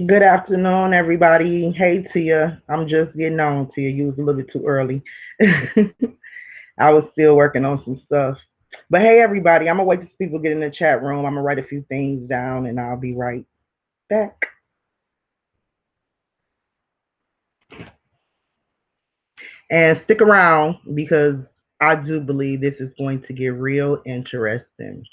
Good afternoon, everybody. Hey, Tia. I'm just getting on, Tia. You was a little bit too early. I was still working on some stuff. But hey, everybody, I'm going to wait till people get in the chat room. I'm going to write a few things down and I'll be right back. And stick around because I do believe this is going to get real interesting.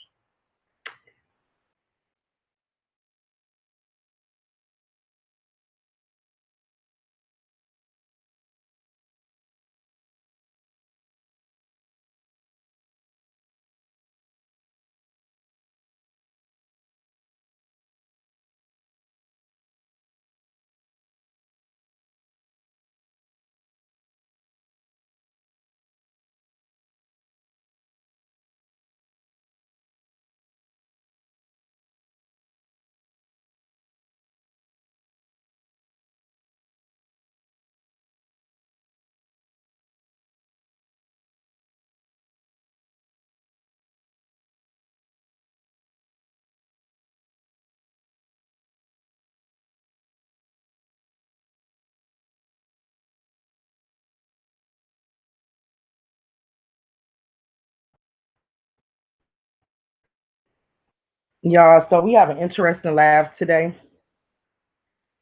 Y'all, so we have an interesting laugh today.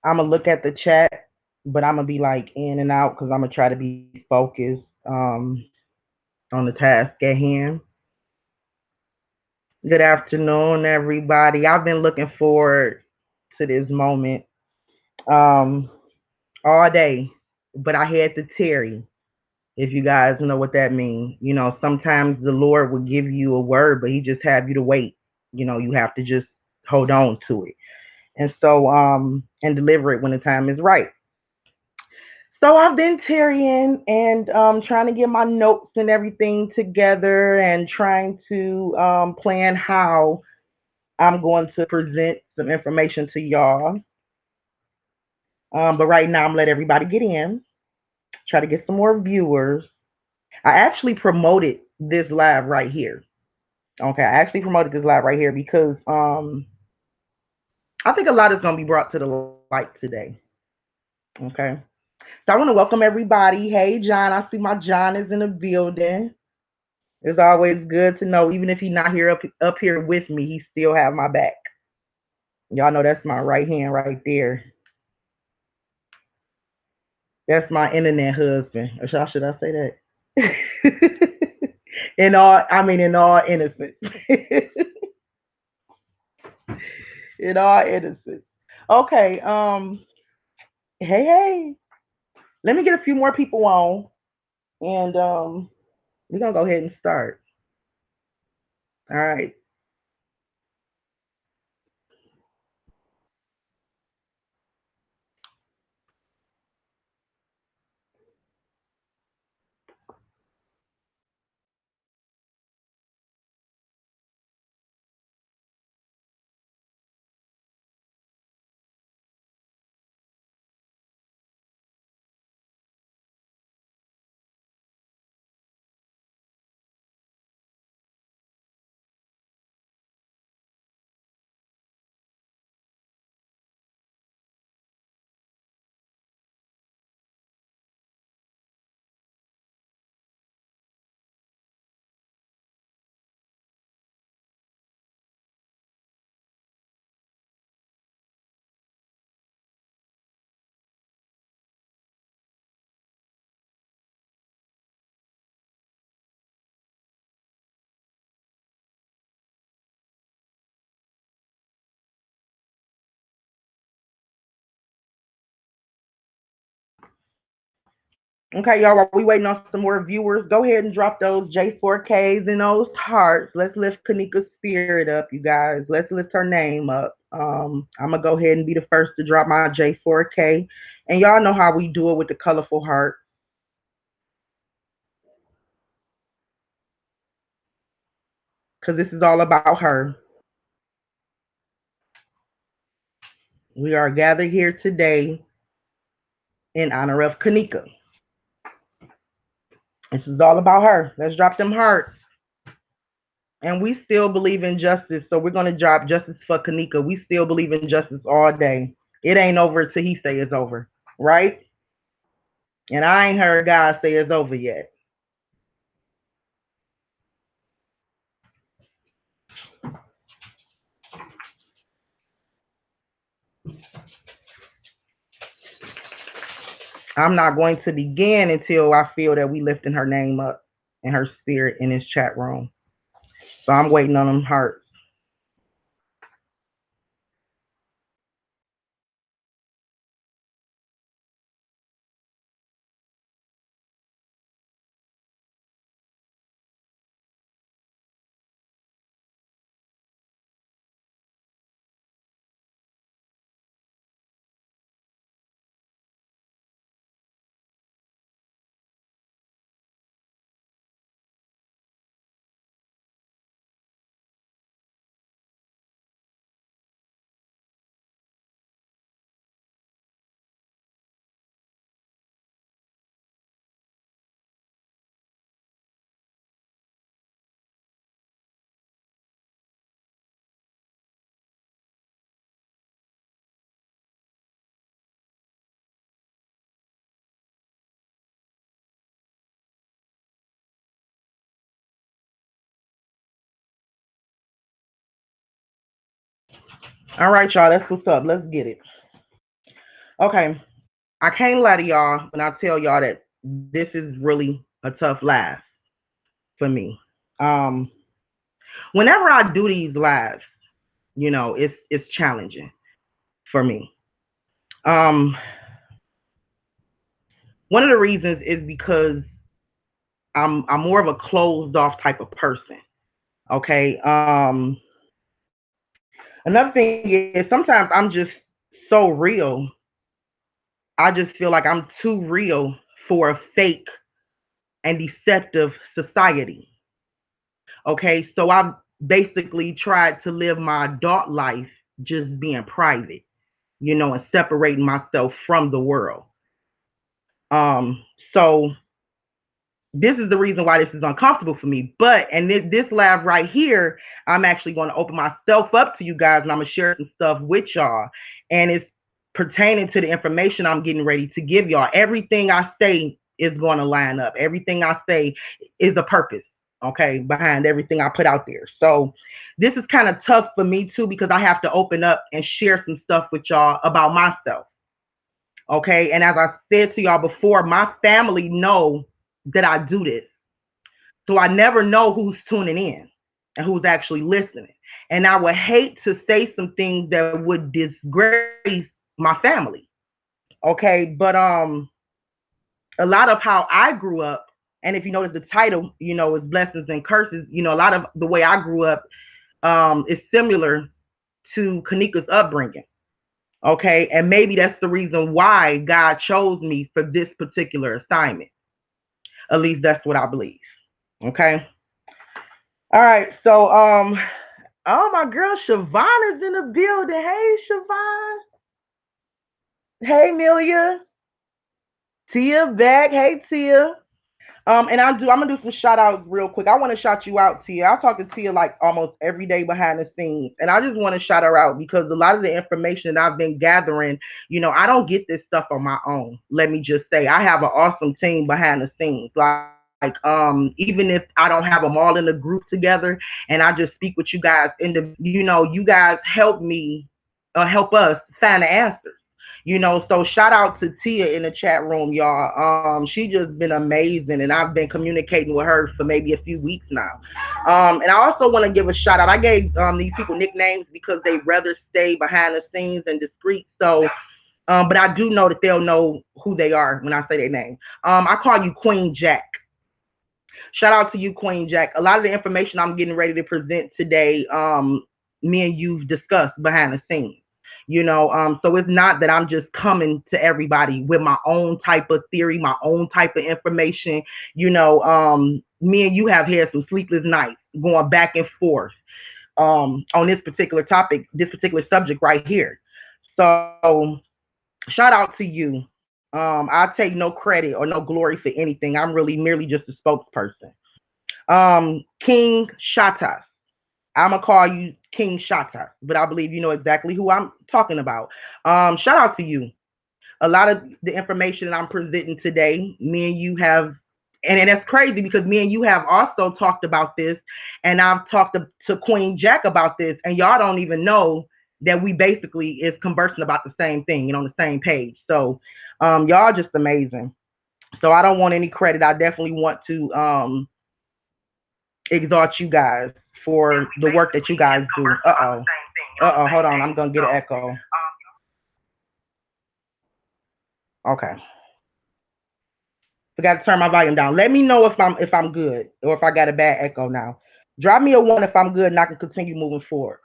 I'm going to look at the chat, but I'm going to be like in and out because I'm going to try to be focused on the task at hand. Good afternoon, everybody. I've been looking forward to this moment um, all day, but I had to tarry. If you guys know what that means, sometimes the Lord will give you a word, but He just have you to wait. You have to just hold on to it, and deliver it when the time is right. So I've been tarrying and trying to get my notes and everything together and trying to plan how I'm going to present some information to y'all. But right now, I'm gonna let everybody get in, try to get some more viewers. I actually promoted this live right here. Okay, I actually promoted this live right here because I think a lot is gonna be brought to the light today. Okay, so I want to welcome everybody. Hey, John, I see my John is in the building. It's always good to know, even if he's not here up here with me, he still have my back. Y'all know that's my right hand right there. That's my internet husband. Or should I say that? In all innocence. In all innocence. Okay. Hey. Let me get a few more people on, and we're gonna go ahead and start. All right. Okay, y'all, while we waiting on some more viewers, go ahead and drop those J4Ks and those hearts. Let's lift Kenneka's spirit up, you guys. Let's lift her name up. I'm gonna go ahead and be the first to drop my J4K, and y'all know how we do it with the colorful heart, because this is all about her. We are gathered here today in honor of Kenneka. This is all about her. Let's drop them hearts. And we still believe in justice, so we're gonna drop justice for Kenneka. We still believe in justice all day. It ain't over till he say it's over, right? And I ain't heard God say it's over yet. I'm not going to begin until I feel that we lifting her name up and her spirit in this chat room. So I'm waiting on them hearts. All right, y'all. That's what's up. Let's get it. Okay. I can't lie to y'all when I tell y'all that this is really a tough live for me. Um, Whenever I do these lives, it's challenging for me. Um, One of the reasons is because I'm more of a closed off type of person. Okay. Another thing is sometimes I'm just so real. I just feel like I'm too real for a fake and deceptive society. Okay, so I basically tried to live my adult life just being private, and separating myself from the world. Um, so this is the reason why this is uncomfortable for me. But and this live right here, I'm actually going to open myself up to you guys, and I'm gonna share some stuff with y'all, and it's pertaining to the information I'm getting ready to give y'all. Everything I say is going to line up. Everything I say is a purpose, okay, behind everything I put out there. So this is kind of tough for me too because I have to open up and share some stuff with y'all about myself. Okay. And as I said to y'all before, my family know that I do this. So I never know who's tuning in and who's actually listening. And I would hate to say some things that would disgrace my family. Okay. But a lot of how I grew up, and if you notice the title, is blessings and curses, a lot of the way I grew up is similar to Kenneka's upbringing. Okay. And maybe that's the reason why God chose me for this particular assignment. At least that's what I believe. Okay. All right. So, oh, my girl Siobhan is in the building. Hey, Siobhan. Hey, Amelia. Tia back. Hey, Tia. And I'm gonna do some shout outs real quick. I want to shout you out, Tia. I talk to Tia like almost every day behind the scenes, and I just want to shout her out because a lot of the information that I've been gathering, I don't get this stuff on my own. Let me just say, I have an awesome team behind the scenes. Like, even if I don't have them all in a group together, and I just speak with you guys, you guys help me, help us find the answers. So shout out to Tia in the chat room, y'all. She just been amazing, and I've been communicating with her for maybe a few weeks now. And I also want to give a shout out. I gave these people nicknames because they rather stay behind the scenes and discreet. So, but I do know that they'll know who they are when I say their name. I call you Queen Jack. Shout out to you, Queen Jack. A lot of the information I'm getting ready to present today, me and you've discussed behind the scenes. So it's not that I'm just coming to everybody with my own type of theory, my own type of information. Me and you have had some sleepless nights going back and forth on this particular topic, this particular subject right here. So shout out to you. I take no credit or no glory for anything. I'm really merely just a spokesperson. King Shatas. I'm gonna call you King Shata, but I believe you know exactly who I'm talking about. Shout out to you. A lot of the information that I'm presenting today, me and you have, and that's crazy because me and you have also talked about this, and I've talked to Queen Jack about this, and y'all don't even know that we basically is conversing about the same thing and on the same page. So, y'all just amazing. So I don't want any credit. I definitely want to exalt you guys for the work that you guys do. Hold on. I'm gonna get an echo. Okay. Forgot to turn my volume down. Let me know if I'm good or if I got a bad echo now. Drop me a one if I'm good and I can continue moving forward.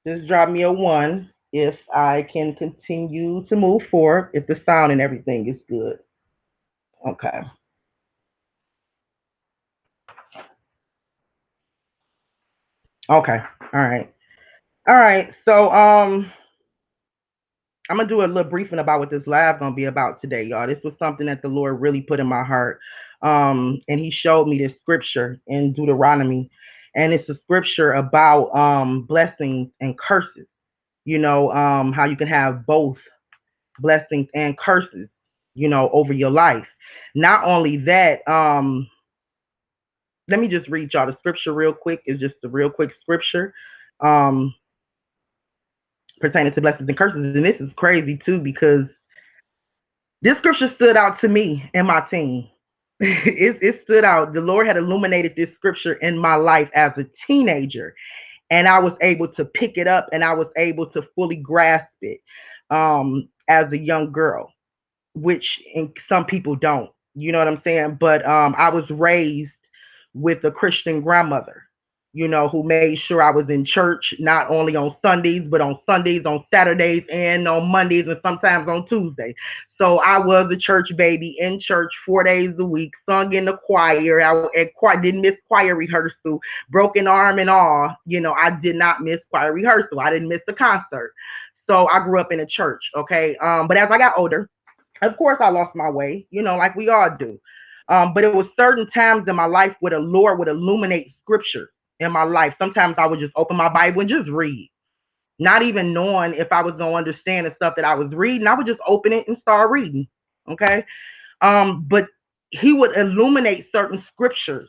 Just drop me a one if I can continue to move forward, if the sound and everything is good. Okay. Okay. All right. All right. So I'm gonna do a little briefing about what this live gonna be about today, y'all. This was something that the Lord really put in my heart, and He showed me this scripture in Deuteronomy, and it's a scripture about blessings and curses. You know, how you can have both blessings and curses, you know, over your life. Not only that, let me just read y'all the scripture real quick. It's just a real quick scripture. Um, Pertaining to blessings and curses, and this is crazy too because this scripture stood out to me and my team. It stood out. The Lord had illuminated this scripture in my life as a teenager, and I was able to pick it up and I was able to fully grasp it as a young girl, which some people don't. You know what I'm saying? But I was raised with a Christian grandmother, you know, who made sure I was in church not only on Sundays, but on Sundays, on Saturdays, and on Mondays, and sometimes on Tuesdays. So I was a church baby in church 4 days a week, sung in the choir. Didn't miss choir rehearsal, broken arm and all. You know, I did not miss choir rehearsal. I didn't miss the concert. So I grew up in a church, okay? But as I got older, of course, I lost my way, you know, like we all do. But it was certain times in my life where the Lord would illuminate scripture in my life. Sometimes I would just open my Bible and just read, not even knowing if I was going to understand the stuff that I was reading. I would just open it and start reading. Okay. But He would illuminate certain scriptures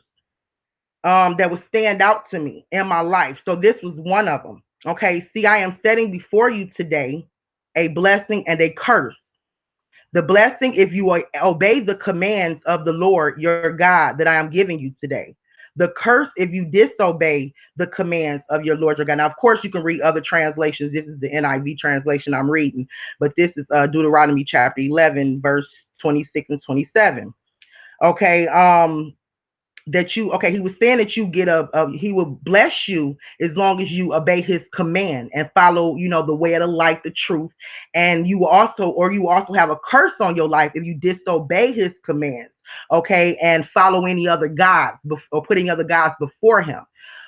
that would stand out to me in my life. So this was one of them. Okay. See, I am setting before you today a blessing and a curse. The blessing, if you obey the commands of the Lord your God that I am giving you today. The curse, if you disobey the commands of your Lord your God. Now, of course, you can read other translations. This is the NIV translation I'm reading, but this is Deuteronomy chapter 11, verse 26 and 27. Okay. He was saying that you get he will bless you as long as you obey his command and follow, you know, the way of the light, the truth. And you also have a curse on your life if you disobey his commands, okay, and follow any other gods or putting other gods before him.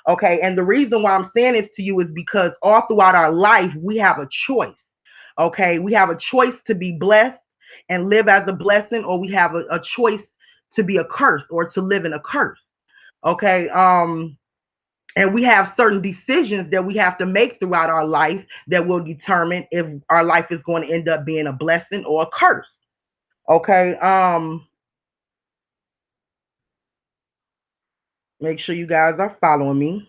Okay, and the reason why I'm saying this to you is because all throughout our life we have a choice. Okay, we have a choice to be blessed and live as a blessing, or we have a choice to be a curse or to live in a curse. Okay. And we have certain decisions that we have to make throughout our life that will determine if our life is going to end up being a blessing or a curse. Okay. Make sure you guys are following me.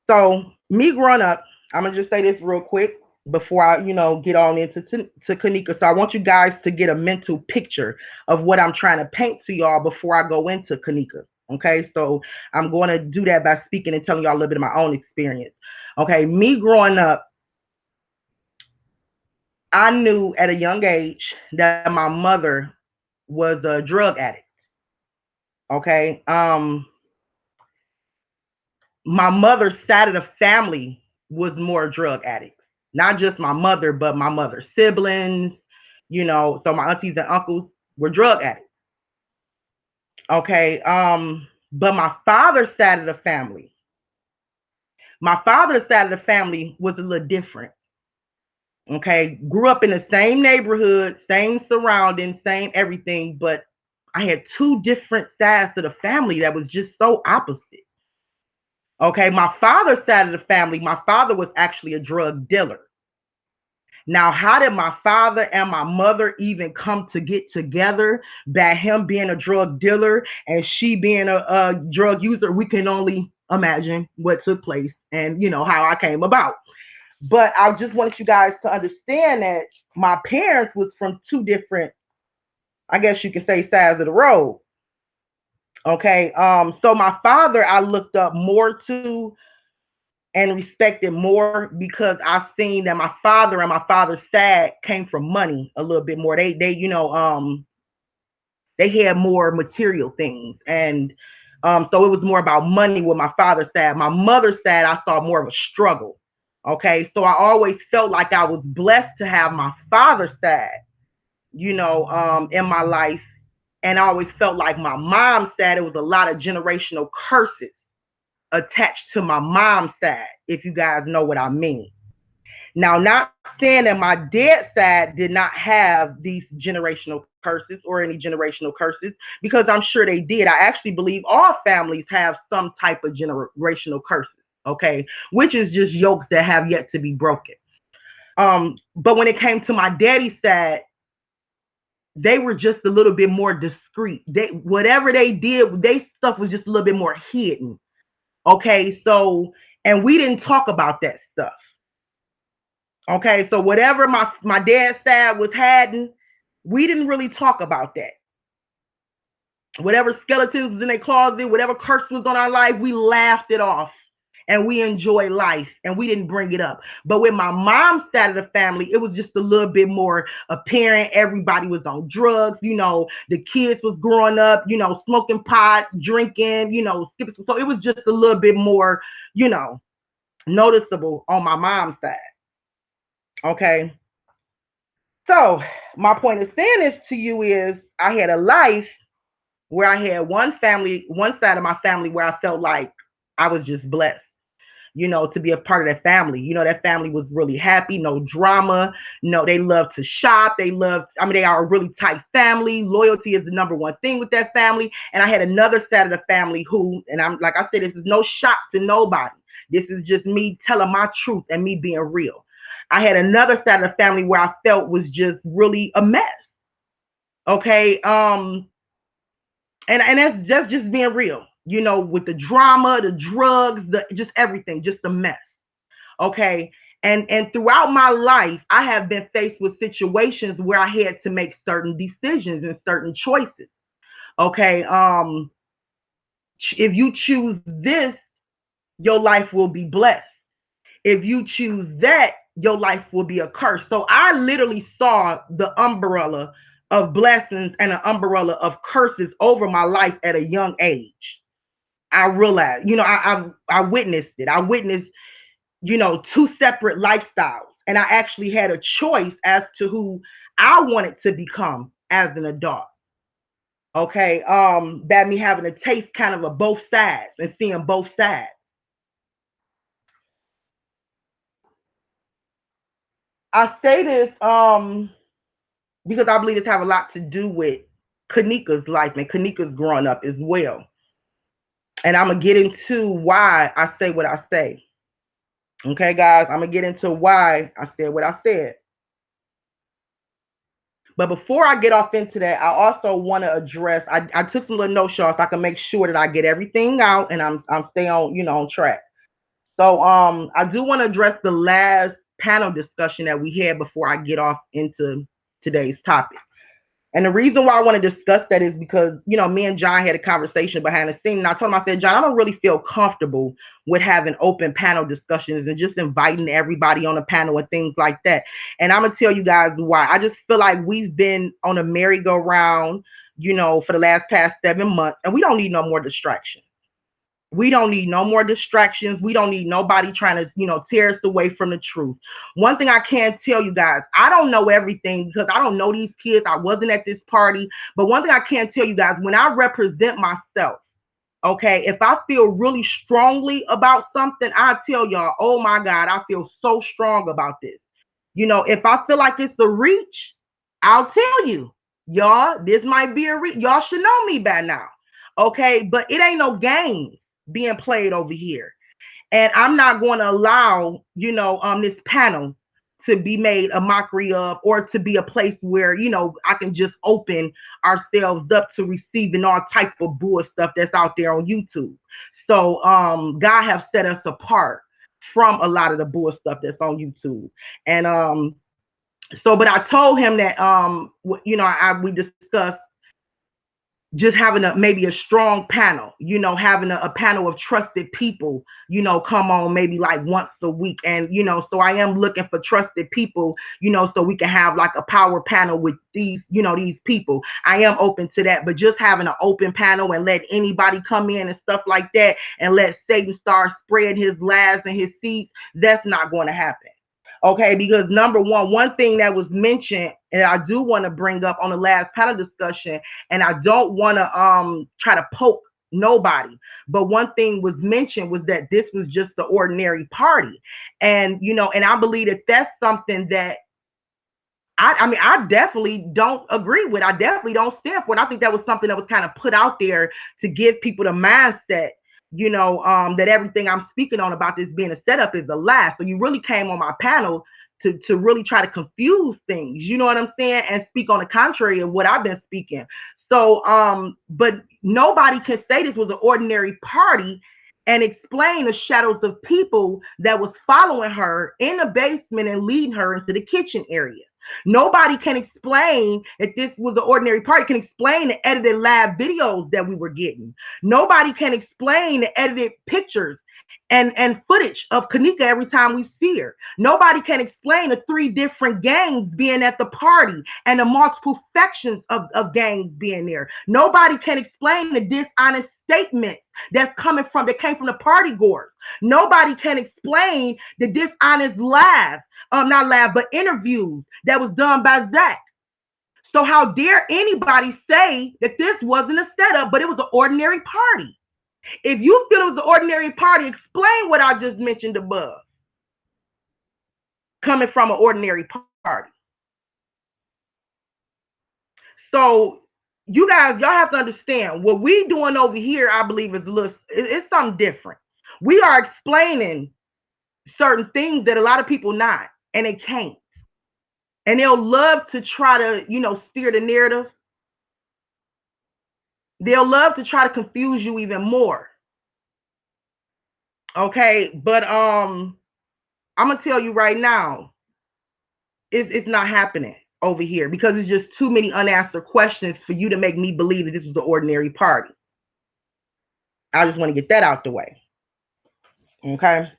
So me growing up, I'm gonna just say this real quick before I, you know, get on into to Kenneka. So I want you guys to get a mental picture of what I'm trying to paint to y'all before I go into Kenneka. Okay, so I'm going to do that by speaking and telling y'all a little bit of my own experience. Okay, me growing up, I knew at a young age that my mother was a drug addict. Okay, my mother's side of the family was more drug addicts. Not just my mother, but my mother's siblings, you know, so my aunties and uncles were drug addicts. Okay. But my father's side of the family was a little different. Okay, grew up in the same neighborhood, same surroundings, same everything, but I had two different sides to the family that was just so opposite. Okay, my father's side of the family, my father was actually a drug dealer. Now, how did my father and my mother even come to get together? By him being a drug dealer and she being a drug user, we can only imagine what took place and how I came about. But I just wanted you guys to understand that my parents was from two different, I guess you could say, sides of the road. Okay. So my father I looked up more to and respected more because I've seen that my father and my father's side came from money a little bit more. They had more material things, and so it was more about money with my father's side. My mother's side, I saw more of a struggle. Okay, so I always felt like I was blessed to have my father's side, in my life, and I always felt like my mom's side, it was a lot of generational curses attached to my mom's side, if you guys know what I mean. Now, not saying that my dad's side did not have these generational curses or any generational curses, because I'm sure they did. I actually believe all families have some type of generational curses, okay, which is just yokes that have yet to be broken. But when it came to my daddy's side, they were just a little bit more discreet. They whatever they did, they stuff was just a little bit more hidden. Okay, so and we didn't talk about that stuff. Okay, so whatever my dad's side was hiding, we didn't really talk about that. Whatever skeletons was in their closet, whatever curse was on our life, we laughed it off and we enjoyed life and we didn't bring it up. But with my mom's side of the family, it was just a little bit more apparent. Everybody was on drugs, the kids was growing up, smoking pot, drinking, skipping. So it was just a little bit more, noticeable on my mom's side. Okay. So my point of saying this to you is I had a life where I had one side of my family where I felt like I was just blessed, to be a part of that family. That family was really happy, no drama. No, they love to shop. They are a really tight family. Loyalty is the number one thing with that family. And I had another side of the family who, and I'm like I said, this is no shock to nobody. This is just me telling my truth and me being real. I had another side of the family where I felt was just really a mess. Okay. And that's just being real, with the drama, the drugs, the just everything, just a mess. Okay. And throughout my life, I have been faced with situations where I had to make certain decisions and certain choices. Okay. If you choose this, your life will be blessed. If you choose that, your life will be a curse. So I literally saw the umbrella of blessings and an umbrella of curses over my life at a young age. I realized, I witnessed it. I witnessed, two separate lifestyles. And I actually had a choice as to who I wanted to become as an adult. Okay. That me having a taste kind of both sides and seeing both sides. I say this because I believe this have a lot to do with Kenneka's life and Kenneka's growing up as well. And I'm gonna get into why I say what I say. Okay, guys, I'm gonna get into why I said what I said. But before I get off into that, I also want to address. I took some little notes, y'all, so I can make sure that I get everything out and I'm stay on on track. So I do want to address the last panel discussion that we had before I get off into today's topic. And the reason why I want to discuss that is because, me and John had a conversation behind the scene. And I told him, I said, John, I don't really feel comfortable with having open panel discussions and just inviting everybody on a panel and things like that. And I'm going to tell you guys why. I just feel like we've been on a merry-go-round, for the last past 7 months, and we don't need no more distractions. We don't need no more distractions. We don't need nobody trying to, tear us away from the truth. One thing I can tell you guys, I don't know everything because I don't know these kids. I wasn't at this party. But one thing I can tell you guys, when I represent myself, okay, if I feel really strongly about something, I tell y'all, oh my God, I feel so strong about this. If I feel like it's a reach, I'll tell you, y'all, this might be a reach. Y'all should know me by now. Okay, but it ain't no games being played over here. And I'm not going to allow, this panel to be made a mockery of, or to be a place where, I can just open ourselves up to receiving all type of bull stuff that's out there on YouTube. So God have set us apart from a lot of the bull stuff that's on YouTube. And but I told him that we discussed just having maybe a strong panel, having a panel of trusted people, come on maybe like once a week. And, so I am looking for trusted people, so we can have like a power panel with these people. I am open to that, but just having an open panel and let anybody come in and stuff like that and let Satan start spreading his lies and his seeds, that's not going to happen. Okay, because number one thing that was mentioned, and I do want to bring up on the last panel discussion, and I don't want to try to poke nobody, but one thing was mentioned was that this was just the ordinary party. And and I believe that that's something that I definitely don't agree with. I definitely don't stand for it. I think that was something that was kind of put out there to give people the mindset, that everything I'm speaking on about this being a setup is a lie. So you really came on my panel to really try to confuse things, you know what I'm saying, and speak on the contrary of what I've been speaking. So, but nobody can say this was an ordinary party and explain the shadows of people that was following her in the basement and leading her into the kitchen area. Nobody can explain that this was an ordinary party, can explain the edited live videos that we were getting. Nobody can explain the edited pictures and footage of Kenneka every time we see her. Nobody can explain the 3 different gangs being at the party and the multiple sections of gangs being there. Nobody can explain the dishonest statements that came from the party goers. Nobody can explain the dishonest lies, not live, but interviews that was done by Zach. So how dare anybody say that this wasn't a setup, but it was an ordinary party? If you feel it was an ordinary party, explain what I just mentioned above, coming from an ordinary party. So you guys, y'all have to understand what we doing over here. I believe it's something different. We are explaining certain things that a lot of people not, and they can't. And they'll love to try to, steer the narrative. They'll love to try to confuse you even more. Okay, but I'm gonna tell you right now, it's not happening over here because it's just too many unanswered questions for you to make me believe that this is the ordinary party. I just want to get that out the way. Okay.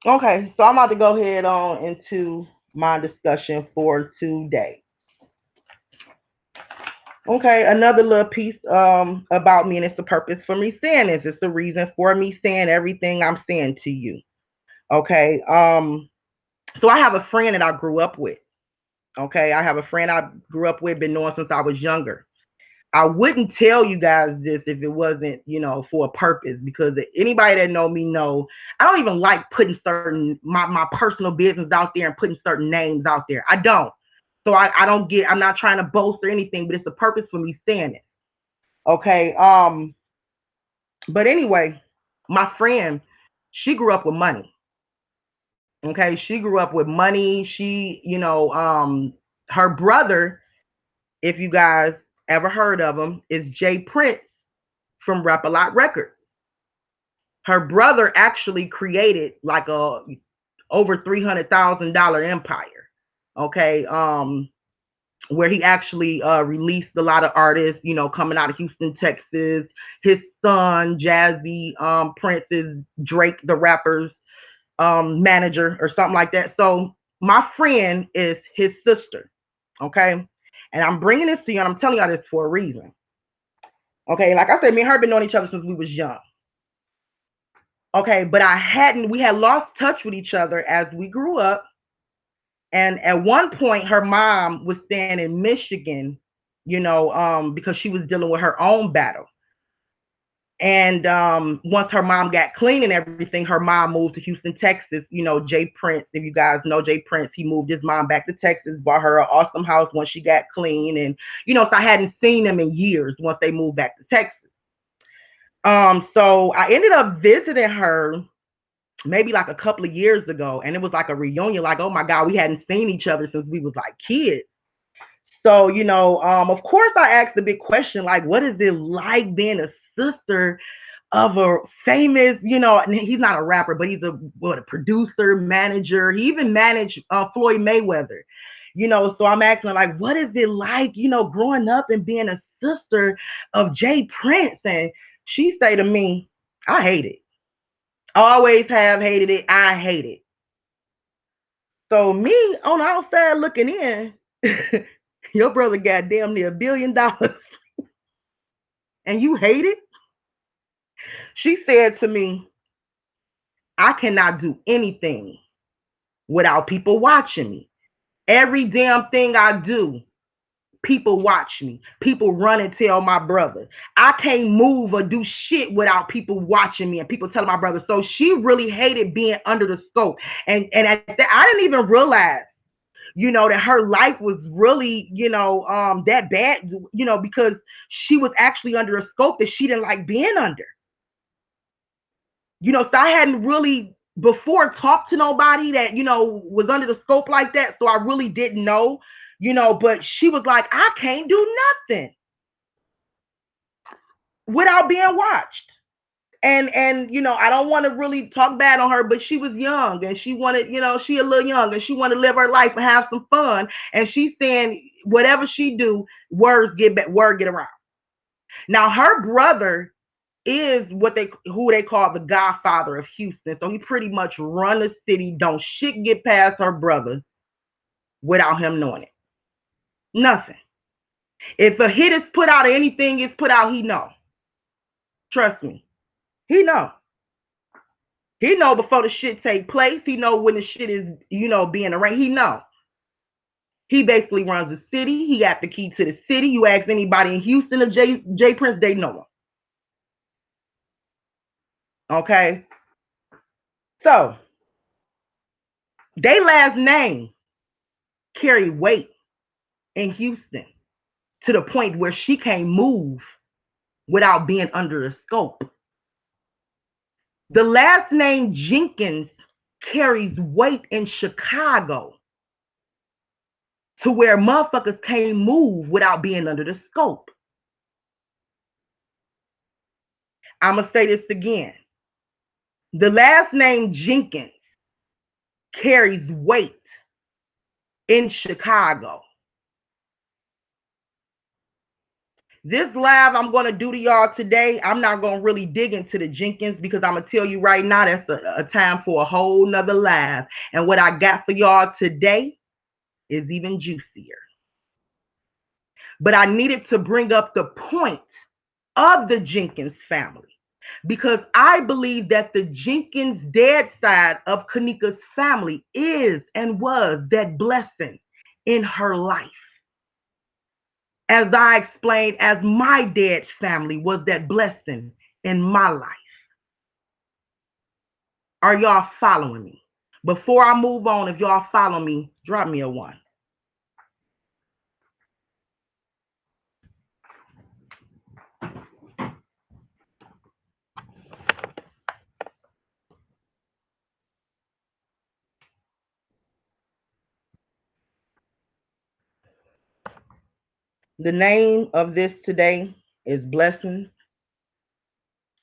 Okay, so I'm about to go ahead on into my discussion for today. Okay, another little piece about me, and it's the purpose for me saying this. It's the reason for me saying everything I'm saying to you. Okay, so I have a friend that I grew up with. Okay, I have a friend I grew up with, been knowing since I was younger. I wouldn't tell you guys this if it wasn't, for a purpose, because anybody that know me know I don't even like putting my personal business out there and putting certain names out there. I don't. So I'm not trying to boast or anything, but it's a purpose for me saying it. Okay. But anyway, my friend, she grew up with money. Okay, she grew up with money. She, her brother, if you guys ever heard of him, is Jay Prince from Rap A Lot Records. Her brother actually created like a over $300,000 empire. Okay, where he actually released a lot of artists, coming out of Houston, Texas. His son, Jazzy Prince, is Drake, the rapper's manager or something like that. So my friend is his sister. Okay, and I'm bringing this to you, and I'm telling y'all this for a reason. Okay, like I said, me and her been knowing each other since we was young. Okay, but we had lost touch with each other as we grew up. And at one point, her mom was staying in Michigan, because she was dealing with her own battle. And once her mom got clean and everything, her mom moved to Houston, Texas. You know, Jay Prince, if you guys know Jay Prince, he moved his mom back to Texas, bought her an awesome house once she got clean. And, you know, so I hadn't seen them in years once they moved back to Texas. So I ended up visiting her maybe like a couple of years ago, and it was like a reunion, like, oh my God, we hadn't seen each other since we was like kids. So, you know, of course I asked the big question, like, what is it like being a sister of a famous, you know, and he's not a rapper, but he's a producer, manager. He even managed Floyd Mayweather, you know. So I'm asking, like, what is it like, you know, growing up and being a sister of Jay Prince? And she say to me, I hate it. Always have hated it. I hate it. So me on the outside looking in, your brother got damn near $1 billion and you hate it? She said to me, I cannot do anything without people watching me. Every damn thing I do, people watch me. People run and tell my brother. I can't move or do shit without people watching me and people telling my brother. So she really hated being under the scope. And at that, I didn't even realize, you know, that her life was really, you know, that bad, you know, because she was actually under a scope that she didn't like being under. You know, so I hadn't really before talked to nobody that, you know, was under the scope like that. So I really didn't know, you know, but she was like, I can't do nothing without being watched. And you know, I don't want to really talk bad on her, but she was young and she wanted, you know, she a little young and she wanted to live her life and have some fun. And she's saying whatever she do, word get around. Now her brother is who they call the Godfather of Houston. So he pretty much run the city. Don't shit get past her brother without him knowing it. Nothing. If a hit is put out or anything is put out, he know. Trust me. He know. He know before the shit take place. He know when the shit is, you know, being arranged. He know. He basically runs the city. He got the key to the city. You ask anybody in Houston or Jay Prince, they know him. Okay? So, they last name carry weight in Houston to the point where she can't move without being under a scope. The last name Jenkins carries weight in Chicago to where motherfuckers can't move without being under the scope. I'm going to say this again. The last name Jenkins carries weight in Chicago. This live I'm going to do to y'all today, I'm not going to really dig into the Jenkins because I'm going to tell you right now that's a time for a whole nother live. And what I got for y'all today is even juicier. But I needed to bring up the point of the Jenkins family because I believe that the Jenkins dad side of Kenneka's family is and was that blessing in her life. As I explained, as my dad's family was that blessing in my life. Are y'all following me? Before I move on, if y'all follow me, drop me a 1. The name of this today is Blessings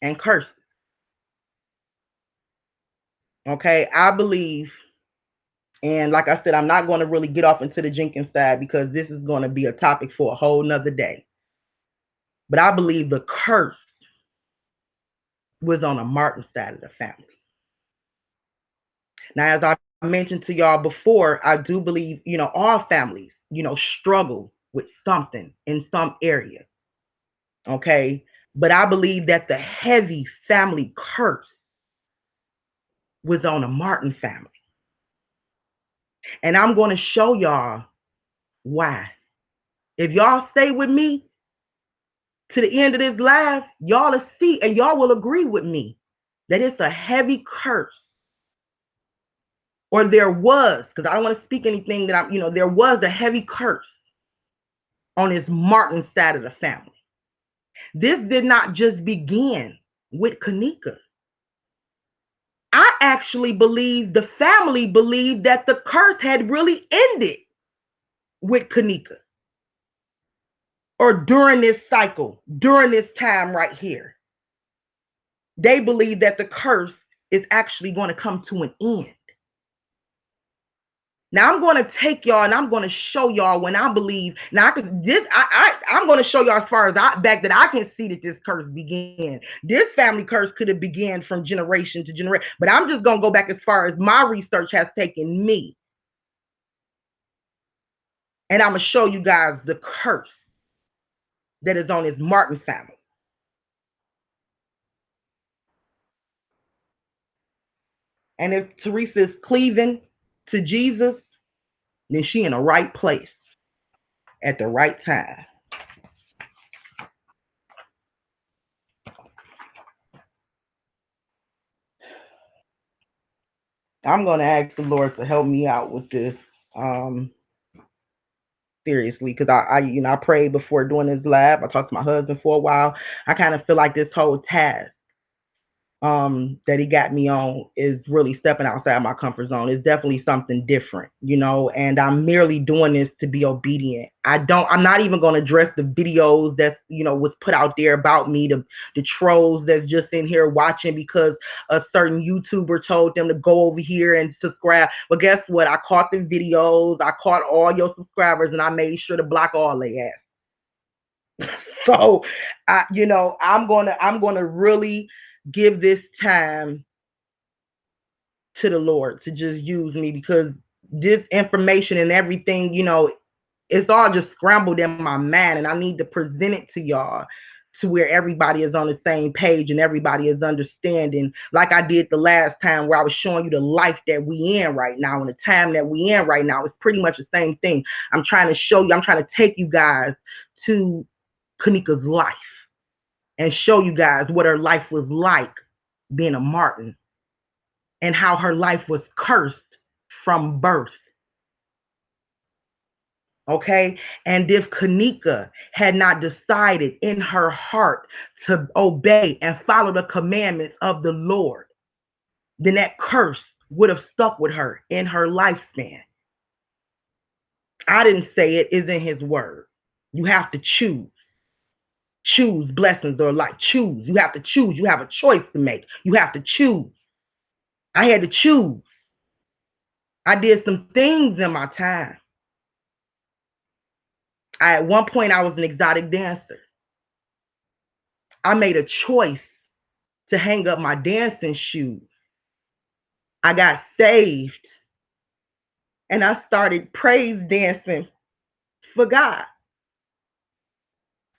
and Curses. Okay, I believe, and like I said, I'm not going to really get off into the Jenkins side because this is going to be a topic for a whole nother day. But I believe the curse was on the Martin side of the family. Now, as I mentioned to y'all before, I do believe, you know, all families, you know, struggle with something in some area. Okay. But I believe that the heavy family curse was on the Martin family. And I'm going to show y'all why. If y'all stay with me, To the end of this live, y'all will see and y'all will agree with me that it's a heavy curse. Or there was, because I don't want to speak anything that there was a heavy curse on his Martin side of the family. This did not just begin with Kenneka. I actually believe the family believed that the curse had really ended with Kenneka. Or during this cycle, during this time right here. They believe that the curse is actually going to come to an end. Now I'm going to take y'all and I'm going to show y'all when I believe. Now I'm going to show y'all as far as back that I can see that this curse began. This family curse could have began from generation to generation, but I'm just going to go back as far as my research has taken me. And I'm going to show you guys the curse that is on his Martin family. And if Teresa is cleaving to Jesus, then she in the right place at the right time. I'm going to ask the Lord to help me out with this seriously, because I prayed before doing this lab. I talked to my husband for a while. I kind of feel like this whole task that he got me on is really stepping outside my comfort zone. It's definitely something different, and I'm merely doing this to be obedient. I'm not even going to address the videos that, was put out there about me, the trolls that's just in here watching because a certain YouTuber told them to go over here and subscribe. But guess what? I caught the videos, I caught all your subscribers, and I made sure to block all their ass. So, I'm gonna really give this time to the Lord to just use me, because this information and everything, it's all just scrambled in my mind, and I need to present it to y'all to where everybody is on the same page and everybody is understanding, like I did the last time where I was showing you the life that we in right now and the time that we in right now. It's pretty much the same thing. I'm trying to take you guys to Kenneka's life and show you guys what her life was like being a Martin and how her life was cursed from birth. Okay? And if Kenneka had not decided in her heart to obey and follow the commandments of the Lord, then that curse would have stuck with her in her lifespan. I didn't say it, is in his word. You have to choose. Choose blessings or life. Choose. You have to choose. You have a choice to make. You have to choose. I had to choose. I did some things in my time. At one point, I was an exotic dancer. I made a choice to hang up my dancing shoes. I got saved and I started praise dancing for God.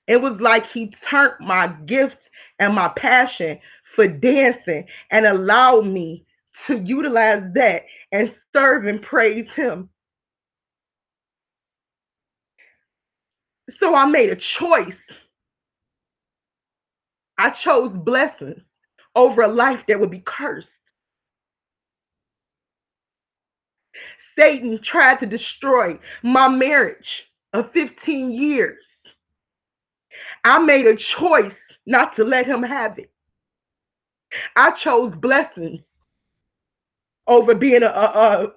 It was like he turned my gift and my passion for dancing and allowed me to utilize that and serve and praise him. So I made a choice. I chose blessings over a life that would be cursed. Satan tried to destroy my marriage of 15 years. I made a choice not to let him have it. I chose blessings over being a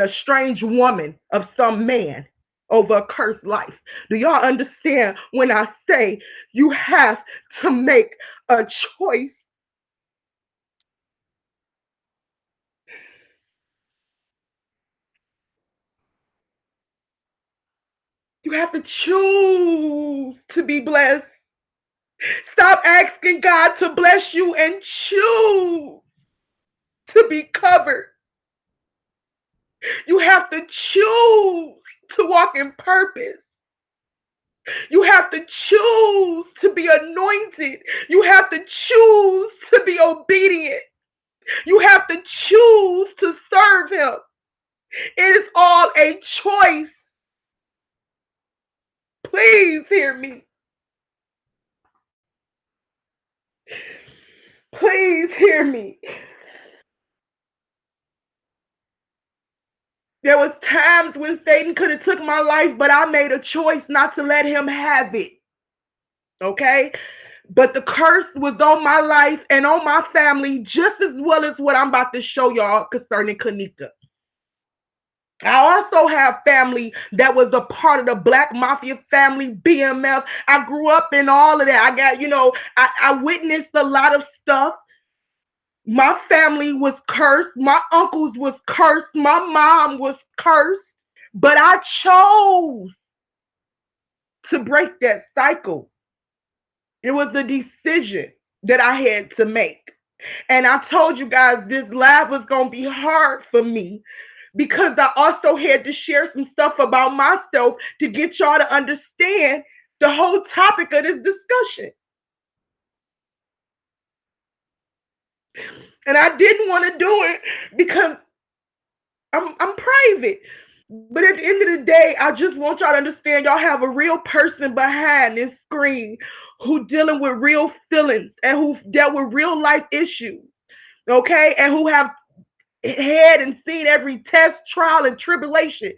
estranged woman of some man, over a cursed life. Do y'all understand when I say you have to make a choice? You have to choose to be blessed. Stop asking God to bless you and choose to be covered. You have to choose to walk in purpose. You have to choose to be anointed. You have to choose to be obedient. You have to choose to serve him. It is all a choice. Please hear me. Please hear me. There was times when Satan could have took my life, but I made a choice not to let him have it. Okay? But the curse was on my life and on my family just as well as what I'm about to show y'all concerning Kenneka. I also have family that was a part of the Black Mafia family, BMF. I grew up in all of that. I got, I witnessed a lot of stuff. My family was cursed. My uncles was cursed. My mom was cursed. But I chose to break that cycle. It was a decision that I had to make. And I told you guys this live was going to be hard for me because I also had to share some stuff about myself to get y'all to understand the whole topic of this discussion. And I didn't want to do it because I'm private. But at the end of the day, I just want y'all to understand y'all have a real person behind this screen who dealing with real feelings and who dealt with real life issues, okay? And who have had and seen every test, trial, and tribulation,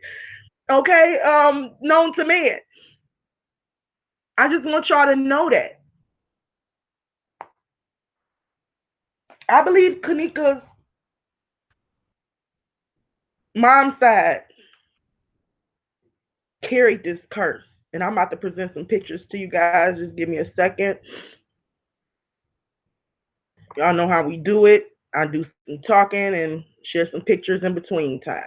okay, known to man. I just want y'all to know that. I believe Kenneka's mom's side carried this curse. And I'm about to present some pictures to you guys. Just give me a second. Y'all know how we do it. I do some talking and share some pictures in between time.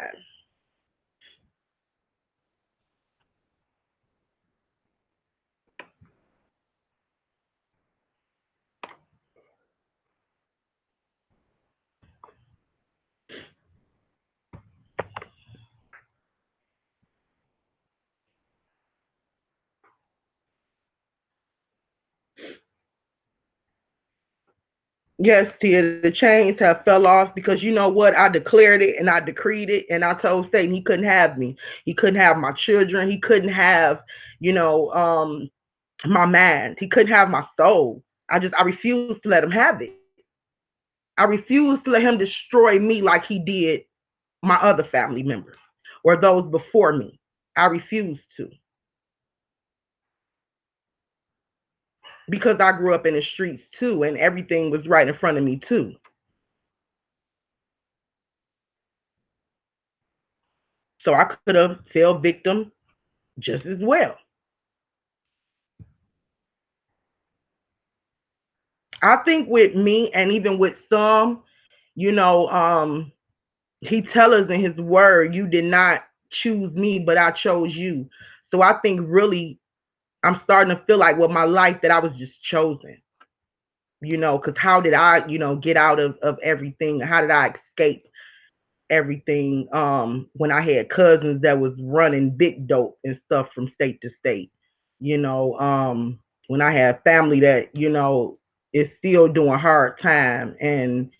Yes, Tia, the chains have fell off because you know what? I declared it and I decreed it and I told Satan he couldn't have me. He couldn't have my children. He couldn't have, you know, my mind. He couldn't have my soul. I refused to let him have it. I refused to let him destroy me like he did my other family members or those before me. I refused to because I grew up in the streets too and everything was right in front of me too. So I could have fell victim just as well. I think with me and even with some, you know, he tell us in his word, you did not choose me, but I chose you. So I think really I'm starting to feel like with my life that I was just chosen, because how did I, get out of everything? How did I escape everything when I had cousins that was running big dope and stuff from state to state? When I had family that, is still doing hard time and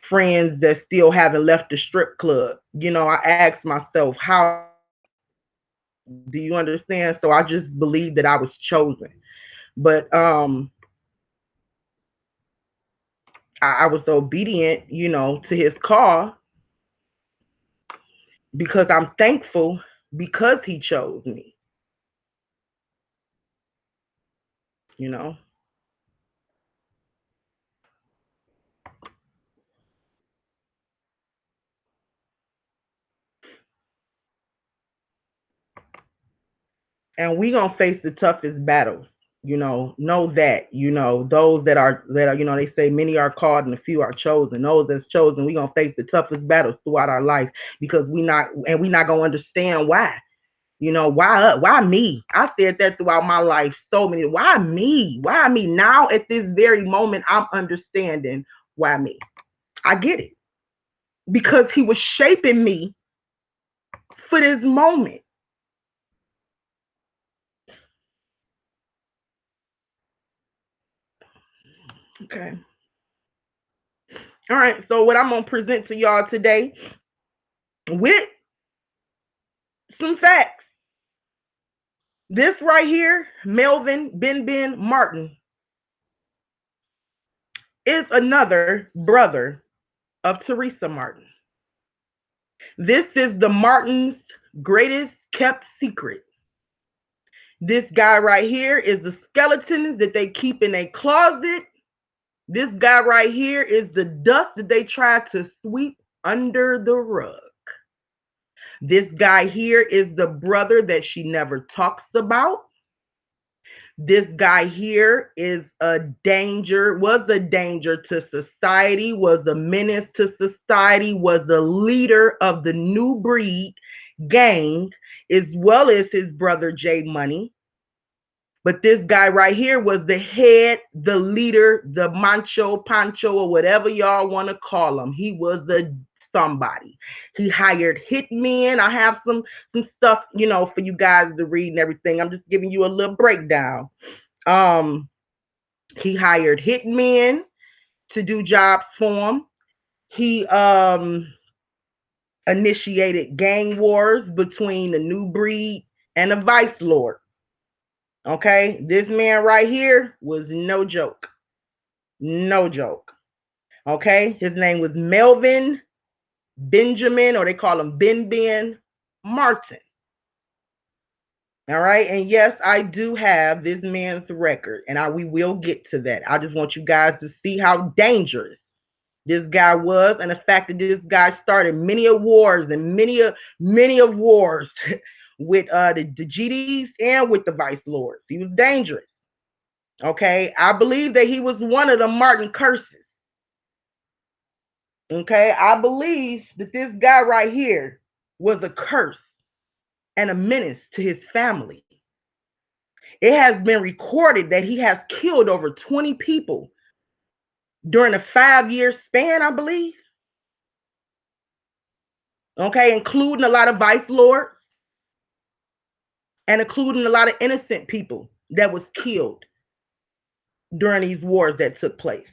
friends that still haven't left the strip club. I asked myself, how do you understand? So I just believe that I was chosen. But I was obedient, to his call because I'm thankful because he chose me, you know. And we gonna face the toughest battles. Know that, those that are, they say many are called and a few are chosen. Those that's chosen, we gonna face the toughest battles throughout our life because we not gonna understand why. Why me? I said that throughout my life so many. Why me? Why me? Now at this very moment, I'm understanding why me. I get it. Because he was shaping me for this moment. Okay. All right. So what I'm gonna present to y'all today with some facts. This right here, Melvin Ben Martin, is another brother of Teresa Martin. This is the Martins' greatest kept secret. This guy right here is the skeleton that they keep in a closet. This guy right here is the dust that they try to sweep under the rug. This guy here is the brother that she never talks about. This guy here is a danger, was a danger to society, was a menace to society, was the leader of the New Breed gang, as well as his brother J Money. But this guy right here was the head, the leader, the macho, pancho, or whatever y'all want to call him. He was the somebody. He hired hitmen. I have some stuff, for you guys to read and everything. I'm just giving you a little breakdown. He hired hitmen to do jobs for him. He initiated gang wars between the New Breed and the Vice Lord. Okay, this man right here was no joke. No joke. Okay, his name was Melvin Benjamin, or they call him Ben Martin. All right, and yes, I do have this man's record, and we will get to that. I just want you guys to see how dangerous this guy was, and the fact that this guy started many wars and many wars with the GDs and with the Vice Lords. He was dangerous. Okay, I believe that he was one of the Martin curses. Okay, I believe that this guy right here was a curse and a menace to his family. It has been recorded that he has killed over 20 people during a 5-year span, I believe. Okay, including a lot of Vice Lords and including a lot of innocent people that was killed during these wars that took place.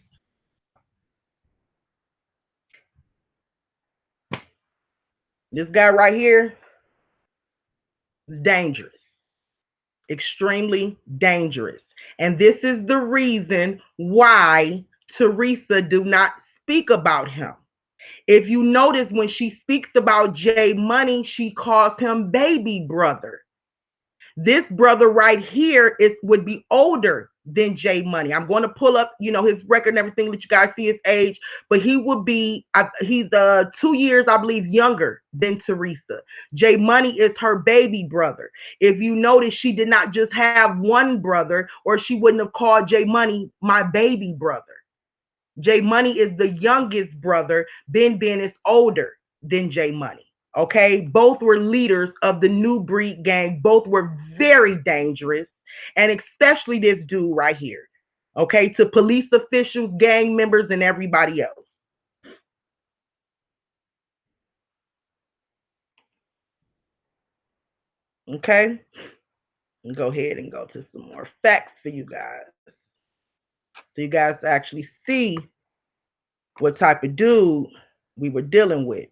This guy right here is dangerous. Extremely dangerous. And this is the reason why Teresa do not speak about him. If you notice, when she speaks about J Money, she calls him baby brother. This brother right here would be older than J Money. I'm going to pull up, his record and everything, let you guys see his age, but he would be, he's 2 years, I believe, younger than Teresa. J Money is her baby brother. If you notice, she did not just have one brother, or she wouldn't have called J Money my baby brother. J Money is the youngest brother. Ben is older than J Money. Okay, both were leaders of the New Breed gang. Both were very dangerous, and especially this dude right here. Okay, to police officials, gang members, and everybody else. Okay, go ahead and go to some more facts for you guys, so you guys actually see what type of dude we were dealing with.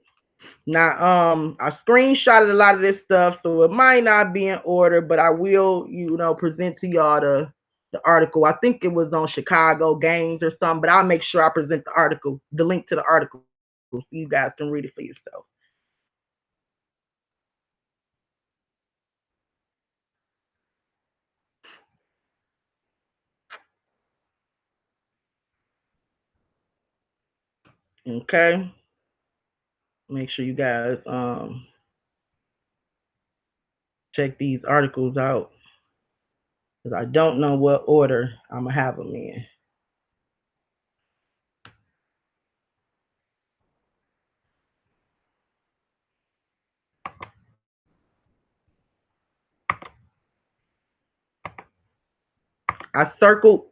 Now, I screenshotted a lot of this stuff, so it might not be in order, but I will, present to y'all the article. I think it was on Chicago Games or something, but I'll make sure I present the article, the link to the article, so you guys can read it for yourself. Okay, make sure you guys check these articles out, because I don't know what order I'm gonna have them in. I circled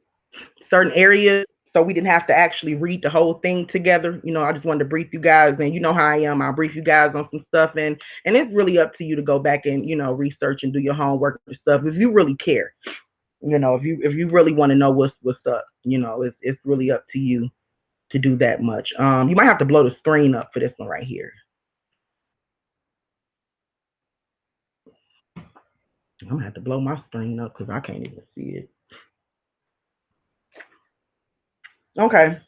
certain areas so we didn't have to actually read the whole thing together. I just wanted to brief you guys, and you know how I am. I'll brief you guys on some stuff, and it's really up to you to go back and research and do your homework and stuff if you really care. If you really want to know what's up, it's really up to you to do that much. You might have to blow the screen up for this one right here. I'm gonna have to blow my screen up because I can't even see it. Okay.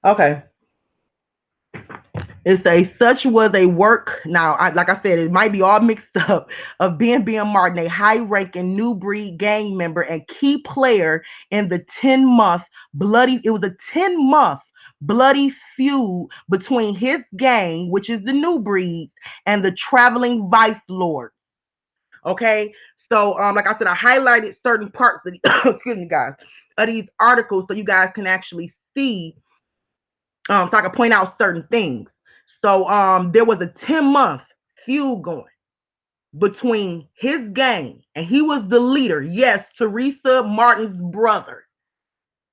Okay. It's a such was a work. Now, like I said, it might be all mixed up. Of Melvin Martin, a high-ranking new breed gang member and key player in the 10-month bloody. It was a 10-month bloody feud between his gang, which is the new breed, and the traveling vice lord. Okay, so like I said, I highlighted certain parts of the, excuse me, guys, of these articles so you guys can actually see, so I can point out certain things. So there was a 10-month feud going between his gang, and he was the leader. Yes, Teresa Martin's brother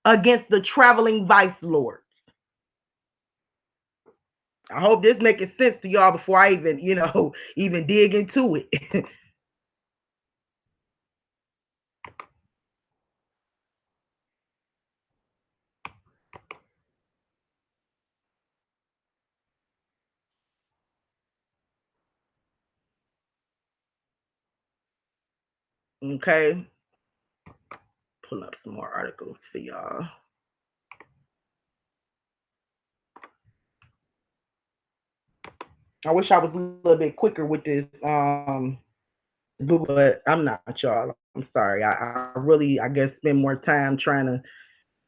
against the traveling vice lord. I hope this making sense to y'all before I even, even dig into it. Okay, pull up some more articles for y'all. I wish I was a little bit quicker with this Google, but I'm not, y'all. I'm sorry. I really, I guess, spend more time trying to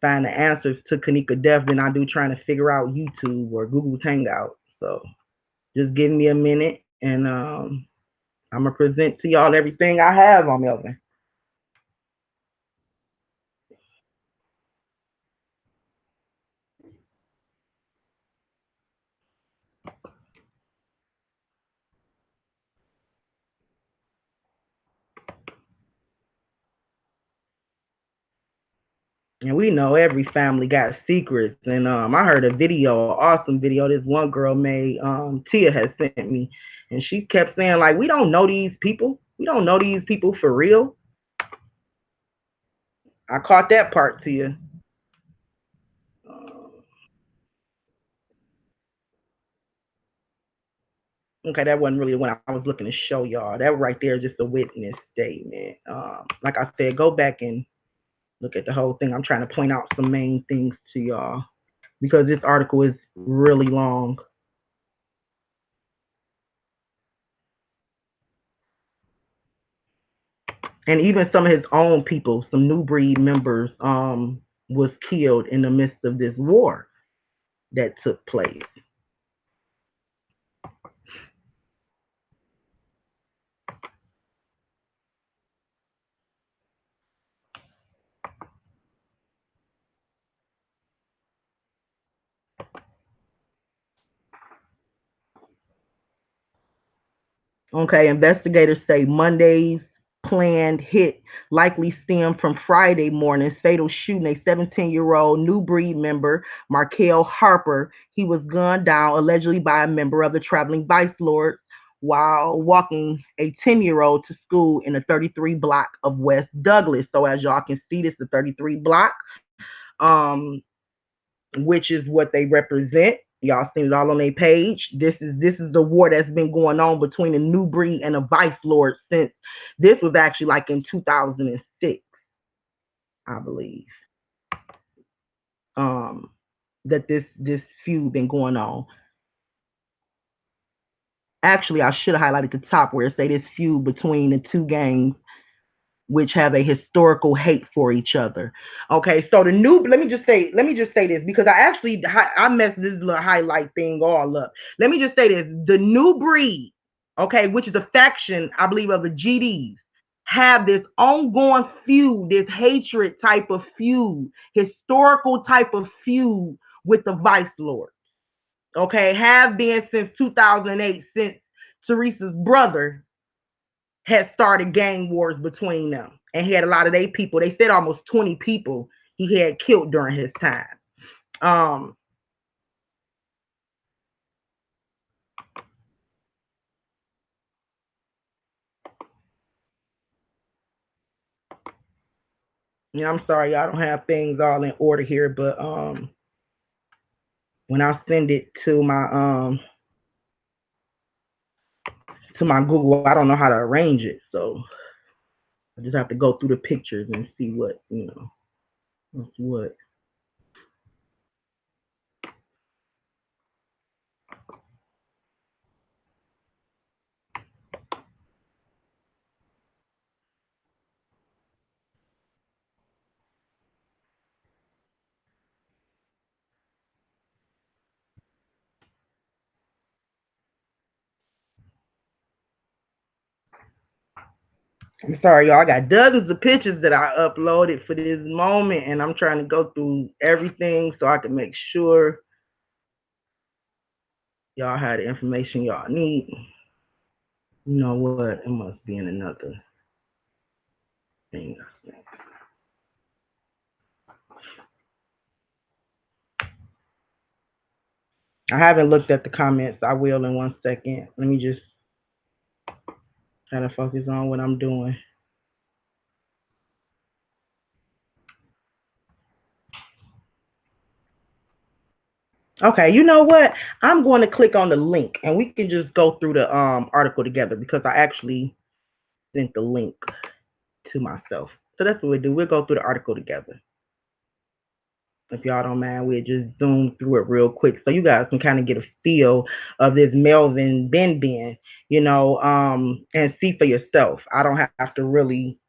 find the answers to Kenneka Death than I do trying to figure out YouTube or Google's Hangout. So just give me a minute, and I'm gonna present to y'all everything I have on Melvin. And we know every family got secrets. And I heard a video, an awesome video this one girl made, Tia has sent me. And she kept saying, like, we don't know these people. We don't know these people for real. I caught that part, Tia. Okay, that wasn't really what I was looking to show y'all. That right there is just a witness statement. Like I said, go back and look at the whole thing. I'm trying to point out some main things to y'all because this article is really long. And even some of his own people, some new breed members, was killed in the midst of this war that took place. Okay, investigators say Monday's planned hit likely stemmed from Friday morning's fatal shooting a 17-year-old new breed member, Markel Harper. He was gunned down allegedly by a member of the traveling vice lord while walking a 10-year-old to school in the 33 block of West Douglas. So as y'all can see, this is the 33 block. Um, which is what they represent. Y'all seen it all on their page. This is the war that's been going on between the new breed and the vice lord since this was actually like in 2006, I believe. Um, that this feud been going on. Actually, I should have highlighted the top where it say this feud between the two gangs which have a historical hate for each other. Okay, so the new let me just say this because I messed this little highlight thing all up. Let me just say this: the new breed, okay, which is a faction, I believe, of the GDs, have this ongoing feud, this hatred type of feud, historical type of feud with the Vice Lord. Okay, have been since 2008, since Teresa's brother had started gang wars between them. And he had a lot of their people. They said almost 20 people he had killed during his time. Um, I'm sorry, I don't have things all in order here, but when I send it to my Google, I don't know how to arrange it. So I just have to go through the pictures and see what. I'm sorry, y'all. I got dozens of pictures that I uploaded for this moment, and I'm trying to go through everything so I can make sure y'all have the information y'all need. You know what? It must be in another thing. I haven't looked at the comments. I will in 1 second. Let me just kind of focus on what I'm doing. Okay, you know what? I'm going to click on the link and we can just go through the article together because I actually sent the link to myself. So that's what we'll do. We'll go through the article together. If y'all don't mind, we'll just zoom through it real quick so you guys can kind of get a feel of this Melvin Ben, and see for yourself. I don't have to really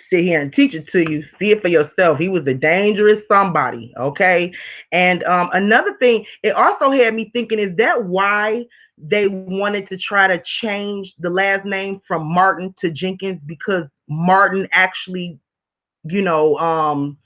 sit here and teach it to you. See it for yourself. He was a dangerous somebody, okay? And another thing, it also had me thinking, is that why they wanted to try to change the last name from Martin to Jenkins? Because Martin actually, you know,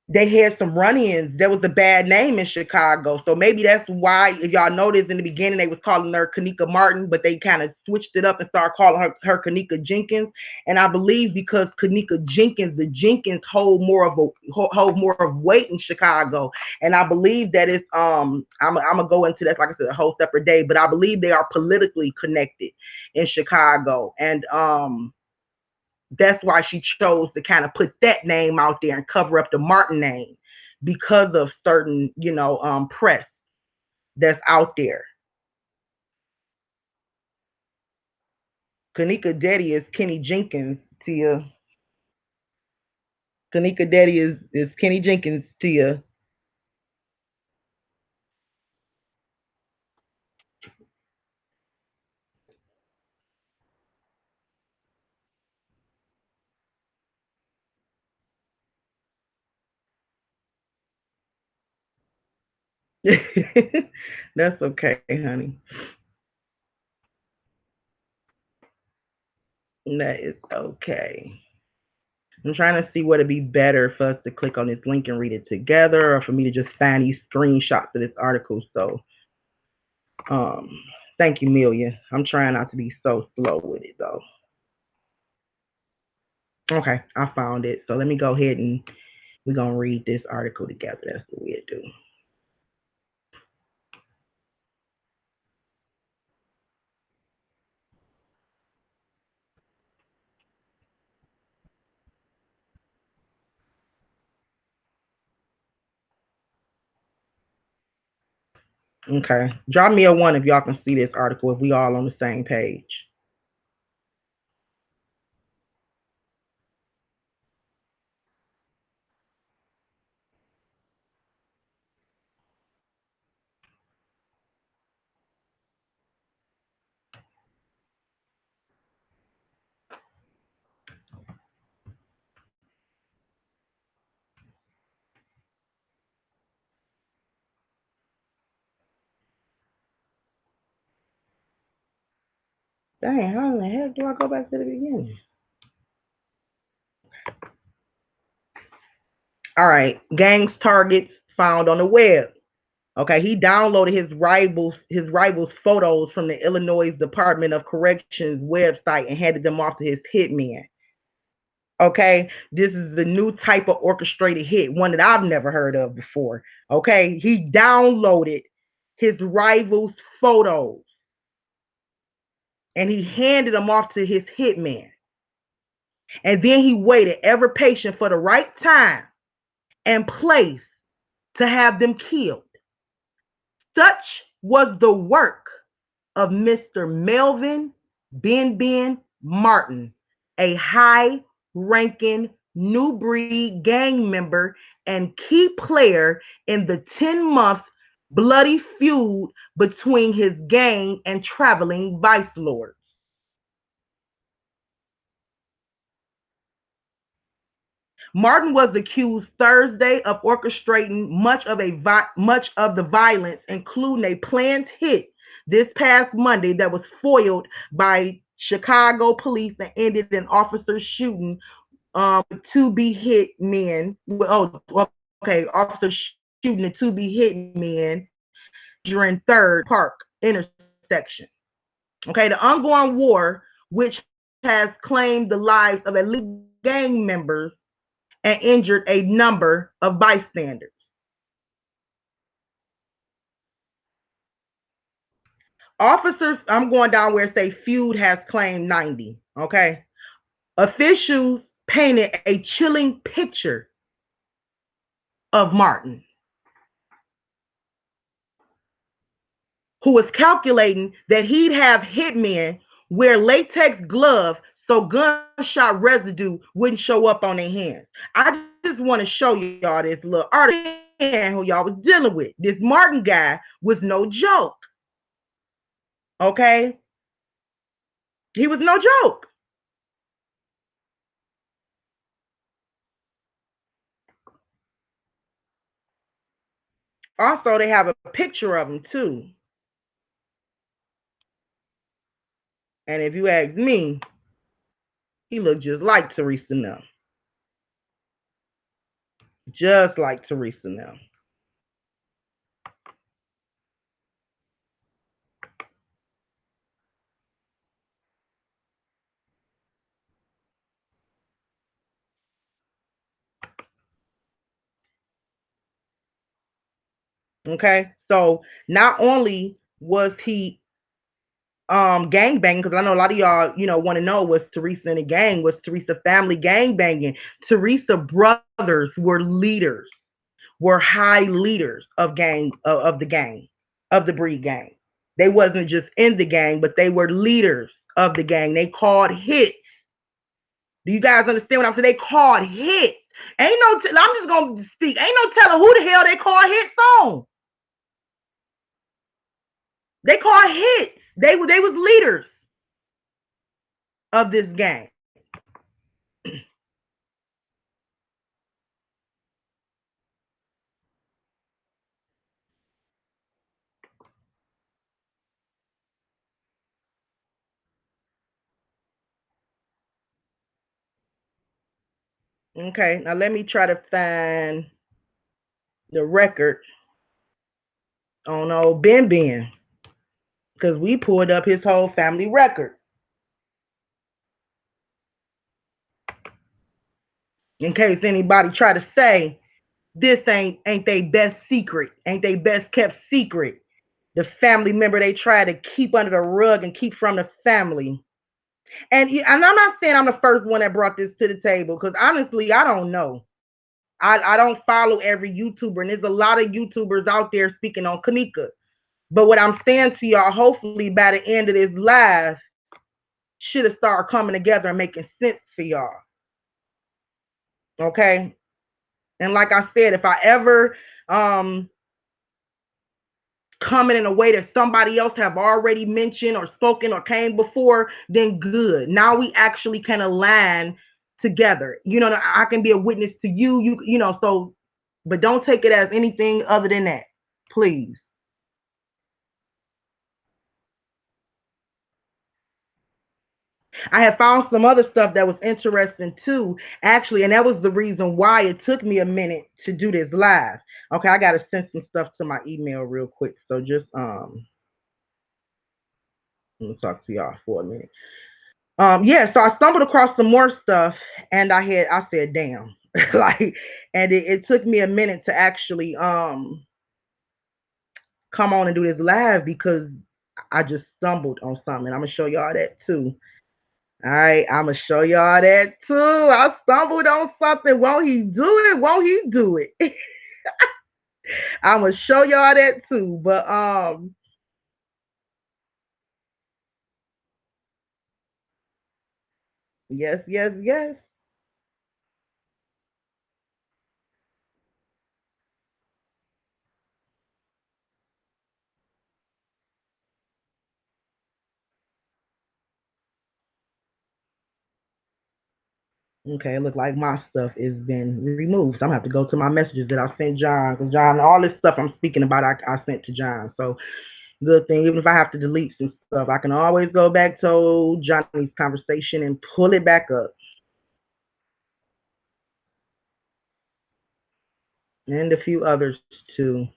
they had some run-ins. There was a bad name in Chicago, so maybe that's why. If y'all noticed in the beginning, they was calling her Kenneka Martin, but they kind of switched it up and started calling her Kenneka Jenkins. And I believe because Kenneka Jenkins, the Jenkins hold more of weight in Chicago, and I believe that it's I'm gonna go into that, like I said, a whole separate day. But I believe they are politically connected in Chicago, and that's why she chose to kind of put that name out there and cover up the Martin name because of certain, press that's out there. Kenneka Daddy is Kenny Jenkins to you. Kenneka Daddy is Kenny Jenkins to you. That's okay, honey. That is okay. I'm trying to see what would be better for us to click on this link and read it together, or for me to just find these screenshots of this article. So, um, thank you, Milia. I'm trying not to be so slow with it though. Okay, I found it. So let me go ahead and we're gonna read this article together. That's what we'll do. Okay. Drop me a one if y'all can see this article, if we all on the same page. Dang, how in the heck do I go back to the beginning? All right. Gangs targets found on the web. Okay, he downloaded his rivals photos from the Illinois Department of Corrections website and handed them off to his hitman. Okay, this is the new type of orchestrated hit, one that I've never heard of before. Okay, he downloaded his rivals' photos and he handed them off to his hitman. And then he waited ever patient for the right time and place to have them killed. Such was the work of Mr. Melvin Martin, a high ranking New Breed gang member and key player in the 10-month bloody feud between his gang and traveling vice lords. Martin was accused Thursday of orchestrating much of the violence, including a planned hit this past Monday that was foiled by Chicago police and ended an officer shooting to be hit men. Oh, okay, officer shooting the to be hit men, injuring Third Park intersection. Okay, the ongoing war, which has claimed the lives of at least gang members and injured a number of bystanders. Officers, I'm going down where it say feud has claimed 90. Okay, officials painted a chilling picture of Martin, who was calculating that he'd have hitmen wear latex gloves so gunshot residue wouldn't show up on their hands. I just want to show y'all this little artist who y'all was dealing with. This Martin guy was no joke. Okay? He was no joke. Also, they have a picture of him too. And if you ask me, he looked just like Teresa now. Just like Teresa now. Okay? So not only was he gang banging, because I know a lot of y'all, want to know, was Teresa in a gang? Was Teresa family gang banging? Teresa brothers were leaders, were high leaders of the gang, of the Breed gang. They wasn't just in the gang, but they were leaders of the gang. They called hits. Do you guys understand what I'm saying? They called hits. Ain't no, I'm just gonna speak. Ain't no telling who the hell they called hits on. They called hits. They was leaders of this gang. Okay, now let me try to find the record on old Ben Ben, because we pulled up his whole family record. In case anybody try to say this ain't they best secret, ain't they best kept secret. The family member they try to keep under the rug and keep from the family. And I'm not saying I'm the first one that brought this to the table, because honestly, I don't know. I don't follow every YouTuber, and there's a lot of YouTubers out there speaking on Kenneka. But what I'm saying to y'all, hopefully by the end of this live, should have started coming together and making sense for y'all. Okay? And like I said, if I ever comment in a way that somebody else have already mentioned or spoken or came before, then good. Now we actually can align together. I can be a witness to so, but don't take it as anything other than that, please. I had found some other stuff that was interesting too, actually, and that was the reason why it took me a minute to do this live. Okay, I gotta send some stuff to my email real quick. So just let me talk to y'all for a minute. Yeah, so I stumbled across some more stuff, and I said, damn. Like, and it took me a minute to actually come on and do this live, because I just stumbled on something. I'm gonna show y'all that too. All right, I'm gonna show y'all that too. I stumbled on something. Won't he do it? Won't he do it? I'm gonna show y'all that too. But yes, yes, yes. Okay, it look like my stuff has been removed. So I'm gonna have to go to my messages that I sent John, because John, all this stuff I'm speaking about, I sent to John. So good thing. Even if I have to delete some stuff, I can always go back to Johnny's conversation and pull it back up, and a few others too.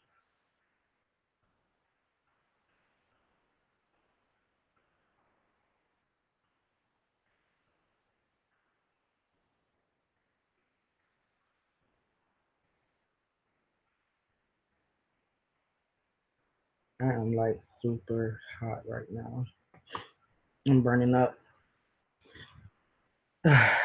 I am like super hot right now. I'm burning up. I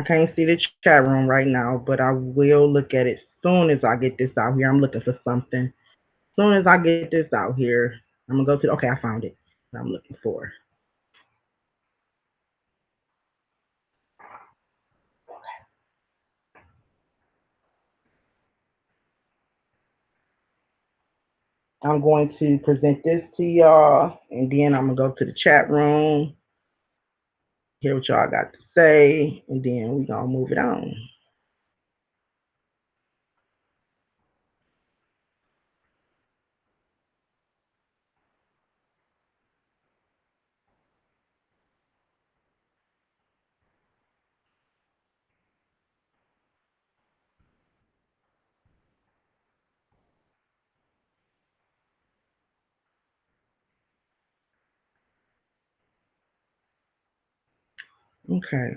can't see the chat room right now, but I will look at it soon as I get this out here. I'm looking for something. Soon as I get this out here, I'm gonna go to. Okay, I found it. I'm looking for. I'm going to present this to y'all, and then I'm gonna go to the chat room, hear what y'all got to say, and then we gonna move it on. Okay.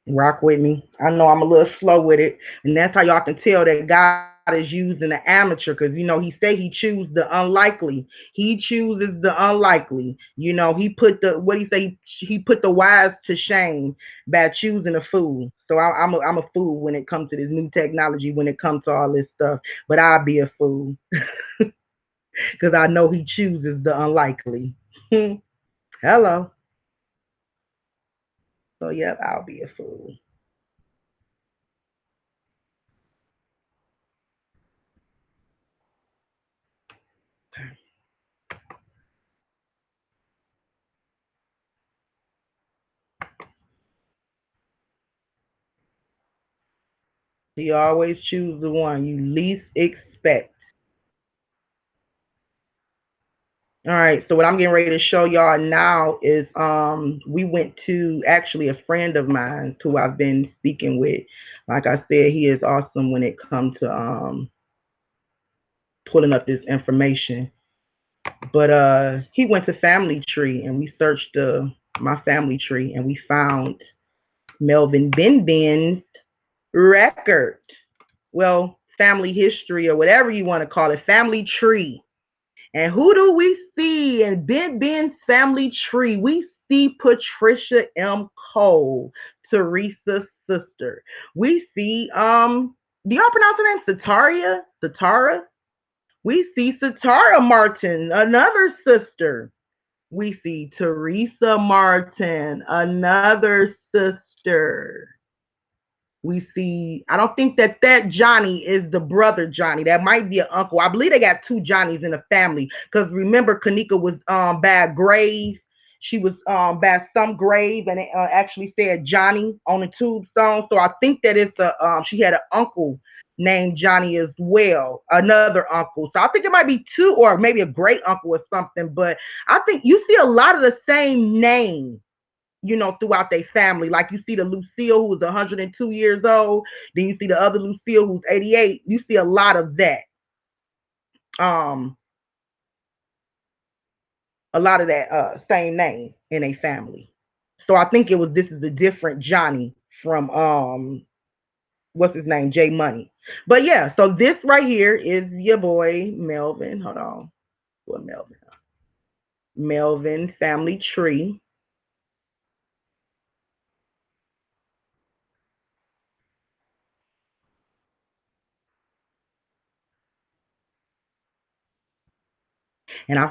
Rock with me. I know I'm a little slow with it, and that's how y'all can tell that God is using the amateur, because he say he chooses the unlikely. He chooses the unlikely. He put the what he say. He put the wise to shame by choosing a fool. So I'm a fool when it comes to this new technology. When it comes to all this stuff, but I'll be a fool because I know he chooses the unlikely. Hello. So yep, I'll be a fool. You always choose the one you least expect. All right, so what I'm getting ready to show y'all now is we went to actually a friend of mine who I've been speaking with. Like I said, he is awesome when it comes to pulling up this information. But he went to Family Tree and we searched my Family Tree and we found Melvin Ben's record. Well, family history or whatever you want to call it, Family Tree. And who do we see in Ben's family tree? We see Patricia M. Cole, Teresa's sister. We see do y'all pronounce her name Sataria? Satara? We see Satara Martin, another sister. We see Teresa Martin, another sister. We see, I don't think that Johnny is the brother Johnny. That might be an uncle. I believe they got two Johnnies in the family. Because remember, Kenneka was by a grave. She was by some grave, and it actually said Johnny on the tombstone. So I think that it's she had an uncle named Johnny as well, another uncle. So I think it might be two, or maybe a great uncle or something. But I think you see a lot of the same name, throughout their family. Like you see the Lucille who was 102 years old, then you see the other Lucille who's 88. You see a lot of that. Um, a lot of that same name in a family. So I think this is a different Johnny from what's his name? J Money. But yeah, so this right here is your boy Melvin. Hold on. What Melvin? Melvin family tree. And I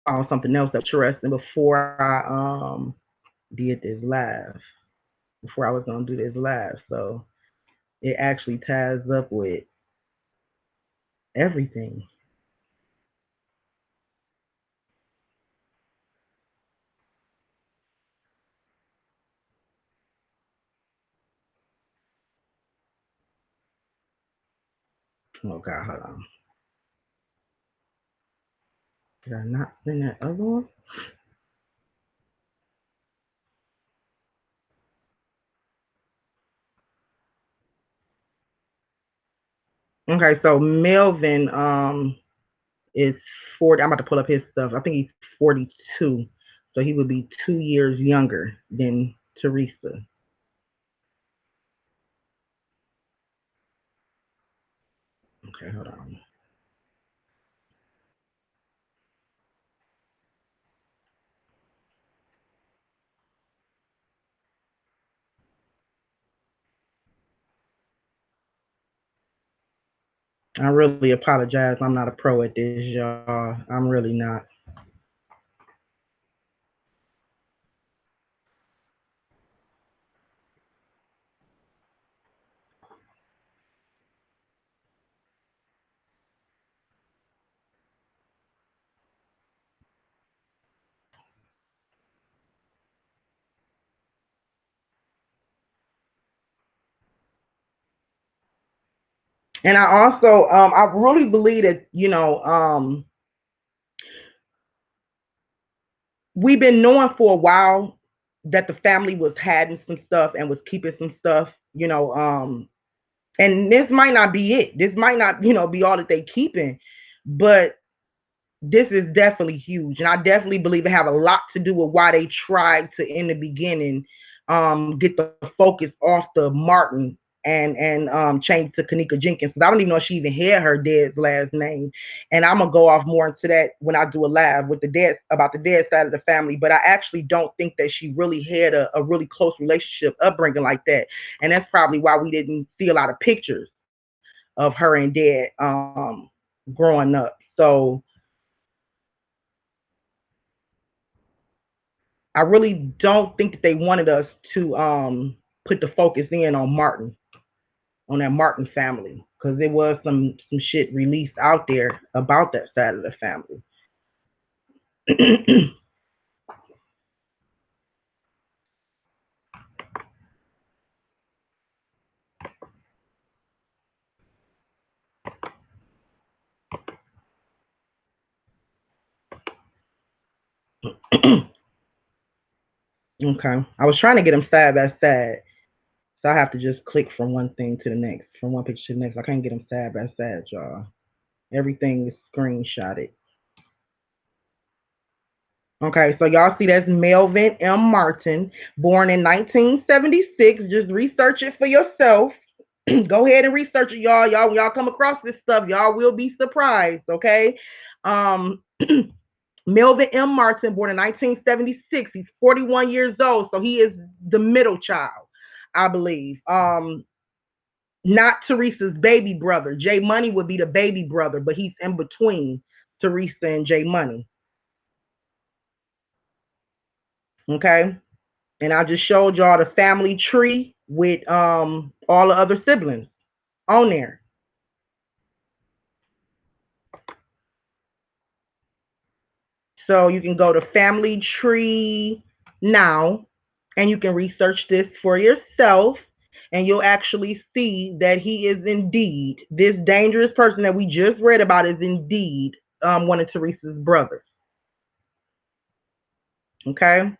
found something else that's interesting before I did this live. Before I was gonna do this live. So it actually ties up with everything. Okay, hold on. Did I not send that other one? Okay, so Melvin is 40. I'm about to pull up his stuff. I think he's 42. So he would be 2 years younger than Teresa. Okay, hold on. I really apologize. I'm not a pro at this, y'all. I'm really not. And I also I really believe that, we've been knowing for a while that the family was hiding some stuff and was keeping some stuff, and this might not be it. This might not, be all that they keeping, but this is definitely huge, and I definitely believe it have a lot to do with why they tried to, in the beginning, get the focus off the Martin and change to Kenneka Jenkins. I don't even know if she even had her dad's last name, and I'm gonna go off more into that when I do a live with the dad about the dad side of the family. But I actually don't think that she really had a really close relationship upbringing like that, and that's probably why we didn't see a lot of pictures of her and dad growing up. So I really don't think that they wanted us to put the focus in on Martin, on that Martin family, because there was some shit released out there about that side of the family. Okay, I was trying to get them side by side, so I have to just click from one thing to the next, from one picture to the next. I can't get them side by side, y'all. Everything is screenshotted. Okay, so y'all see that's Melvin M. Martin, born in 1976. Just research it for yourself. Go ahead and research it, y'all. Y'all come across this stuff, y'all will be surprised. Okay, um, Melvin M. Martin, born in 1976. He's 41 years old, so he is the middle child, I believe. Not Teresa's baby brother. Jay Money would be the baby brother, but he's in between Teresa and Jay Money. Okay, and I just showed y'all the family tree with all the other siblings on there. So you can go to Family Tree now and you can research this for yourself. And you'll actually see that he is indeed, this dangerous person that we just read about is indeed one of Teresa's brothers. Okay.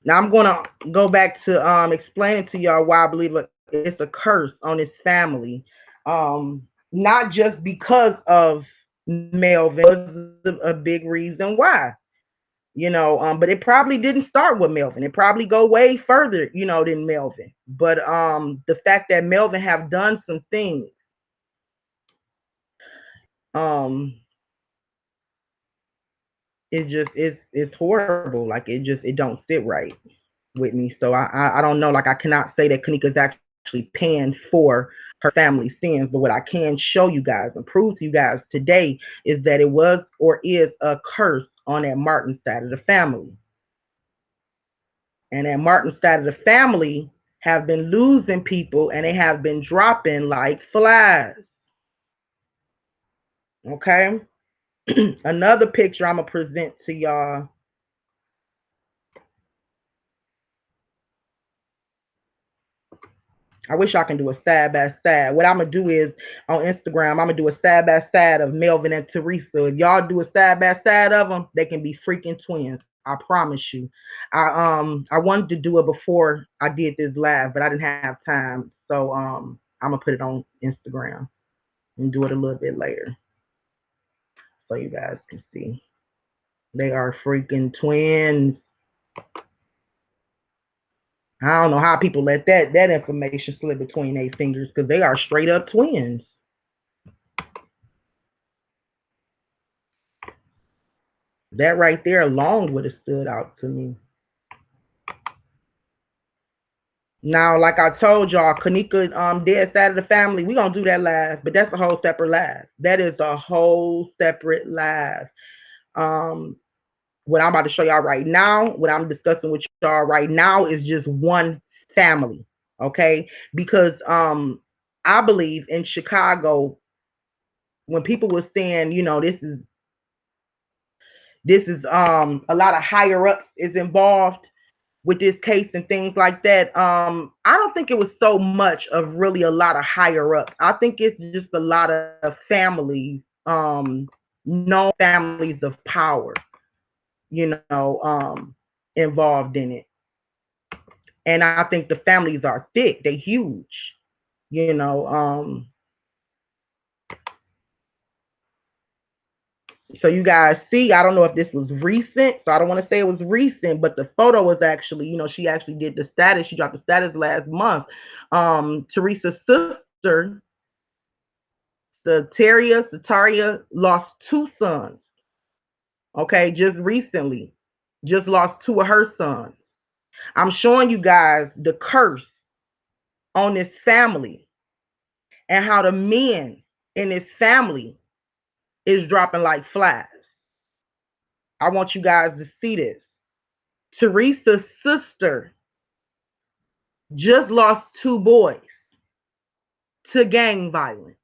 Now I'm going to go back to explaining to y'all why I believe it's a curse on his family. Not just because of Melvin, was a big reason why. But it probably didn't start with Melvin. It probably go way further, than Melvin. But the fact that Melvin have done some things, um, it's horrible. Like it don't sit right with me. So I don't know. Like I cannot say that Kenneka's actually paying for her family's sins, but what I can show you guys and prove to you guys today is that it was or is a curse on that Martin side of the family. And that Martin side of the family have been losing people and they have been dropping like flies. Okay. Another picture I'm gonna present to y'all. I wish I can do a side by side. What I'm gonna do is on Instagram, I'm gonna do a side by side of Melvin and Teresa. If y'all do a side by side of them, they can be freaking twins. I promise you. I wanted to do it before I did this live, but I didn't have time. So I'm gonna put it on Instagram and do it a little bit later so you guys can see. They are freaking twins. I don't know how people let that information slip between their fingers because they are straight up twins. That right there alone would have stood out to me. Now, like I told y'all, Kenneka, dead side of the family, we gonna do that live, but that's a whole separate live. That is a whole separate live. Um, what I'm about to show y'all right now, what I'm discussing with y'all right now is just one family, okay? Because I believe in Chicago, when people were saying, this is a lot of higher ups is involved with this case and things like that. I don't think it was so much of really a lot of higher ups. I think it's just a lot of families, known families of power, you know, involved in it. And I think the families are thick, they huge, you know. So you guys see, I don't know if this was recent, so I don't want to say it was recent, but the photo was actually, she actually did the status. She dropped the status last month. Teresa's sister, Sataria, lost two sons. Okay, just recently, just lost two of her sons. I'm showing you guys the curse on this family and how the men in this family is dropping like flies. I want you guys to see this. Teresa's sister just lost two boys to gang violence.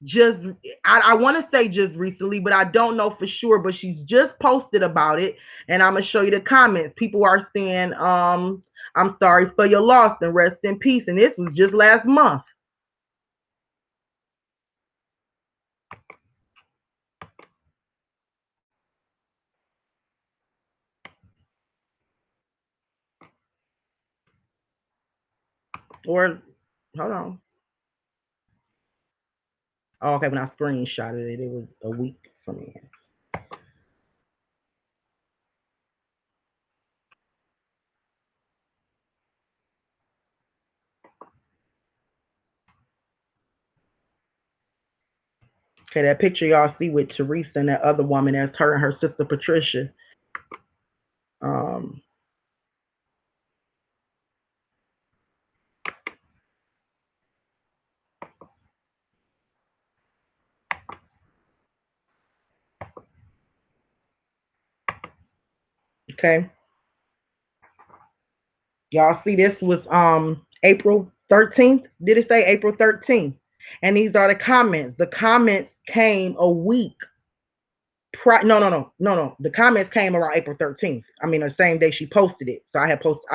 Just, I want to say just recently, but I don't know for sure. But she's just posted about it, and I'm gonna show you the comments. People are saying, "I'm sorry for your loss and rest in peace." And this was just last month. Or, hold on. Oh, okay, when I screenshotted it, it was a week from then. Okay, that picture y'all see with Teresa and that other woman, that's her and her sister Patricia. Um, okay, y'all see this was April 13th. Did it say April 13th? And these are the comments. The comments came a week. No. The comments came around April 13th. I mean, the same day she posted it. So I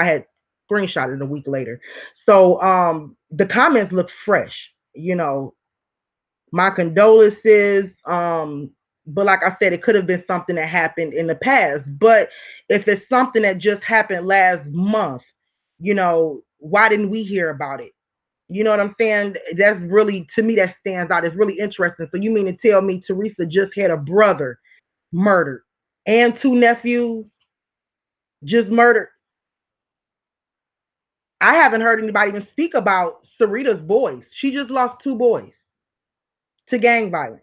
had screenshotted it a week later. So the comments look fresh. My condolences. But like I said, it could have been something that happened in the past. But if it's something that just happened last month, why didn't we hear about it? You know what I'm saying? That's really, to me, that stands out. It's really interesting. So you mean to tell me Teresa just had a brother murdered and two nephews just murdered? I haven't heard anybody even speak about Sarita's boys. She just lost two boys to gang violence.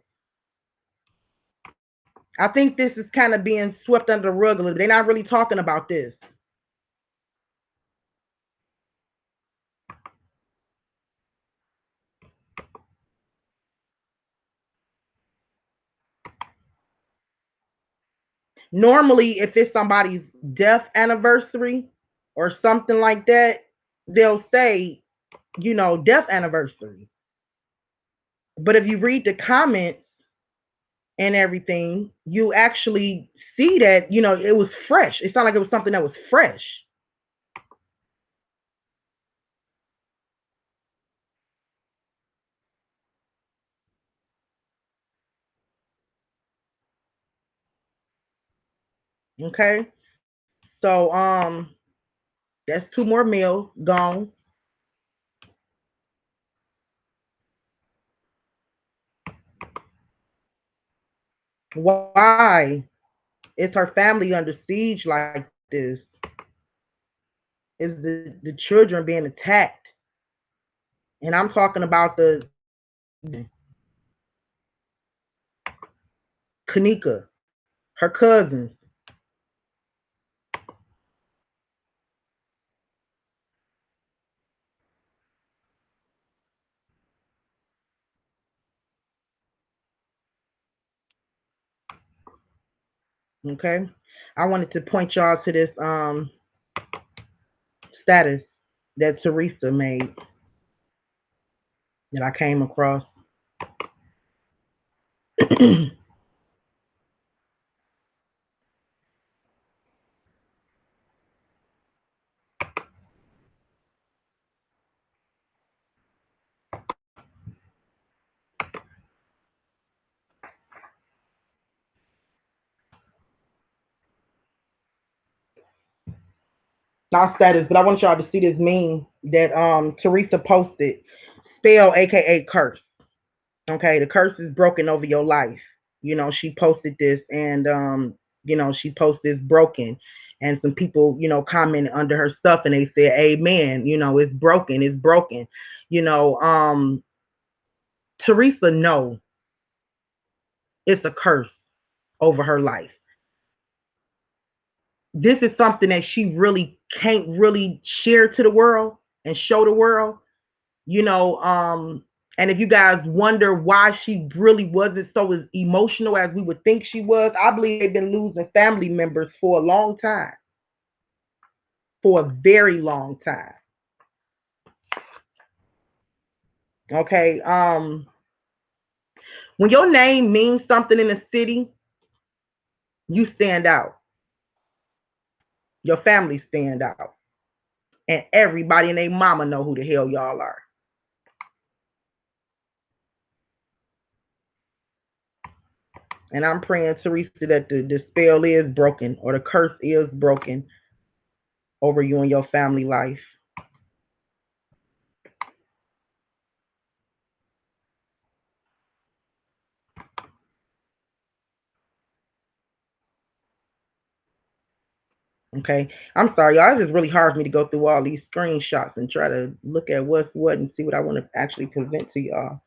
I think this is kind of being swept under the rug a little bit. They're not really talking about this. Normally, if it's somebody's death anniversary or something like that, they'll say, death anniversary. But if you read the comments and everything, you actually see that, it was fresh. It sounded like it was something that was fresh. Okay. So that's two more meals gone. Why is her family under siege like this? Is the children being attacked? And I'm talking about the Kenneka, her cousins. Okay. I wanted to point y'all to this status that Teresa made that I came across. Not status, but I want y'all to see this meme that Teresa posted. Spell aka curse. Okay, the curse is broken over your life. She posted this and she posted this broken. And some people, commented under her stuff and they said, Amen, it's broken, it's broken. You know, um, Teresa know it's a curse over her life. This is something that she really can't really share to the world and show the world. you know um and if you guys wonder why she really wasn't so as emotional as we would think she was, I believe they've been losing family members for a long time, for a very long time. Okay. When your name means something in the city, you stand out. Your family stand out, and everybody and their mama know who the hell y'all are. And I'm praying, Teresa, that the spell is broken or the curse is broken over you and your family life. Okay. I'm sorry, y'all. It's just really hard for me to go through all these screenshots and try to look at what's what and see what I want to actually present to y'all.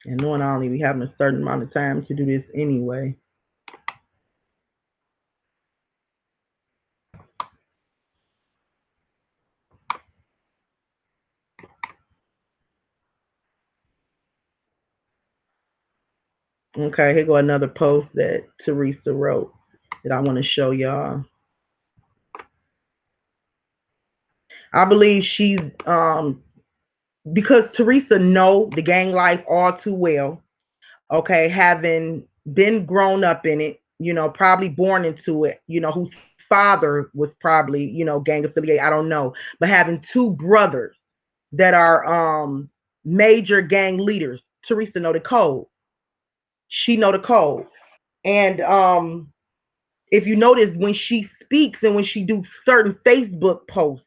And knowing I only be having a certain amount of time to do this anyway. Okay, here go another post that Teresa wrote that I want to show y'all. I believe she's because Teresa know the gang life all too well. Okay, having been grown up in it, probably born into it, whose father was probably, gang affiliate, I don't know, but having two brothers that are major gang leaders. Teresa know the code. She know the code. And if you notice when she speaks and when she do certain Facebook posts,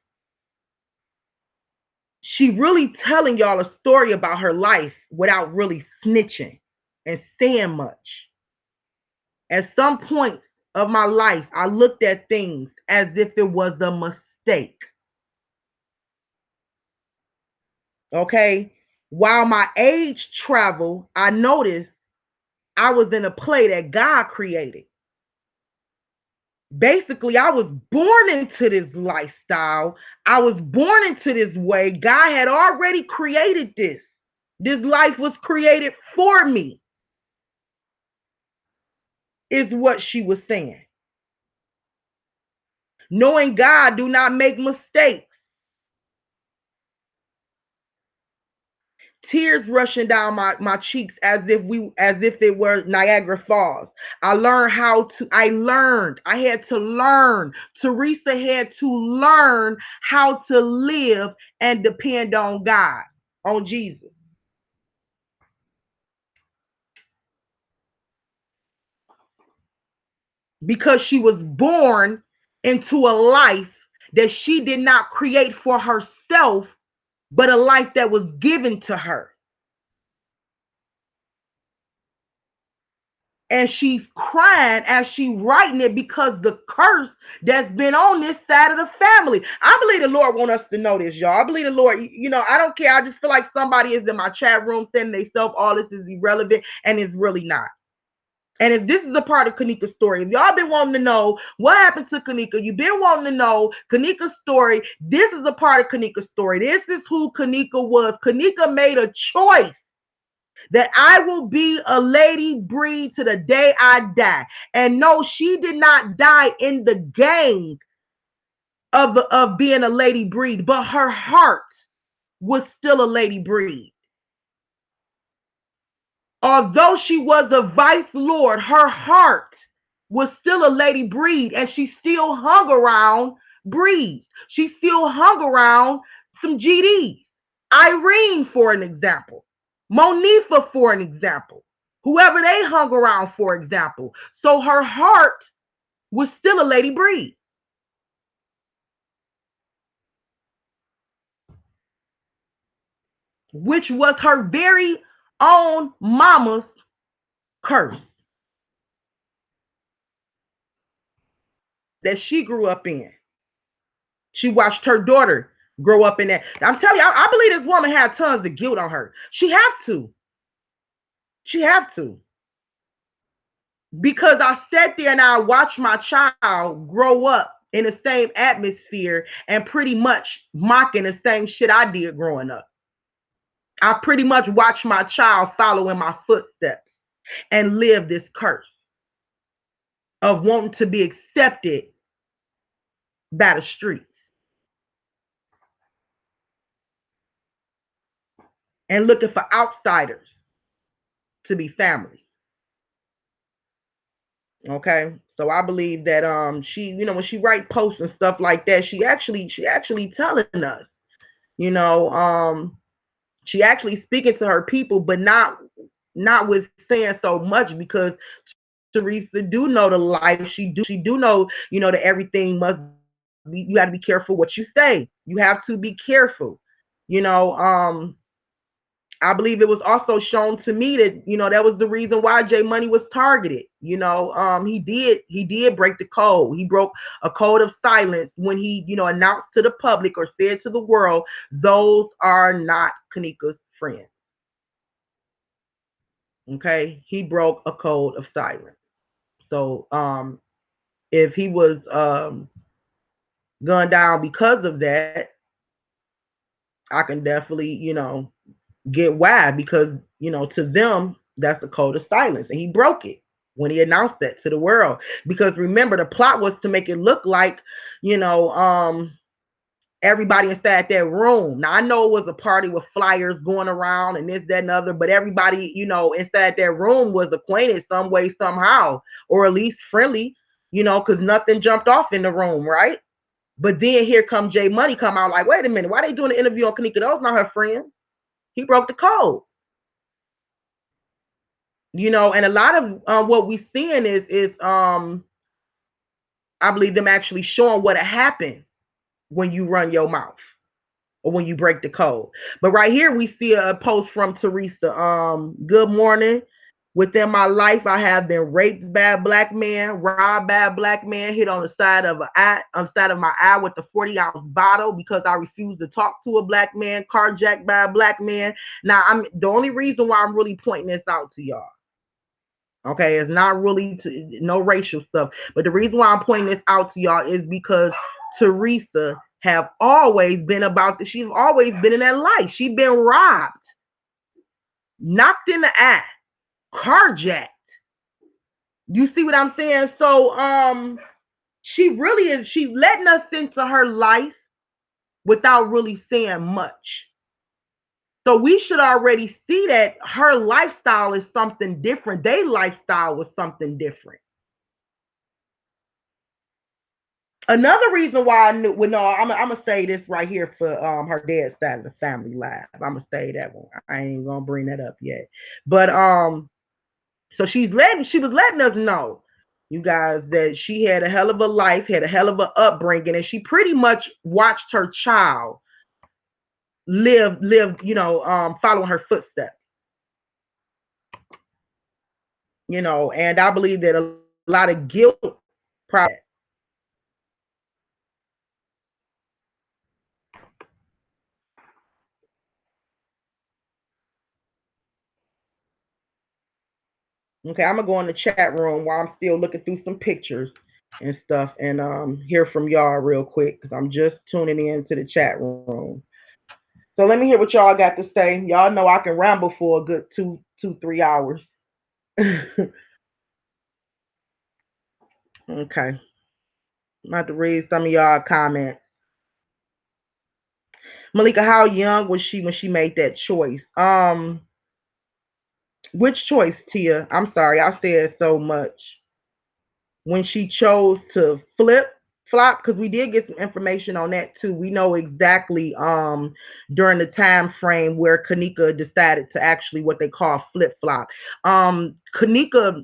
she really telling y'all a story about her life without really snitching and saying much. At some point of my life, I looked at things as if it was a mistake. Okay. While my age traveled, I noticed I was in a play that God created. Basically, I was born into this lifestyle. I was born into this way. God had already created this. This life was created for me, is what she was saying. Knowing God do not make mistakes. Tears rushing down my cheeks as if it were Niagara Falls. I had to learn. Teresa had to learn how to live and depend on God, on Jesus. because she was born into a life that she did not create for herself, but a life that was given to her. And she's crying as she writing it because the curse that's been on this side of the family. I believe the Lord want us to know this, y'all. I believe the Lord, I don't care. I just feel like somebody is in my chat room saying themselves all this is irrelevant, and it's really not. And if this is a part of Kenneka's story, if y'all been wanting to know what happened to Kenneka, you've been wanting to know Kenneka's story, this is a part of Kenneka's story. This is who Kenneka was. Kenneka made a choice that I will be a lady breed to the day I die. And no, she did not die in the gang of being a lady breed, but her heart was still a lady breed. Although she was a vice lord, her heart was still a lady breed, and she still hung around breeds. She still hung around some GDs. Irene, for an example. Monifa, for an example. Whoever they hung around, for example. So her heart was still a lady breed, which was her very own mama's curse that she grew up in. She watched her daughter grow up in that. I'm telling you, I believe this woman had tons of guilt on her. She have to. She have to. Because I sat there and I watched my child grow up in the same atmosphere and pretty much mocking the same shit I did growing up. I pretty much watched my child follow in my footsteps and live this curse of wanting to be accepted by the streets and looking for outsiders to be family. Okay, so I believe that she, when she write posts and stuff like that, she actually telling us, she actually speaking to her people, but not with saying so much, because Teresa do know the life. She do know, that everything must be, you have to be careful what you say. You have to be careful. You know, I believe it was also shown to me that, that was the reason why J Money was targeted. He did break the code. He broke a code of silence when he, announced to the public or said to the world, those are not Kenneka's friends. Okay, he broke a code of silence. So if he was gunned down because of that, I can definitely, get why, because, to them, that's the code of silence. And he broke it when he announced that to the world. Because remember, the plot was to make it look like, everybody inside that room. Now, I know it was a party with flyers going around and this, that, and other, but everybody, inside that room was acquainted some way, somehow, or at least friendly, because nothing jumped off in the room, right? But then here comes J Money come out like, wait a minute, why they doing an interview on Kenneka? Those not her friends. He broke the code. And a lot of what we're seeing is I believe them actually showing what happened when you run your mouth or when you break the code. But right here we see a post from Teresa. Good morning. Within my life, I have been raped by a black man, robbed by a black man, hit on the side of my eye with a 40-ounce bottle because I refused to talk to a black man, carjacked by a black man. Now, the only reason why I'm really pointing this out to y'all, okay, it's not really no racial stuff, but the reason why I'm pointing this out to y'all is because Teresa have always been about this. She's always been in that life. She's been robbed, knocked in the eye, carjacked. You see what I'm saying? So she really is, she's letting us into her life without really saying much. So we should already see that her lifestyle is something different. Their lifestyle was something different. Another reason why I knew, well, no, I'm gonna say this right here for her dad's side of the family live. I'm gonna say that one. I ain't gonna bring that up yet. But so she was letting us know You guys, that she had a hell of a life, had a hell of a upbringing, and she pretty much watched her child live, following her footsteps. And I believe that a lot of guilt probably. Okay, I'm gonna go in the chat room while I'm still looking through some pictures and stuff, and hear from y'all real quick because I'm just tuning in to the chat room. So let me hear what y'all got to say. Y'all know I can ramble for a good 3 hours. Okay, I'm about to read some of y'all comments. Malika, how young was she when she made that choice? Which choice, Tia? I'm sorry, I said so much. When she chose to flop, because we did get some information on that too. We know exactly during the time frame where Kenneka decided to actually what they call flip flop. Kenneka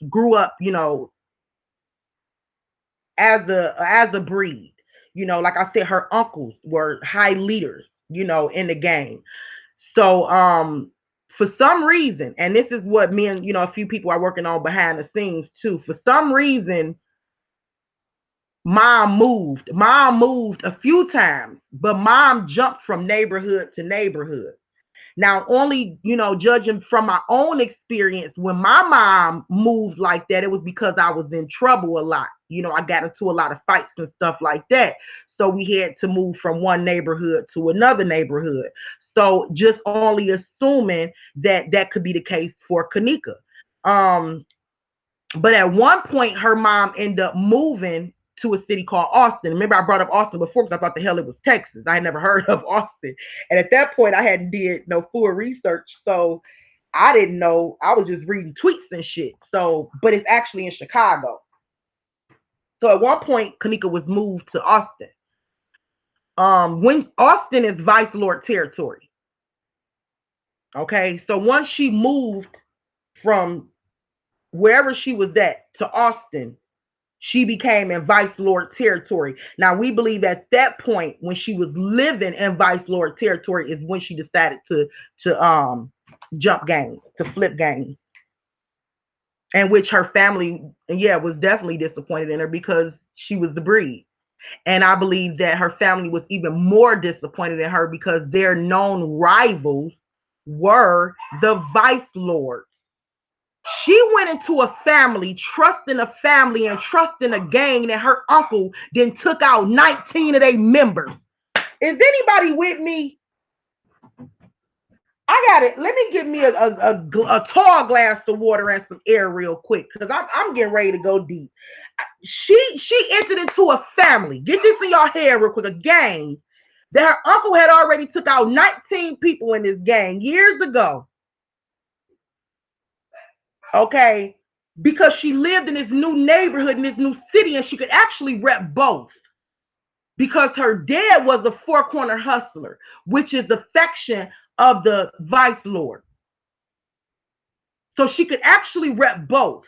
grew up, as a breed. Like I said, her uncles were high leaders, in the game. So for some reason, and this is what me and a few people are working on behind the scenes too. For some reason, Mom moved a few times, but mom jumped from neighborhood to neighborhood. Now, only, judging from my own experience, when my mom moved like that, it was because I was in trouble a lot. I got into a lot of fights and stuff like that. So we had to move from one neighborhood to another neighborhood. So just only assuming that that could be the case for Kenneka. Um, but at one point, her mom ended up moving to a city called Austin. Remember, I brought up Austin before because I thought the hell it was Texas. I had never heard of Austin. And at that point, I hadn't did no full research. So I didn't know. I was just reading tweets and shit. So, but it's actually in Chicago. So at one point, Kenneka was moved to Austin. When Austin is Vice Lord territory. Okay. So once she moved from wherever she was at to Austin, she became in Vice Lord territory. Now, we believe at that point, when she was living in Vice Lord territory, is when she decided to jump games, to flip games, and which her family, yeah, was definitely disappointed in her because she was the breed. And I believe that her family was even more disappointed in her because their known rivals were the Vice Lords. She went into a family, trusting a family and trusting a gang that her uncle then took out 19 of their members. Is anybody with me? I got it. Let me get me a tall glass of water and some air real quick because I'm getting ready to go deep. She entered into a family. Get this in your head real quick. A gang that her uncle had already took out 19 people in this gang years ago. Okay, because she lived in this new neighborhood, in this new city, and she could actually rep both. Because her dad was a four corner hustler, which is the faction of the Vice Lord. So she could actually rep both.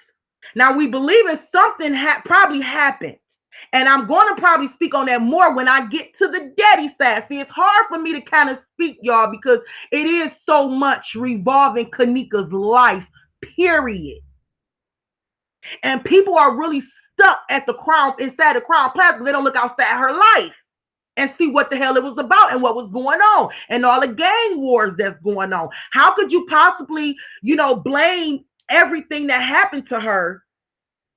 Now, we believe in something probably happened. And I'm going to probably speak on that more when I get to the daddy side. See, it's hard for me to kind of speak, y'all, because it is so much revolving Kenneka's life, period. And people are really stuck at inside the Crown Plaza. They don't look outside her life and see what the hell it was about and what was going on and all the gang wars that's going on. How could you possibly, blame everything that happened to her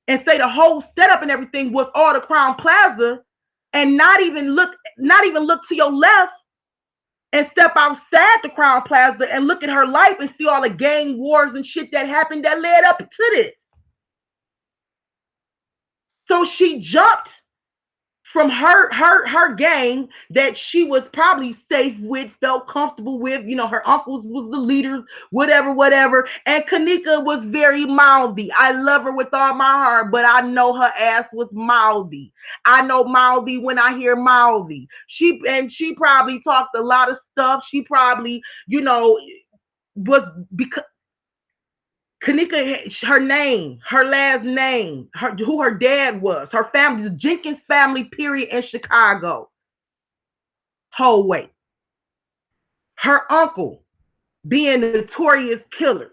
and say the whole setup and everything was all the Crown Plaza and not even look to your left and step outside the Crown Plaza and look at her life and see all the gang wars and shit that happened that led up to this? So she jumped from her gang that she was probably safe with, felt comfortable with. Her uncles was the leaders, whatever. And Kenneka was very mouthy. I love her with all my heart, but I know her ass was mouthy. I know mouthy when I hear mouthy. She probably talked a lot of stuff. She probably, was because Kenneka, her name, her last name, who her dad was, her family, the Jenkins family, period, in Chicago. Whole weight. Her uncle being notorious killers.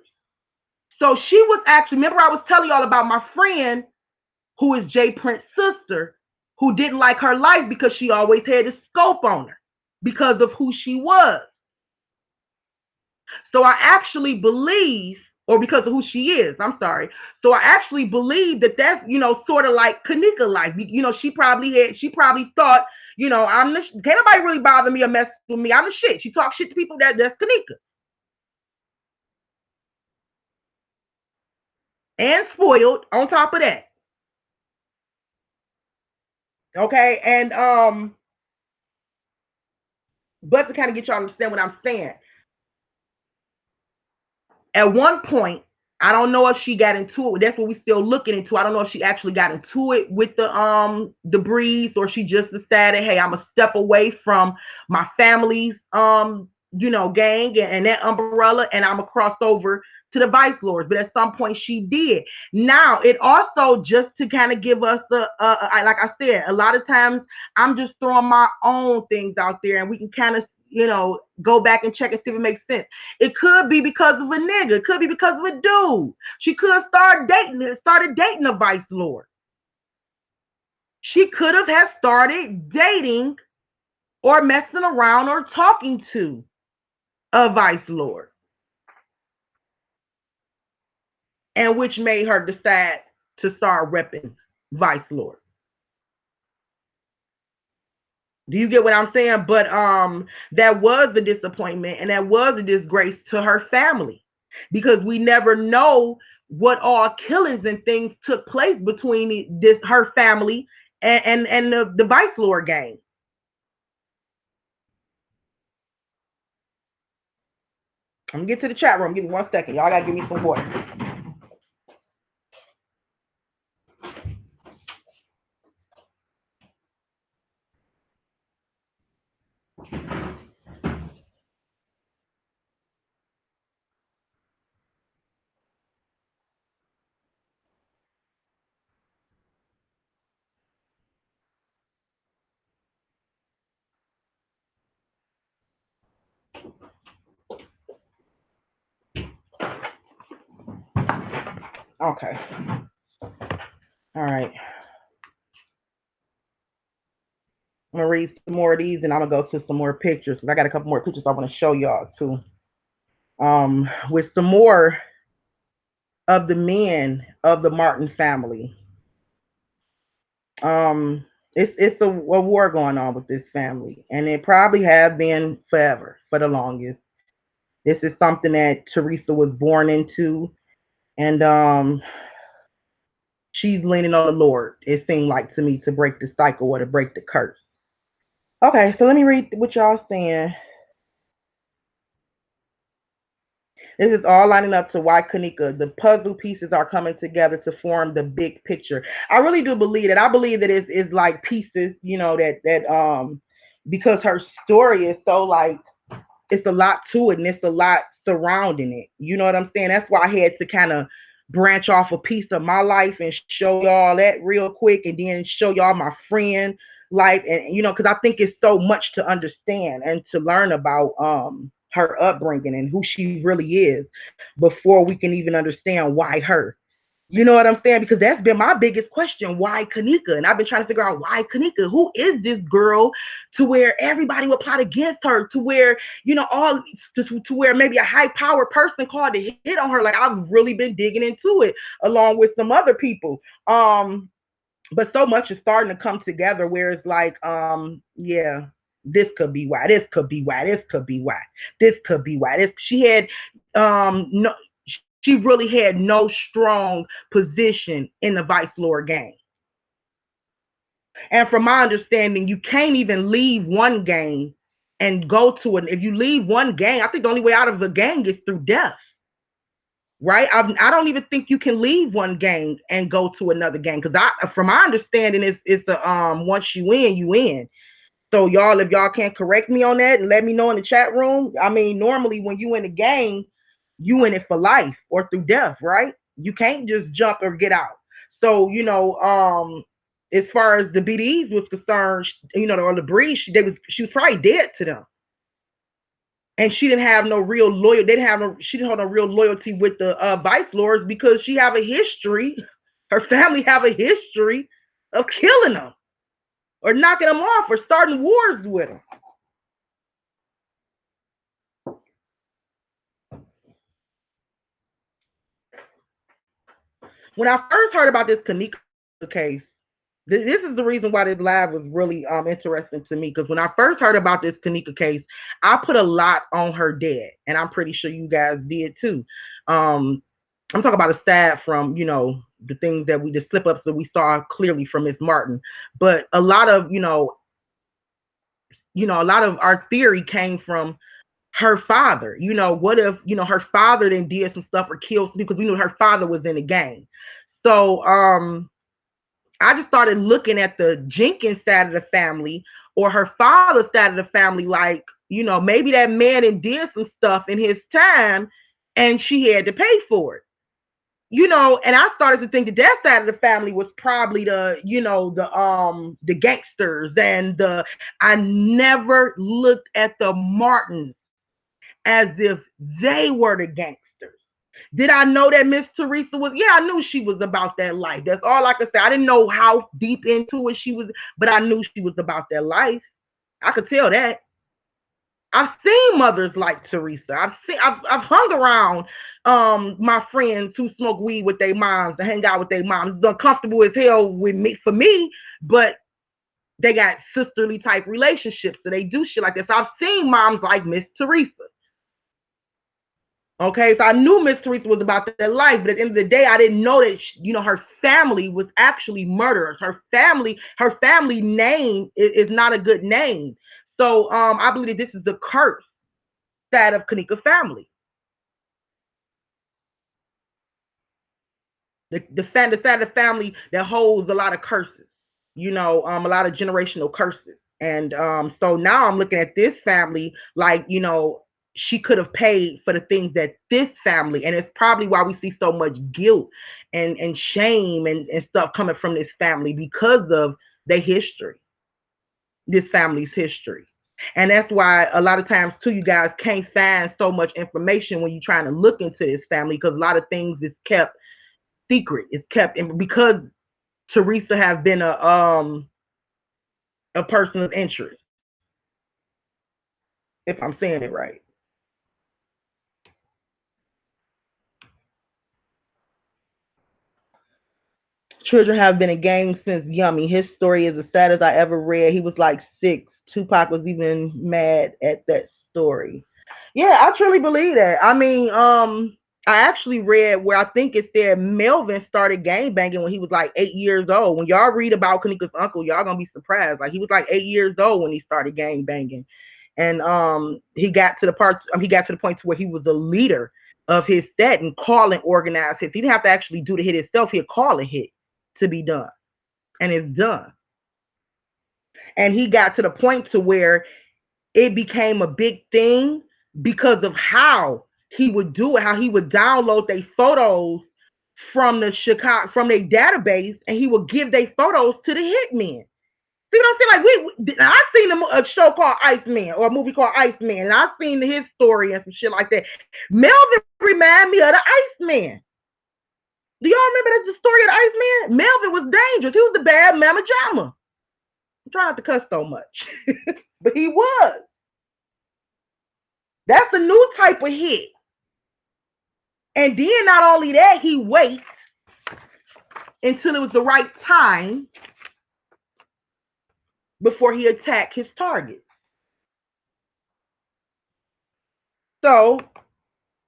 So she was actually, remember I was telling y'all about my friend who is Jay Prince's sister, who didn't like her life because she always had a scope on her because of who she was. So I actually believe, or because of who she is, I'm sorry. So I actually believe that that's, sort of like Kenneka life. She probably thought, I'm the, can't nobody really bother me or mess with me. I'm the shit. She talks shit to people that's Kenneka. And spoiled on top of that. Okay. And but to kind of get y'all to understand what I'm saying, at one point, I don't know if she got into it. That's what we're still looking into. I don't know if she actually got into it with the Breeze, or she just decided, hey, I'm gonna step away from my family's gang and that umbrella, and I'm gonna cross over to the Vice Lords. But at some point she did. Now it also, just to kind of give us like I said, a lot of times I'm just throwing my own things out there, and we can kind of go back and check and see if it makes sense. It could be because of a nigga. It could be because of a dude. She could have started dating a Vice Lord. She could have started dating or messing around or talking to a Vice Lord, and which made her decide to start repping Vice Lord. Do you get what I'm saying? But that was a disappointment, and that was a disgrace to her family, because we never know what all killings and things took place between her family and the Vice Lord gang. I'm gonna get to the chat room. Give me 1 second. Y'all gotta give me some water. Okay. All right. I'm gonna read some more of these, and I'm gonna go to some more pictures, because I got a couple more pictures I want to show y'all too. With some more of the men of the Martin family. It's a war going on with this family, and it probably has been forever, for the longest. This is something that Teresa was born into, and she's leaning on the Lord, it seemed like to me, to break the cycle or to break the curse. Okay, so let me read what y'all saying. This is all lining up to why Kenneka, the puzzle pieces are coming together to form the big picture. I really do believe that. I believe that it's like pieces, that because her story is so, like, it's a lot to it, and it's a lot surrounding it. You know what I'm saying? That's why I had to kind of branch off a piece of my life and show y'all that real quick, and then show y'all my friend life, and because I think it's so much to understand and to learn about her upbringing and who she really is before we can even understand why her. You know what I'm saying? Because that's been my biggest question. Why Kenneka? And I've been trying to figure out why Kenneka. Who is this girl to where everybody will plot against her, to where, all to where maybe a high powered person called to hit on her? Like, I've really been digging into it along with some other people. But so much is starting to come together where it's like, yeah, this could be why, this could be why, this could be why, this could be why. She had no, she really had no strong position in the Vice Lord gang. And from my understanding, you can't even leave one gang and go to it. If you leave one gang, I think the only way out of the gang is through death. Right? I don't even think you can leave one gang and go to another gang, because from my understanding, it's a once you in, you in. So y'all, if y'all can't correct me on that and let me know in the chat room. I mean, normally when you in the gang, you in it for life or through death, right? You can't just jump or get out. So, as far as the BDs was concerned, or the breed, she was probably dead to them. And she didn't have no real loyal. They didn't have no. She didn't have no real loyalty with the vice lords because she have a history. Her family have a history of killing them or knocking them off or starting wars with them. When I first heard about this Kenneka case, this is the reason why this live was really interesting to me. Because when I first heard about this Kenneka case, I put a lot on her dad, and I'm pretty sure you guys did too. I'm talking about aside from the things that the slip ups that we saw clearly from Miss Martin, but a lot of a lot of our theory came from her father. What if her father then did some stuff or killed, because we knew her father was in the gang. So I just started looking at the Jenkins side of the family or her father's side of the family, like, maybe that man did some stuff in his time and she had to pay for it. And I started to think that that side of the family was probably the gangsters and I never looked at the Martins as if they were the gangsters. Did I know that Miss Teresa was? Yeah, I knew she was about that life. That's all I could say. I didn't know how deep into it she was, but I knew she was about that life. I could tell that. I've seen mothers like Teresa. I've hung around my friends who smoke weed with their moms and hang out with their moms. It's uncomfortable as hell with me for me, but they got sisterly type relationships, so they do shit like this. So I've seen moms like Miss Teresa. Okay, so I knew Miss Teresa was about that life, but at the end of the day, I didn't know that her family was actually murderers. Her family name is not a good name. So I believe that this is the curse side of Kenneka family. The side of the family that holds a lot of curses, a lot of generational curses. And so now I'm looking at this family like, she could have paid for the things that this family, and it's probably why we see so much guilt and shame and stuff coming from this family because of their history, this family's history. And that's why a lot of times too, you guys can't find so much information when you're trying to look into this family, because a lot of things is kept secret. It's kept in, because Teresa has been a person of interest, if I'm saying it right. Children have been in gangs since Yummy. His story is the saddest I ever read. He was like 6. Tupac was even mad at that story. Yeah, I truly believe that. I mean, I actually read where I think it said Melvin started gang banging when he was like 8 years old. When y'all read about Kenneka's uncle, y'all gonna be surprised. Like, he was like 8 years old when he started gang banging, and he got to the point to where he was a leader of his set and call and organize hits. He didn't have to actually do the hit himself. He'd call a hit to be done, and it's done. And he got to the point to where it became a big thing because of how he would do it, how he would download their photos from the Chicago, from their database, and he would give their photos to the hitmen. See what I'm saying? Like, I've seen a show called Iceman, or a movie called Iceman, and I've seen his story and some shit like that. Melvin remind me of the Iceman. Do y'all remember the story of the Iceman? Melvin was dangerous. He was the bad mama jama. I'm trying not to cuss so much, but he was. That's a new type of hit. And then not only that, he waits until it was the right time before he attacked his target. So,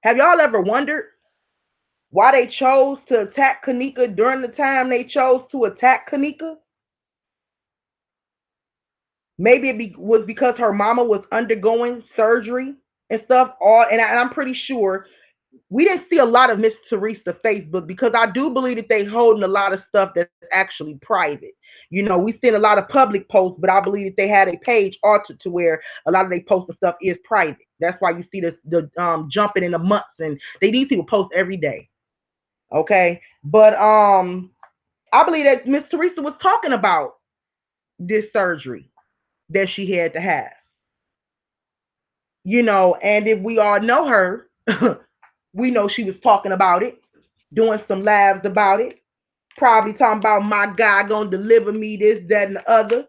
have y'all ever wondered why they chose to attack Kenneka during the time they chose to attack Kenneka? Maybe was because her mama was undergoing surgery and stuff. And I'm pretty sure we didn't see a lot of Miss Teresa Facebook, because I do believe that they holding a lot of stuff that's actually private. We've seen a lot of public posts, but I believe that they had a page altered to where a lot of they post stuff is private. That's why you see the jumping in the months, and these people post every day. Okay, but I believe that Miss Teresa was talking about this surgery that she had to have. And if we all know her, we know she was talking about it, doing some labs about it, probably talking about my God gonna deliver me this, that, and the other.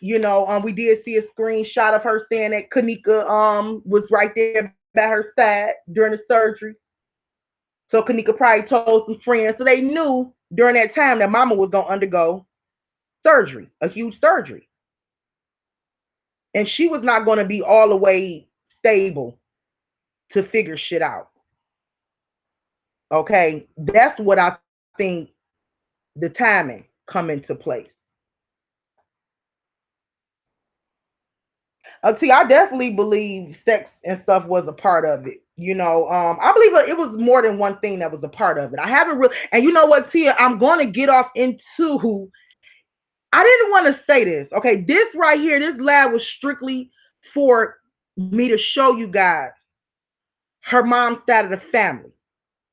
We did see a screenshot of her saying that Kenneka was right there by her side during the surgery. So Kenneka probably told some friends, so they knew during that time that Mama was gonna undergo surgery, a huge surgery, and she was not gonna be all the way stable to figure shit out. Okay, that's what I think the timing come into place. See, I definitely believe sex and stuff was a part of it. I believe it was more than one thing that was a part of it. I haven't really, and you know what, Tia, I'm going to get off into. I didn't want to say this. Okay, this right here, this lab was strictly for me to show you guys her mom's side of the family.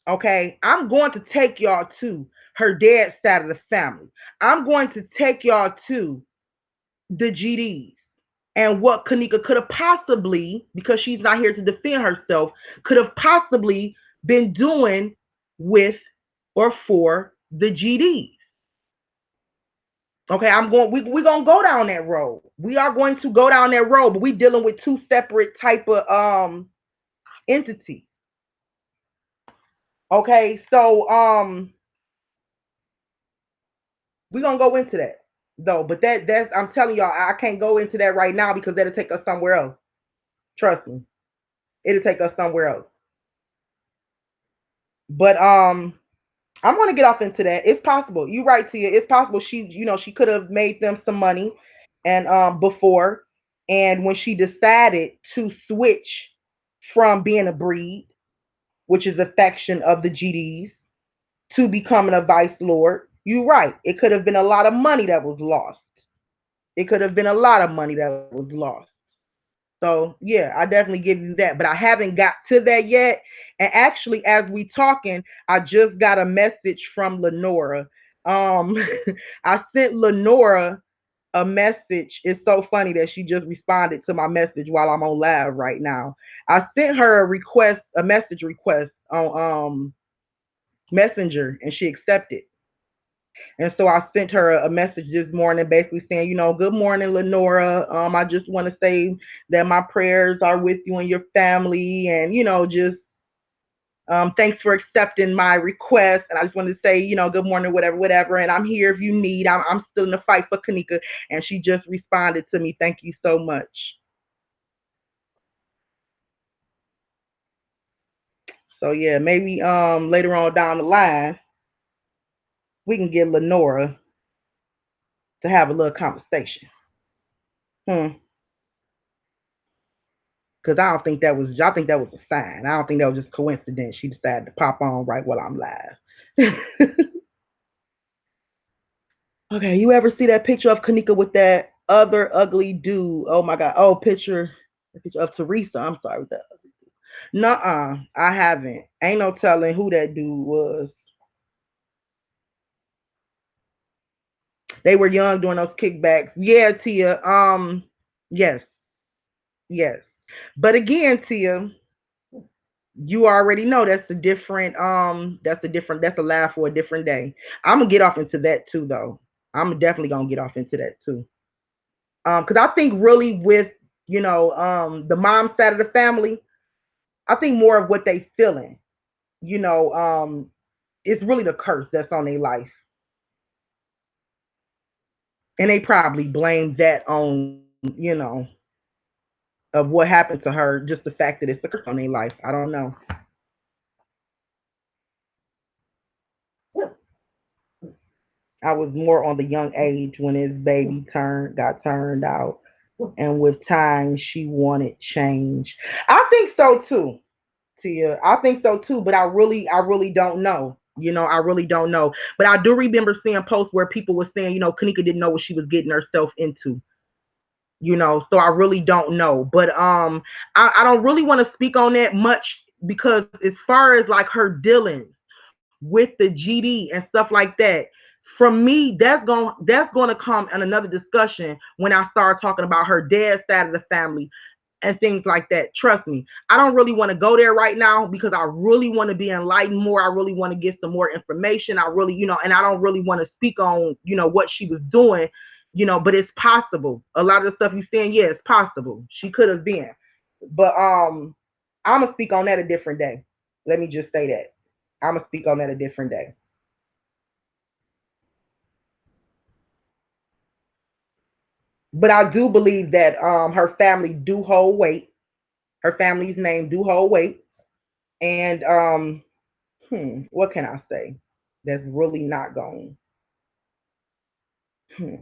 Okay, I'm going to take y'all to her dad's side of the family. I'm going to take y'all to the GDs and what Kenneka could have possibly, because she's not here to defend herself, could have possibly been doing with or for the GDs. Okay, we're gonna go down that road. We are going to go down that road, but we're dealing with two separate type of entities. Okay, so we're gonna go into that though. But that's I'm telling y'all, I can't go into that right now because that'll take us somewhere else. Trust me. It'll take us somewhere else. But I'm gonna get off into that. It's possible. You're right, Tia. It's possible she could have made them some money and before. And when she decided to switch from being a breed, which is a faction of the GDs, to becoming a vice lord, you're right. It could have been a lot of money that was lost. It could have been a lot of money that was lost. So yeah, I definitely give you that. But I haven't got to that yet. And actually, as we talking, I just got a message from Lenora. Um, I sent Lenora a message. It's so funny that she just responded to my message while I'm on live right now. I sent her a message request on Messenger, and she accepted. And so I sent her a message this morning basically saying, good morning, Lenora. I just want to say that my prayers are with you and your family. And, just thanks for accepting my request. And I just wanted to say, good morning, whatever, whatever. And I'm here if you need. I'm still in the fight for Kenneka. And she just responded to me. Thank you so much. So yeah, maybe later on down the line, we can get Lenora to have a little conversation. Hmm. Because I don't think that was. I think that was a sign. I don't think that was just coincidence. She decided to pop on right while I'm live. Okay, you ever see that picture of Kenneka with that other ugly dude? Oh my God. Oh, a picture of Teresa. I'm sorry with that. Nuh-uh, I haven't. Ain't no telling who that dude was. They were young doing those kickbacks. Yeah, Tia. Yes, yes. But again, Tia, you already know that's a laugh for a different day. I'm gonna get off into that too though. I'm definitely gonna get off into that too. Because I think really with the mom side of the family, I think more of what they feeling, you know, it's really the curse that's on their life. And they probably blame that on, of what happened to her, just the fact that it's a curse on their life. I don't know. I was more on the young age when his baby got turned out, and with time she wanted change. I think so too, Tia. I think so too, but I really don't know. I really don't know. But I do remember seeing posts where people were saying, Kenneka didn't know what she was getting herself into. So I really don't know. But I don't really want to speak on that much because as far as like her dealings with the GD and stuff like that, from me, that's going to come in another discussion when I start talking about her dad's side of the family and things like that. Trust me, I don't really want to go there right now because I really want to be enlightened more. I really want to get some more information. I really, and I don't really want to speak on, what she was doing, but it's possible. A lot of the stuff you're saying, yeah, it's possible. She could have been. But I'm gonna speak on that a different day. Let me just say that. I'm gonna speak on that a different day. But I do believe that her family do hold weight. Her family's name do hold weight. And what can I say? That's really not going. Hmm.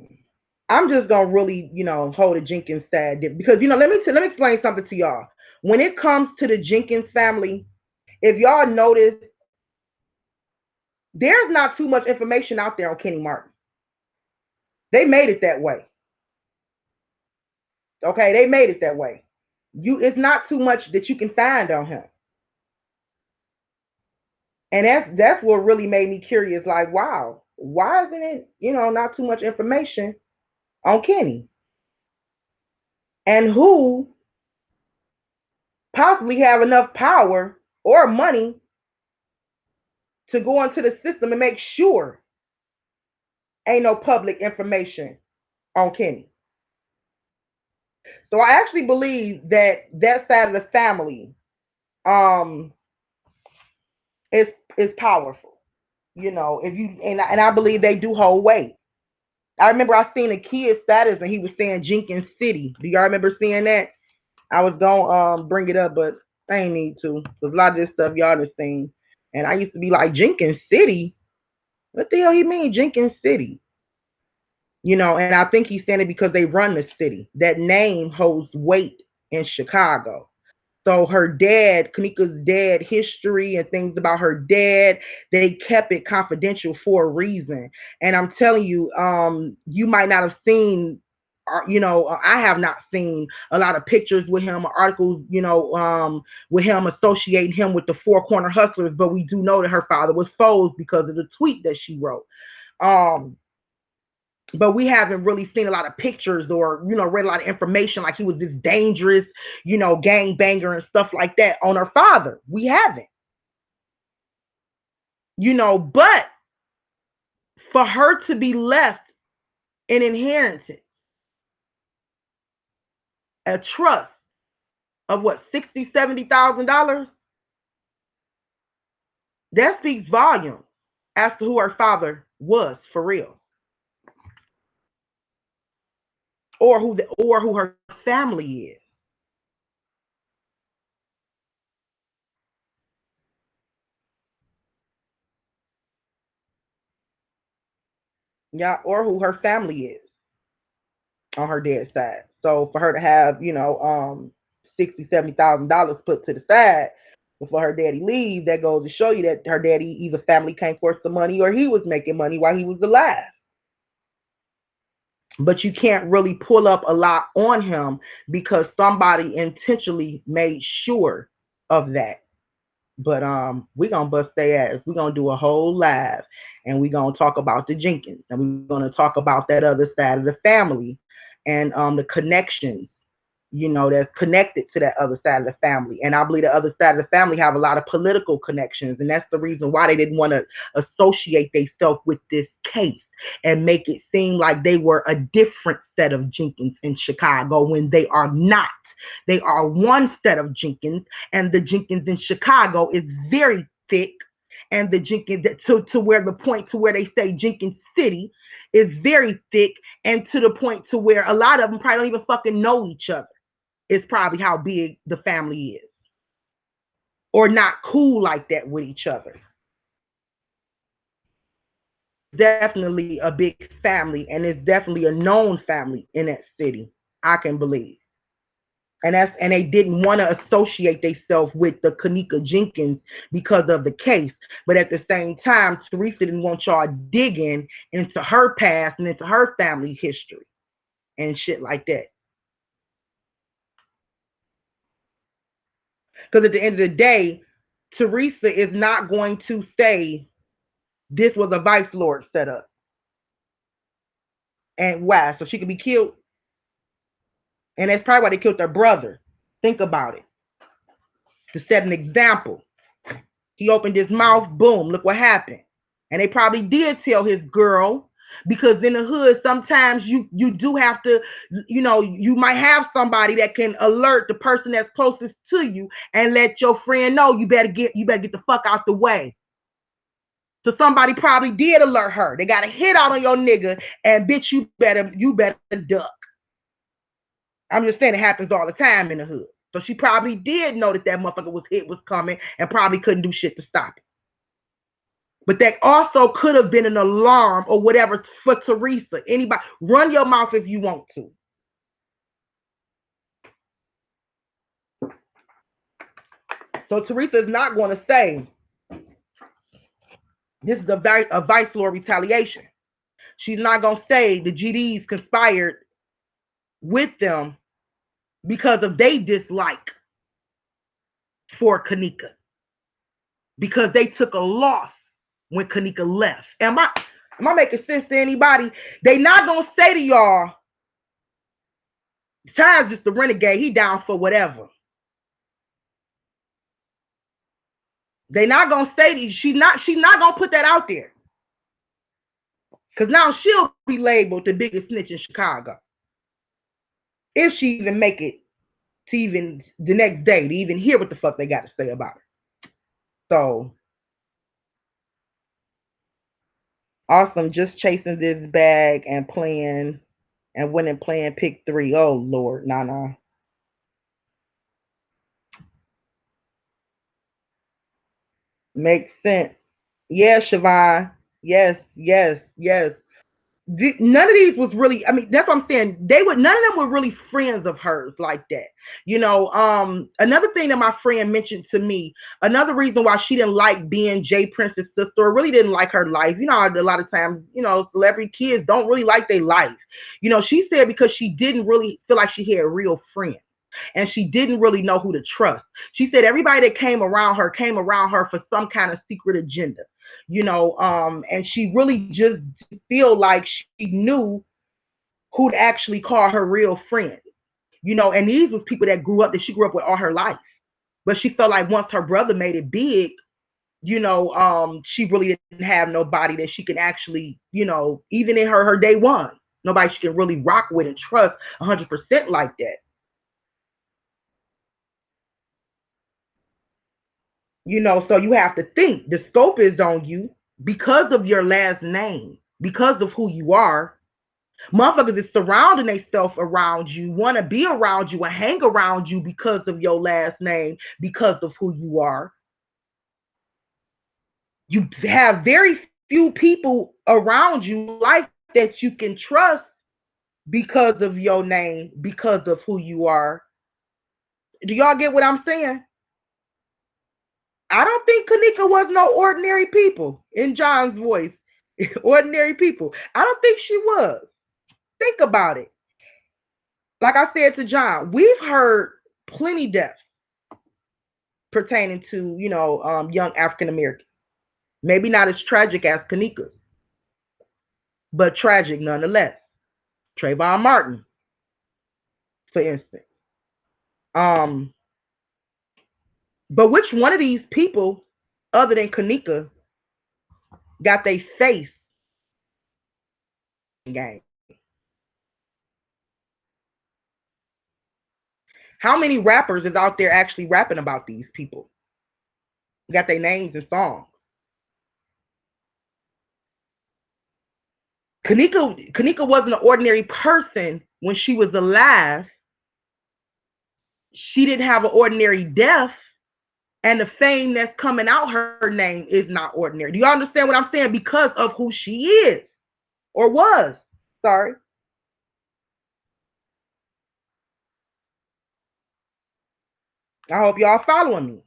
I'm just gonna really, hold a Jenkins side because let me explain something to y'all. When it comes to the Jenkins family, if y'all notice, there's not too much information out there on Kenny Martin. They made it that way. Okay, they made it that way. It's not too much that you can find on him. And that's what really made me curious. Like, wow, why isn't it, not too much information on Kenny? And who possibly have enough power or money to go into the system and make sure ain't no public information on Kenny. So I actually believe that that side of the family um is powerful. If you and I believe they do hold weight. I remember I seen a kid status and he was saying Jenkins City. Do y'all remember seeing that? I was gonna bring it up, but I ain't need to. Cause a lot of this stuff y'all done seen. And I used to be like, Jenkins City? What the hell he mean, Jenkins City? And I think he's saying it because they run the city. That name holds weight in Chicago. So her dad, Kenneka's dad, history and things about her dad, they kept it confidential for a reason. And I'm telling you, you might not have seen, I have not seen a lot of pictures with him, or articles, with him associating him with the Four Corner Hustlers. But we do know that her father was foes because of the tweet that she wrote. Um, but we haven't really seen a lot of pictures or read a lot of information like he was this dangerous gang banger and stuff like that on her father. We haven't. But for her to be left an inheritance, a trust of what, 60, $70,000, that speaks volumes as to who her father was for real, or who her family is. Yeah, or who her family is on her dad's side. So for her to have, 60, $70,000 put to the side before her daddy leave, that goes to show you that her daddy either family came for some money or he was making money while he was alive. But you can't really pull up a lot on him because somebody intentionally made sure of that. But we're gonna bust their ass. We're gonna do a whole live and we're gonna talk about the Jenkins and we're gonna talk about that other side of the family and the connections, that's connected to that other side of the family. And I believe the other side of the family have a lot of political connections, and that's the reason why they didn't want to associate themselves with this case and make it seem like they were a different set of Jenkins in Chicago when they are not. They are one set of Jenkins, and the Jenkins in Chicago is very thick. And the Jenkins to where the point to where they say Jenkins City is very thick, and to the point to where a lot of them probably don't even fucking know each other. Is probably how big the family is, or not cool like that with each other. Definitely a big family, and it's definitely a known family in that city. I can believe. And they didn't want to associate themselves with the Kenneka Jenkins because of the case. But at the same time, Teresa didn't want y'all digging into her past and into her family history and shit like that. Because at the end of the day, Teresa is not going to say this was a vice lord setup. And why? So she could be killed. And that's probably why they killed their brother. Think about it. To set an example. He opened his mouth, boom, look what happened. And they probably did tell his girl, because in the hood, sometimes you do have to, you might have somebody that can alert the person that's closest to you and let your friend know you better get the fuck out the way. So somebody probably did alert her. They got a hit out on your nigga, and bitch, you better duck. I'm just saying it happens all the time in the hood. So she probably did know that motherfucker was coming and probably couldn't do shit to stop it. But that also could have been an alarm or whatever for Teresa. Anybody, run your mouth if you want to. So Teresa is not going to say this is a vice lord retaliation. She's not going to say the GDs conspired with them because of their dislike for Kenneka. Because they took a loss when Kenneka left. Am I making sense to anybody? They not going to say to y'all, Ty's just a renegade. He down for whatever. They not gonna say she's not gonna put that out there. Cause now she'll be labeled the biggest snitch in Chicago. If she even make it to even the next day to even hear what the fuck they got to say about her. So awesome, just chasing this bag and playing and winning playing pick 3. Oh Lord, nah. Makes sense. Yes, Siobhan. Yes. None of these was really, I mean, that's what I'm saying. None of them were really friends of hers like that. Another thing that my friend mentioned to me, another reason why she didn't like being Jay Prince's sister, or really didn't like her life. A lot of times, celebrity kids don't really like their life. She said because she didn't really feel like she had real friends. And she didn't really know who to trust. She said everybody that came around her for some kind of secret agenda. And she really just feel like she knew who to actually call her real friend. And these was people that she grew up with all her life. But she felt like once her brother made it big, she really didn't have nobody that she can actually, even in her day one, nobody she can really rock with and trust 100% like that. So you have to think the scope is on you because of your last name, because of who you are. Motherfuckers is surrounding themselves around you, want to be around you and hang around you because of your last name, because of who you are. You have very few people around you like that you can trust because of your name, because of who you are. Do y'all get what I'm saying? I don't think Kenneka was no ordinary people in John's voice. Ordinary people. I don't think she was. Think about it. Like I said to John, we've heard plenty deaths pertaining to, young African Americans. Maybe not as tragic as Kenneka, but tragic nonetheless. Trayvon Martin, for instance. But which one of these people, other than Kenneka, got their face game? How many rappers is out there actually rapping about these people? Got their names and songs. Kenneka wasn't an ordinary person when she was alive. She didn't have an ordinary death, and the fame that's coming out her name is not ordinary. Do you understand what I'm saying? Because of who she is or was. Sorry. I hope y'all following me.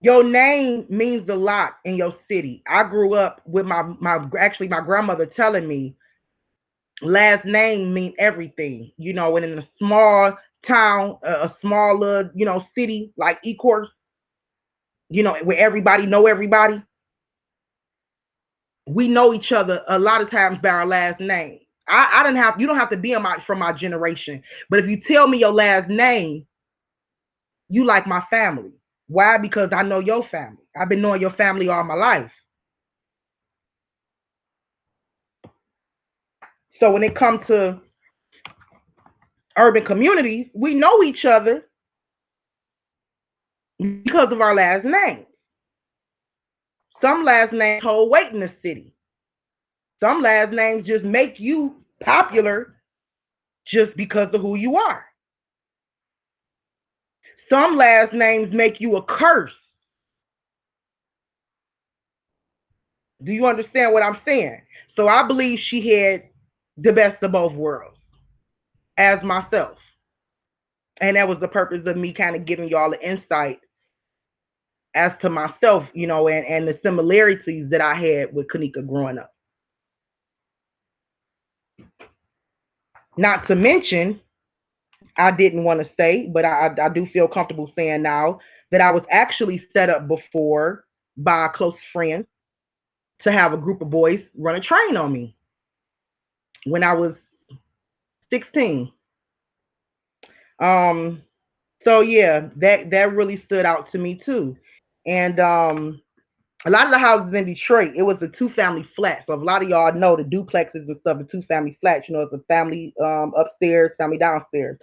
Your name means a lot in your city. I grew up with my grandmother telling me Last name mean everything, and in a small town, a small city like Ecorse, where everybody know everybody, we know each other a lot of times by our last name. I don't have you don't have to be from my generation, but if you tell me your last name, you like my family. Why? Because I know your family. I've been knowing your family all my life. So when it comes to urban communities, we know each other because of our last names. Some last names hold weight in the city. Some last names just make you popular just because of who you are. Some last names make you a curse. Do you understand what I'm saying? So I believe she had the best of both worlds as myself. And that was the purpose of me kind of giving y'all an insight as to myself, and the similarities that I had with Kenneka growing up. Not to mention, I didn't want to say, but I do feel comfortable saying now that I was actually set up before by close friends to have a group of boys run a train on me when I was 16. Um, so yeah, that really stood out to me too. And a lot of the houses in Detroit, it was a two-family flat. So a lot of y'all know the duplexes and stuff, the two-family flats. It's a family upstairs, family downstairs.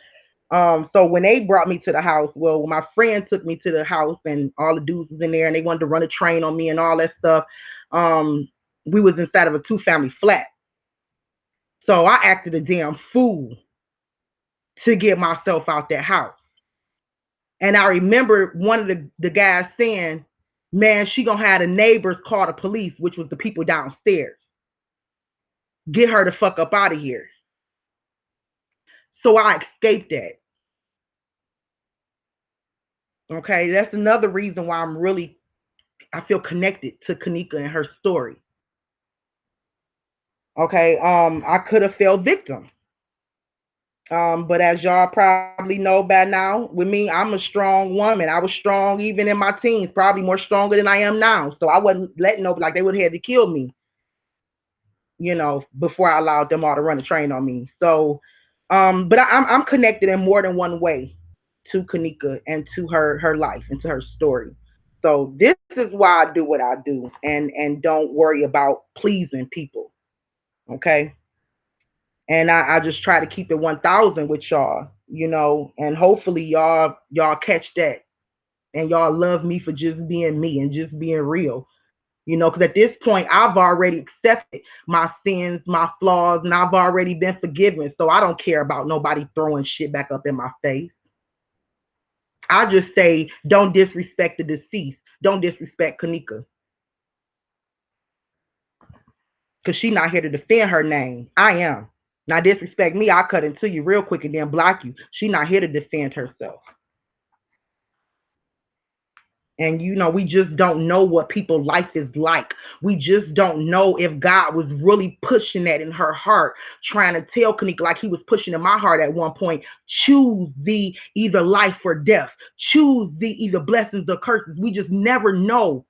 So when they brought me to the house, well, when my friend took me to the house and all the dudes was in there and they wanted to run a train on me and all that stuff, um, we was inside of a two-family flat. So I acted a damn fool to get myself out that house. And I remember one of the guys saying, man, she gonna have the neighbors call the police, which was the people downstairs. Get her the fuck up out of here. So I escaped that. Okay, that's another reason why I feel connected to Kenneka and her story. Okay, I could have fell victim. But as y'all probably know by now, with me, I'm a strong woman. I was strong even in my teens, probably more stronger than I am now. So I wasn't letting nobody, like they would have had to kill me, before I allowed them all to run a train on me. So, but I'm connected in more than one way to Kenneka and to her life and to her story. So this is why I do what I do, and don't worry about pleasing people. Okay, and I just try to keep it 1,000 with y'all, and hopefully y'all catch that, and y'all love me for just being me and just being real. Because at this point, I've already accepted my sins, my flaws, and I've already been forgiven. So I don't care about nobody throwing shit back up in my face. I just say, don't disrespect the deceased. Don't disrespect Kenneka. Because she not here to defend her name. I am. Now disrespect me, I'll cut into you real quick and then block you. She not here to defend herself. And we just don't know what people's life is like. We just don't know if God was really pushing that in her heart, trying to tell Kenneka, like he was pushing in my heart at one point, choose the either life or death. Choose the either blessings or curses. We just never know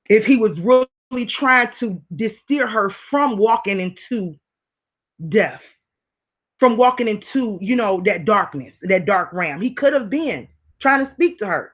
if he was really trying to steer her from walking into death, from walking into, that darkness, that dark realm. He could have been trying to speak to her.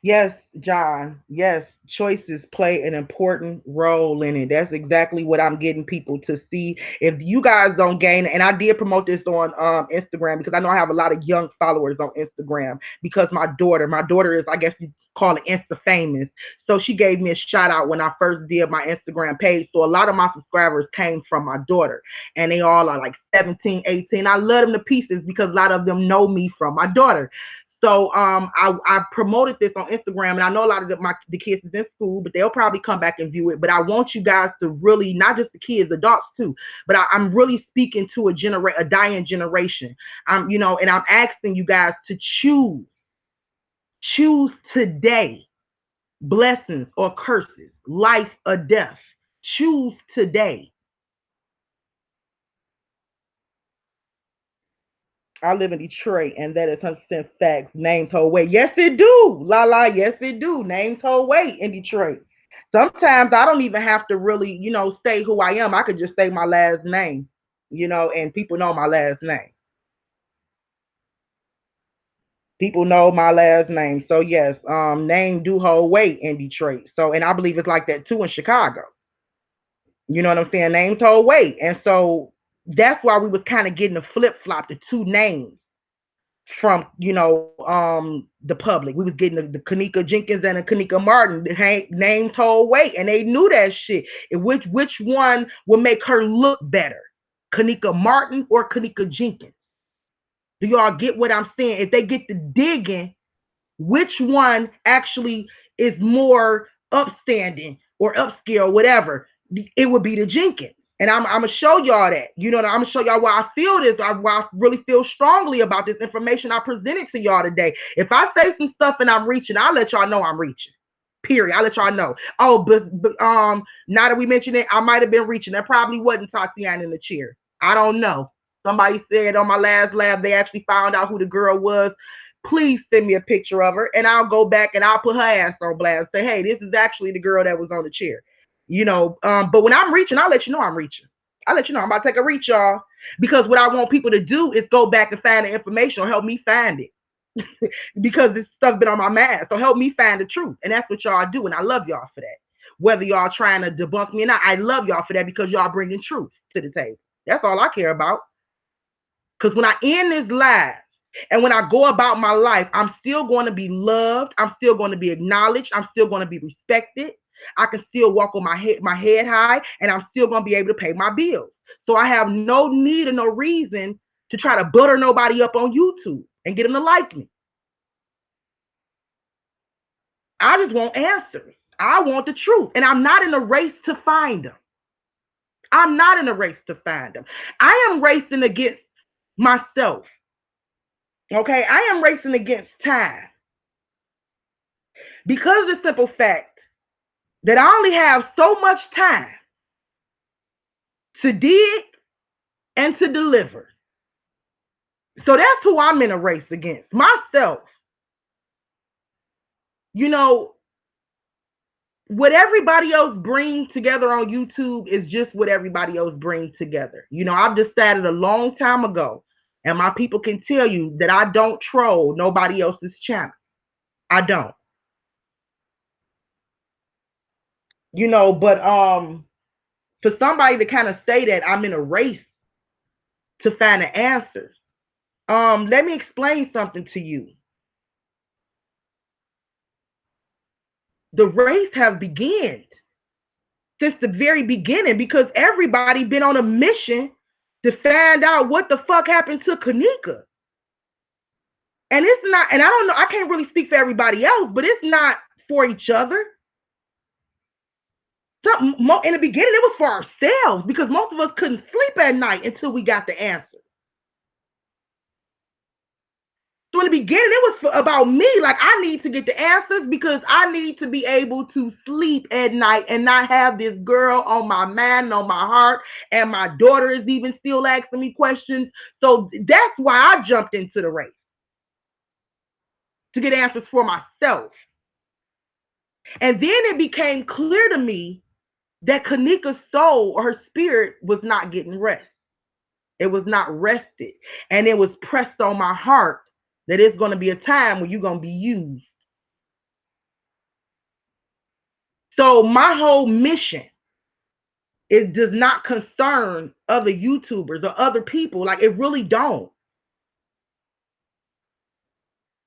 Yes, John. Yes, choices play an important role in it. That's exactly what I'm getting people to see. If you guys don't gain, and I did promote this on Instagram because I know I have a lot of young followers on Instagram because my daughter is, I guess you call it Insta famous. So she gave me a shout out when I first did my Instagram page. So a lot of my subscribers came from my daughter, and they all are like 17, 18. I love them to pieces because a lot of them know me from my daughter. So I promoted this on Instagram, and I know a lot of the kids is in school, but they'll probably come back and view it. But I want you guys to really, not just the kids, adults too, but I'm really speaking to a dying generation. And I'm asking you guys to choose today, blessings or curses, life or death. Choose today. I live in Detroit, and that is 100% facts. Name told weight. Yes, it do. La la. Yes, it do. Name told weight in Detroit. Sometimes I don't even have to really, say who I am. I could just say my last name, and people know my last name. People know my last name. So yes, name do hold weight in Detroit. So, and I believe it's like that too in Chicago. You know what I'm saying? Name told weight. And so that's why we was kind of getting a flip flop, the two names from the public. We was getting the Kenneka Jenkins and the Kenneka Martin. The name told weight, and they knew that shit. And which one would make her look better, Kenneka Martin or Kenneka Jenkins? Do y'all get what I'm saying? If they get to digging, which one actually is more upstanding or upscale, whatever, it would be the Jenkins. And I'm gonna show y'all that. I'm gonna show y'all why I feel this, why I really feel strongly about this information I presented to y'all today. If I say some stuff and I'm reaching, I'll let y'all know I'm reaching. Period. I'll let y'all know. Oh, but now that we mentioned it, I might have been reaching. That probably wasn't Tatiana in the chair. I don't know. Somebody said on my last lab they actually found out who the girl was. Please send me a picture of her, and I'll go back and I'll put her ass on blast. Say, hey, this is actually the girl that was on the chair. But when I'm reaching, I'll let you know I'm reaching. I'll let you know I'm about to take a reach, y'all. Because what I want people to do is go back and find the information or help me find it. Because this stuff been on my mind. So help me find the truth. And that's what y'all do. And I love y'all for that. Whether y'all trying to debunk me or not, I love y'all for that because y'all bringing truth to the table. That's all I care about. Because when I end this live and when I go about my life, I'm still going to be loved. I'm still going to be acknowledged. I'm still going to be respected. I can still walk on my head high, and I'm still going to be able to pay my bills. So I have no need or no reason to try to butter nobody up on YouTube and get them to like me. I just want answers. I want the truth. And I'm not in a race to find them. I'm not in a race to find them. I am racing against myself. Okay, I am racing against time. Because of the simple fact that I only have so much time to dig and to deliver. So that's who I'm in a race against, myself. What everybody else brings together on YouTube is just what everybody else brings together. I've decided a long time ago, and my people can tell you that I don't troll nobody else's channel. I don't. But for somebody to kind of say that I'm in a race to find the answers, let me explain something to you. The race has begun since the very beginning because everybody been on a mission to find out what the fuck happened to Kenneka. And it's not, and I don't know, I can't really speak for everybody else, but it's not for each other. In the beginning, it was for ourselves because most of us couldn't sleep at night until we got the answer. So in the beginning, it was about me. Like, I need to get the answers because I need to be able to sleep at night and not have this girl on my mind, on my heart. And my daughter is even still asking me questions. So that's why I jumped into the race, to get answers for myself. And then it became clear to me that Kenneka's soul or her spirit was not getting rest. It was not rested. And it was pressed on my heart that it's going to be a time when you're going to be used. So my whole mission does not concern other YouTubers or other people. Like, it really don't.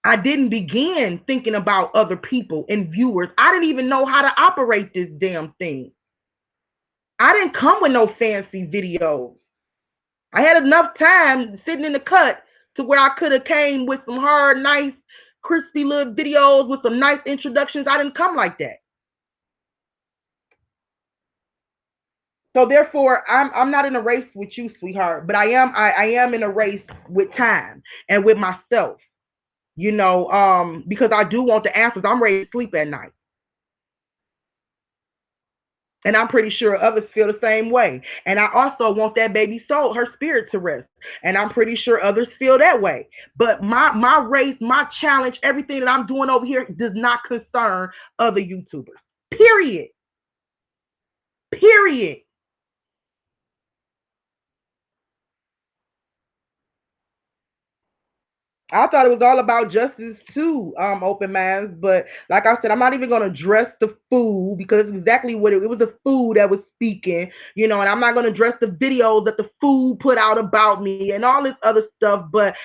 I didn't begin thinking about other people and viewers. I didn't even know how to operate this damn thing. I didn't come with no fancy videos. I had enough time sitting in the cut to where I could have came with some hard, nice crispy little videos with some nice introductions. I didn't come like that. So therefore, I'm not in a race with you, sweetheart, but I am in a race with time and with myself. Because I do want the answers. I'm ready to sleep at night. And I'm pretty sure others feel the same way. And I also want that baby soul, her spirit to rest. And I'm pretty sure others feel that way. But my race, my challenge, everything that I'm doing over here does not concern other YouTubers. Period. Period. I thought it was all about justice too, open minds. But like I said, I'm not even gonna address the food because it's exactly what it was the food that was speaking, and I'm not gonna address the videos that the food put out about me and all this other stuff. But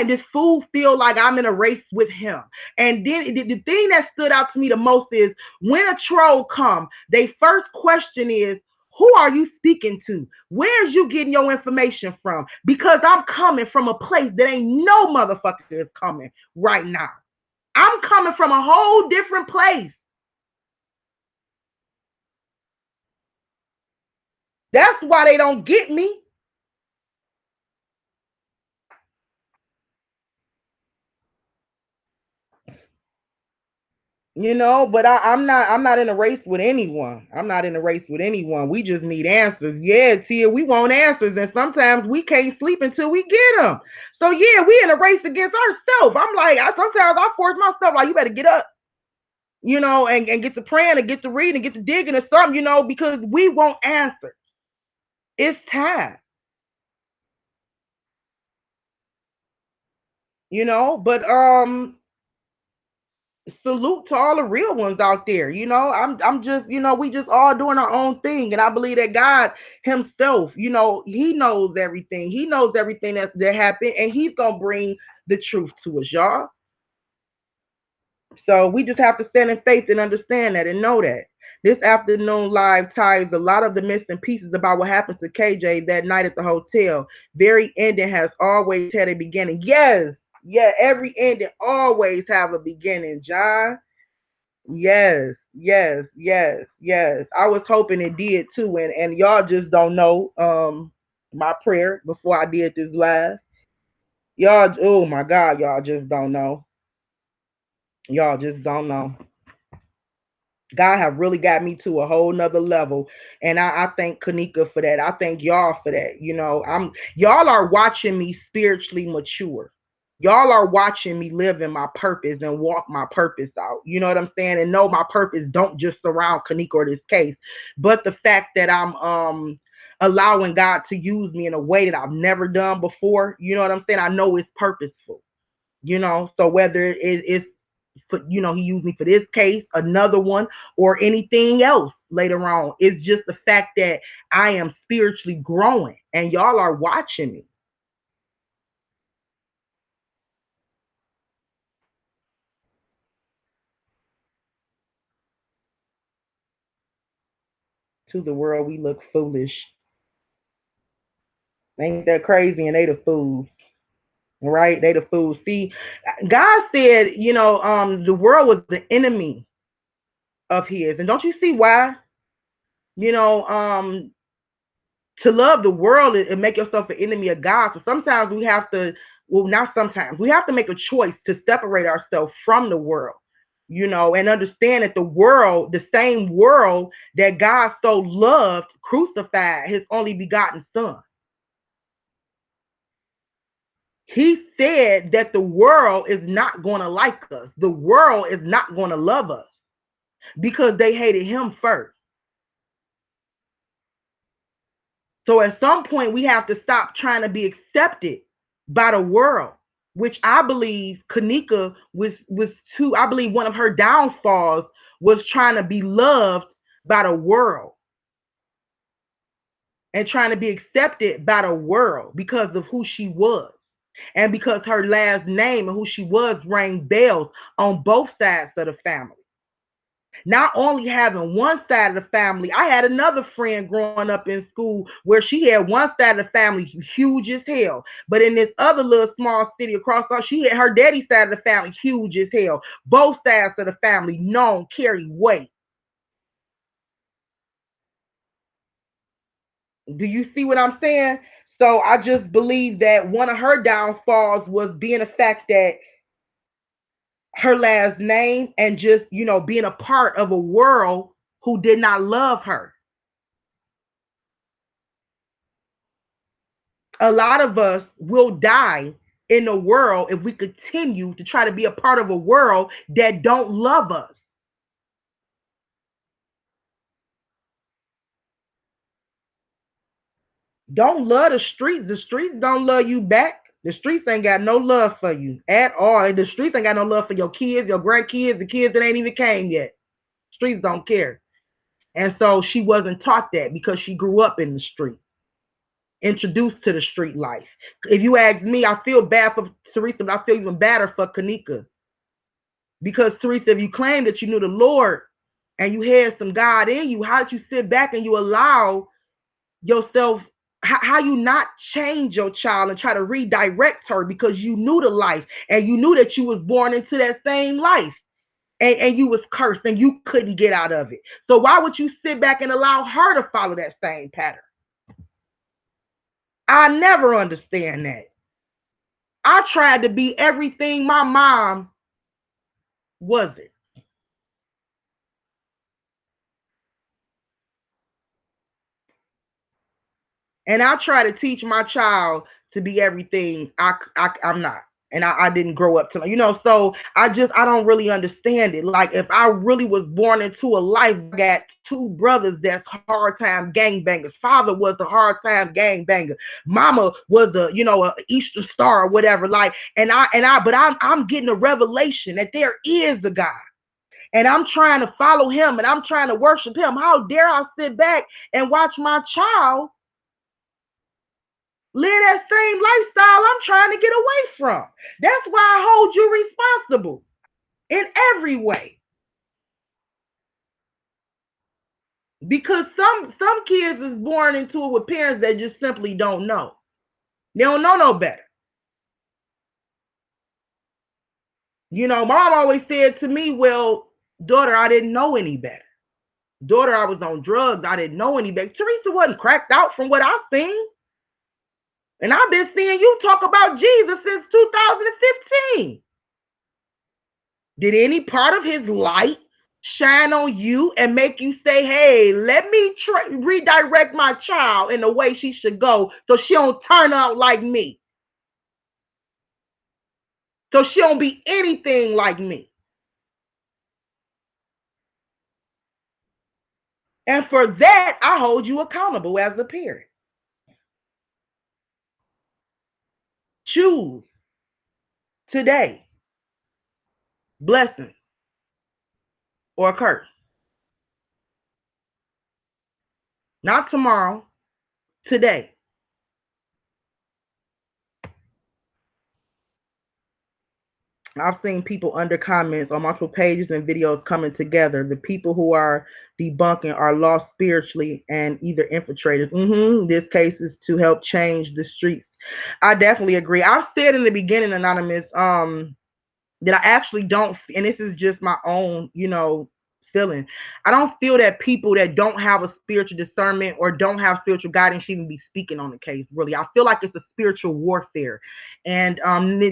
this food feel like I'm in a race with him. And then the thing that stood out to me the most is when a troll come, they first question is, who are you speaking to? Where's you getting your information from? Because I'm coming from a place that ain't no motherfucker is coming right now. I'm coming from a whole different place. That's why they don't get me. But I'm not in a race with anyone. I'm not in a race with anyone. We just need answers. Yeah, Tia, we want answers, and sometimes we can't sleep until we get them. So yeah, we in a race against ourselves. I'm like, sometimes I force myself, like, you better get up, and get to praying and get to reading and get to digging or something, because we want answers. It's time, but salute to all the real ones out there. I'm just, we just all doing our own thing. And I believe that God himself, he knows everything. He knows everything that happened, and he's gonna bring the truth to us, y'all. So we just have to stand in faith and understand that and know that. This afternoon live ties a lot of the missing pieces about what happened to KJ that night at the hotel. Very ending has always had a beginning. Yes, yeah, every ending always have a beginning, John. Yes, yes, yes, yes. I was hoping it did too, and y'all just don't know my prayer before I did this live. Y'all, oh my God, y'all just don't know. Y'all just don't know. God have really got me to a whole nother level. And I thank Kenneka for that. I thank y'all for that. Y'all are watching me spiritually mature. Y'all are watching me live in my purpose and walk my purpose out. You know what I'm saying? And know my purpose don't just surround Kenneka or this case, but the fact that I'm allowing God to use me in a way that I've never done before. You know what I'm saying? I know it's purposeful. So whether it's for, he used me for this case, another one, or anything else later on. It's just the fact that I am spiritually growing and y'all are watching me. To the world, we look foolish. Ain't that crazy? And they the fools. Right? They the fools. See, God said, the world was the enemy of his. And don't you see why? You know, to love the world and make yourself an enemy of God. So sometimes we have to, well, not sometimes, we have to make a choice to separate ourselves from the world, and understand that the world, the same world that God so loved, crucified his only begotten son. He said that the world is not going to like us. The world is not going to love us because they hated him first. So at some point, we have to stop trying to be accepted by the world, which I believe Kenneka was too. I believe one of her downfalls was trying to be loved by the world and trying to be accepted by the world because of who she was. And because her last name and who she was rang bells on both sides of the family. Not only having one side of the family, I had another friend growing up in school where she had one side of the family huge as hell. But in this other little small city across the, she had her daddy's side of the family huge as hell. Both sides of the family known carry weight. Do you see what I'm saying? So I just believe that one of her downfalls was being the fact that her last name and just, being a part of a world who did not love her. A lot of us will die in the world if we continue to try to be a part of a world that don't love us. Don't love the streets. The streets don't love you back. The streets ain't got no love for you at all. The streets ain't got no love for your kids, your grandkids, the kids that ain't even came yet. Streets don't care. And so she wasn't taught that because she grew up in the street, introduced to the street life. If you ask me, I feel bad for Teresa, but I feel even badder for Kenneka. Because Teresa, if you claim that you knew the Lord and you had some God in you, how did you sit back and you allow yourself, how you not change your child and try to redirect her because you knew the life and you knew that you was born into that same life and you was cursed and you couldn't get out of it. So why would you sit back and allow her to follow that same pattern? I never understand that. I tried to be everything my mom wasn't. And I try to teach my child to be everything I'm not. And I didn't grow up to, so I don't really understand it. Like, if I really was born into a life, I got two brothers that's hard time gangbangers. Father was a hard time gangbanger. Mama was a Easter star or whatever. Like, but I'm getting a revelation that there is a God. And I'm trying to follow him and I'm trying to worship him. How dare I sit back and watch my child live that same lifestyle I'm trying to get away from? That's why I hold you responsible in every way. Because some kids is born into it with parents that just simply don't know. They don't know no better. Mom always said to me, well, daughter, I didn't know any better. Daughter, I was on drugs. I didn't know any better. Teresa wasn't cracked out from what I've seen. And I've been seeing you talk about Jesus since 2015. Did any part of his light shine on you and make you say, hey, let me redirect my child in the way she should go so she don't turn out like me? So she don't be anything like me. And for that, I hold you accountable as a parent. Choose today, blessing or curse. Not tomorrow, today. I've seen people under comments on multiple pages and videos coming together. The people who are debunking are lost spiritually and either infiltrators. This case is to help change the streets. I definitely agree. I've said in the beginning, Anonymous, that I actually don't, and this is just my own, feeling. I don't feel that people that don't have a spiritual discernment or don't have spiritual guidance should even be speaking on the case. Really, I feel like it's a spiritual warfare, and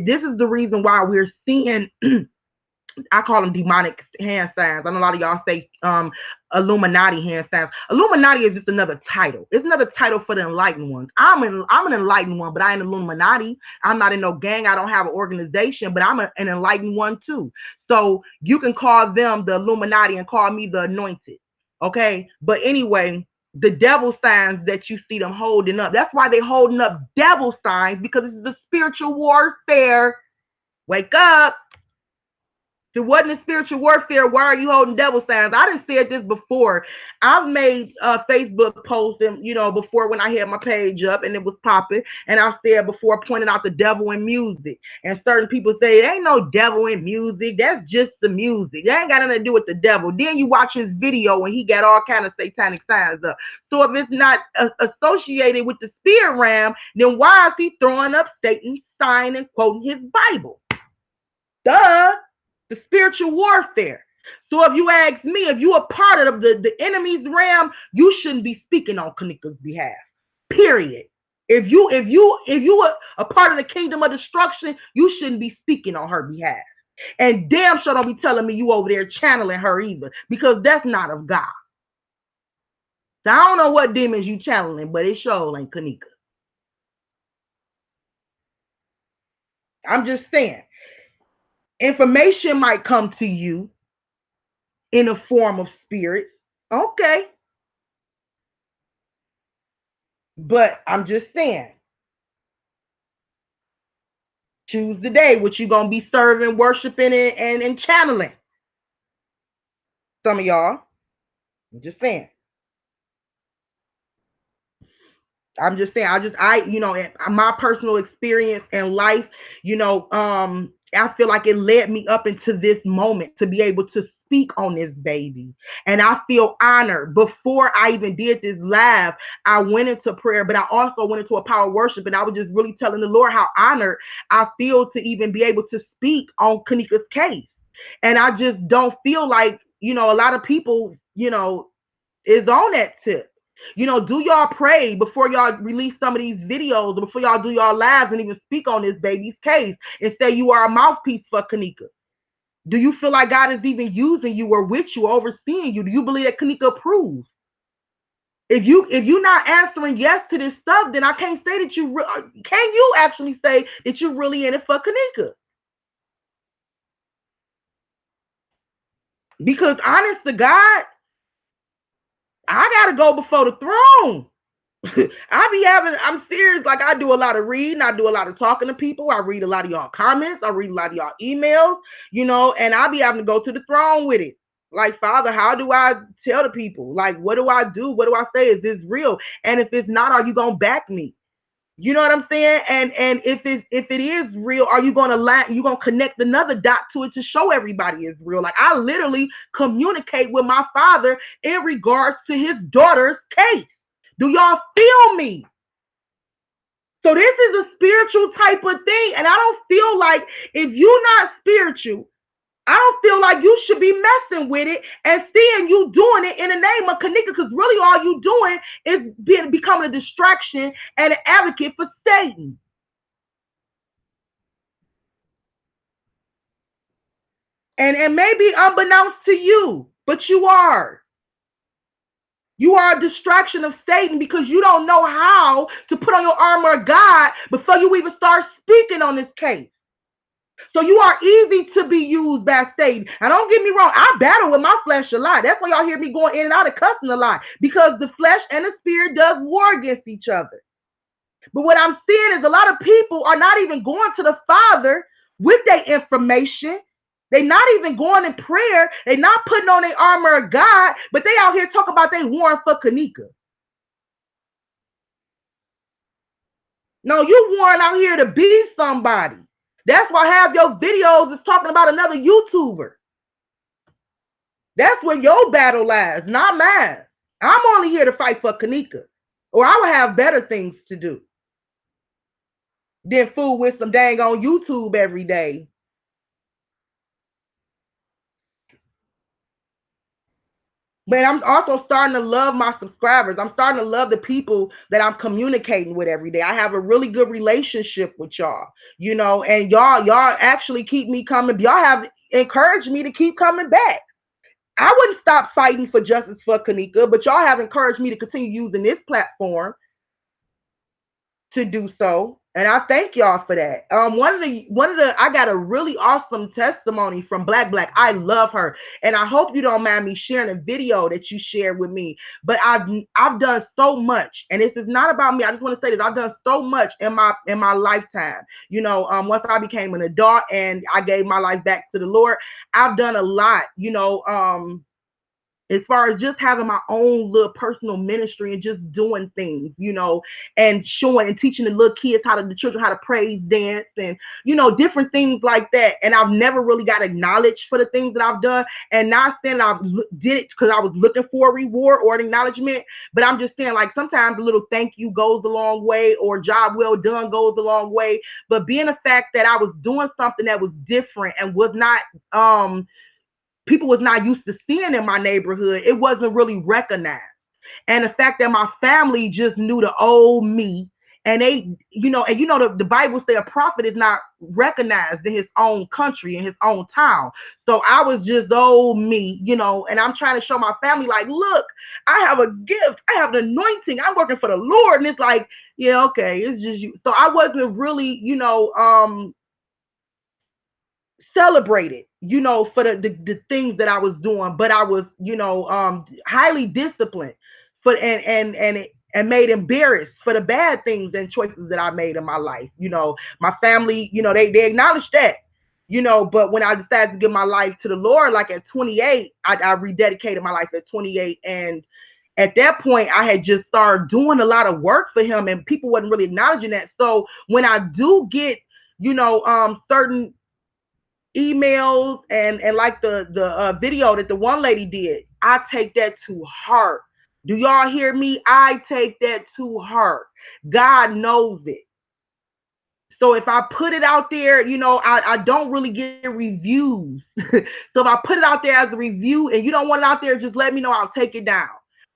this is the reason why we're seeing I call them demonic hand signs. I know a lot of y'all say Illuminati hand signs. Illuminati is just another title. It's another title for the enlightened ones. I'm an enlightened one, but I ain't Illuminati. I'm not in no gang. I don't have an organization, but I'm an enlightened one too. So you can call them the Illuminati and call me the anointed. Okay. But anyway, the devil signs that you see them holding up. That's why they're holding up devil signs, because it's the spiritual warfare. Wake up. If it wasn't a spiritual warfare, why are you holding devil signs? I done said this before. I've made Facebook posts, and before when I had my page up and it was popping, and I've said before pointing out the devil in music. And certain people say, there ain't no devil in music. That's just the music. That ain't got nothing to do with the devil. Then you watch his video and he got all kind of satanic signs up. So if it's not associated with the spirit realm, then why is he throwing up Satan's sign and quoting his Bible? Duh. The spiritual warfare. So if you ask me, if you are part of the enemy's realm, you shouldn't be speaking on Kenneka's behalf. Period. If you are a part of the kingdom of destruction, you shouldn't be speaking on her behalf. And damn sure don't be telling me you over there channeling her either, because that's not of God. So I don't know what demons you channeling, but it sure ain't Kenneka. I'm just saying. Information might come to you in a form of spirit. Okay. But I'm just saying, choose the day what you going to be serving, worshiping, and channeling. Some of y'all. I'm just saying. My personal experience in life, I feel like it led me up into this moment to be able to speak on this baby. And I feel honored. Before I even did this live, I went into prayer, but I also went into a power of worship. And I was just really telling the Lord how honored I feel to even be able to speak on Kenneka's case. And I just don't feel like, a lot of people, is on that tip. Do y'all pray before y'all release some of these videos, or before y'all do y'all lives and even speak on this baby's case and say you are a mouthpiece for Kenneka? Do you feel like God is even using you or with you, overseeing you? Do you believe that Kenneka approves? If you're not answering yes to this stuff, then I can't say that you can you actually say that you're really in it for Kenneka? Because honest to God, I gotta go before the throne. I'm serious. Like, I do a lot of reading. I do a lot of talking to people. I read a lot of y'all comments. I read a lot of y'all emails, and I be having to go to the throne with it. Like, Father, how do I tell the people? Like, what do I do? What do I say? Is this real? And if it's not, are you going to back me? You know what I'm saying? And if it is real, are you going to connect another dot to it to show everybody it's real? Like, I literally communicate with my Father in regards to his daughter's case. Do y'all feel me? So this is a spiritual type of thing. And I don't feel like, if you're not spiritual, I don't feel like you should be messing with it and seeing you doing it in the name of Kenneka, because really all you doing is becoming a distraction and an advocate for Satan. And maybe unbeknownst to you, but you are. You are a distraction of Satan because you don't know how to put on your armor of God before you even start speaking on this case. So you are easy to be used by Satan. And don't get me wrong, I battle with my flesh a lot. That's why y'all hear me going in and out of cussing a lot, because the flesh and the spirit does war against each other. But what I'm seeing is a lot of people are not even going to the Father with their information. They're not even going in prayer. They're not putting on their armor of God, but they out here talking about they warring for Kenneka. No, you warring out here to be somebody. That's why half your videos is talking about another YouTuber. That's where your battle lies, not mine. I'm only here to fight for Kenneka, or I would have better things to do than fool with some dang on YouTube every day. But I'm also starting to love my subscribers. I'm starting to love the people that I'm communicating with every day. I have a really good relationship with y'all, and y'all actually keep me coming. Y'all have encouraged me to keep coming back. I wouldn't stop fighting for justice for Kenneka, but y'all have encouraged me to continue using this platform to do so. And I thank y'all for that. One of the I got a really awesome testimony from Black Black. I love her. And I hope you don't mind me sharing a video that you shared with me. But I've done so much. And this is not about me. I just want to say this. I've done so much in my lifetime. Once I became an adult and I gave my life back to the Lord, I've done a lot. As far as just having my own little personal ministry and just doing things, and showing and teaching the little kids the children how to praise dance and, different things like that. And I've never really got acknowledged for the things that I've done. And not saying I did it because I was looking for a reward or an acknowledgement, but I'm just saying, like, sometimes a little thank you goes a long way, or job well done goes a long way. But being the fact that I was doing something that was different and was not, people was not used to seeing in my neighborhood, it wasn't really recognized. And the fact that my family just knew the old me, and they, the Bible say a prophet is not recognized in his own country, in his own town. So I was just old me, and I'm trying to show my family, like, look, I have a gift, I have an anointing, I'm working for the Lord. And it's like, yeah, okay, it's just you. So I wasn't really, celebrated, for the things that I was doing, but I was, highly disciplined for and made embarrassed for the bad things and choices that I made in my life. My family, they acknowledged that. But when I decided to give my life to the Lord, like at 28, I rededicated my life at 28, and at that point, I had just started doing a lot of work for Him, and people wasn't really acknowledging that. So when I do get, certain emails and like the video that the one lady did, I take that to heart. Do y'all hear me? I take that to heart. God knows it. So if I put it out there, I don't really get reviews. So if I put it out there as a review and you don't want it out there, just let me know. I'll take it down.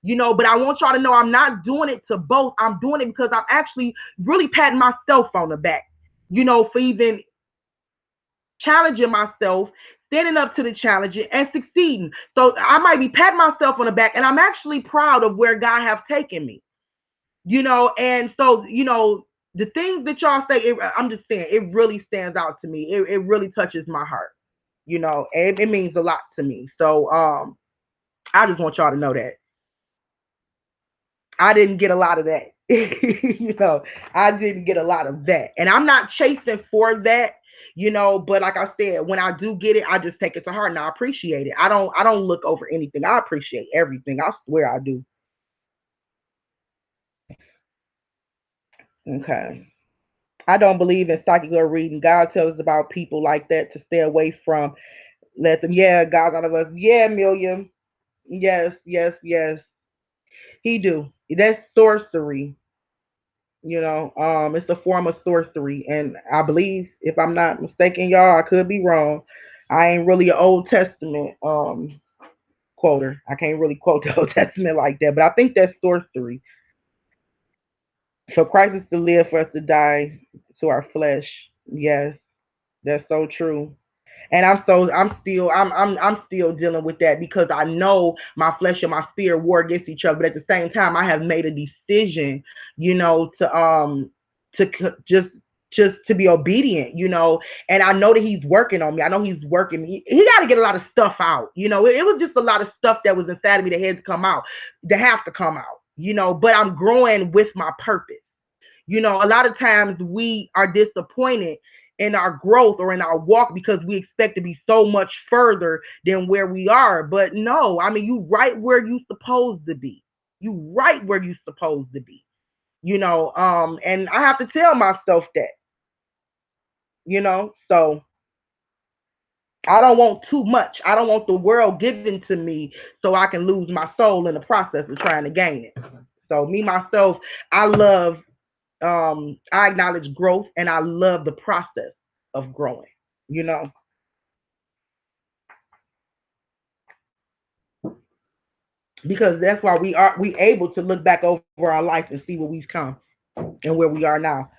But I want y'all to know I'm not doing it to boast. I'm doing it because I'm actually really patting myself on the back, for even challenging myself, standing up to the challenge and succeeding. So I might be patting myself on the back, and I'm actually proud of where God have taken me. And so, the things that y'all say, I'm just saying, it really stands out to me. It really touches my heart. It means a lot to me. So I just want y'all to know that I didn't get a lot of that. I didn't get a lot of that. And I'm not chasing for that, but like I said, when I do get it, I just take it to heart and I appreciate it. I don't look over anything. I appreciate everything. I swear I do. Okay. I don't believe in psychic or reading. God tells us about people like that to stay away from. Let them, yeah, God's out of us. Yeah, Million. Yes, yes, yes. He do. That's sorcery. It's a form of sorcery, and I believe, if I'm not mistaken, y'all, I could be wrong. I ain't really an Old Testament quoter. I can't really quote the Old Testament like that, but I think that's sorcery. For Christ is to live, for us to die to our flesh. Yes, that's so true. And I'm still dealing with that because I know my flesh and my spirit war against each other, but at the same time I have made a decision, to just to be obedient, and I know that He's working on me. I know He's working me. He got to get a lot of stuff out. It was just a lot of stuff that was inside of me that had to come out, that have to come out, but I'm growing with my purpose. A lot of times we are disappointed in our growth or in our walk because we expect to be so much further than where we are. But no, I mean, you right where you supposed to be. You right where you supposed to be. And I have to tell myself that, so I don't want too much. I don't want the world given to me so I can lose my soul in the process of trying to gain it. So me myself, I love I acknowledge growth and I love the process of growing, you know, because that's why we able to look back over our life and see where we've come and where we are now.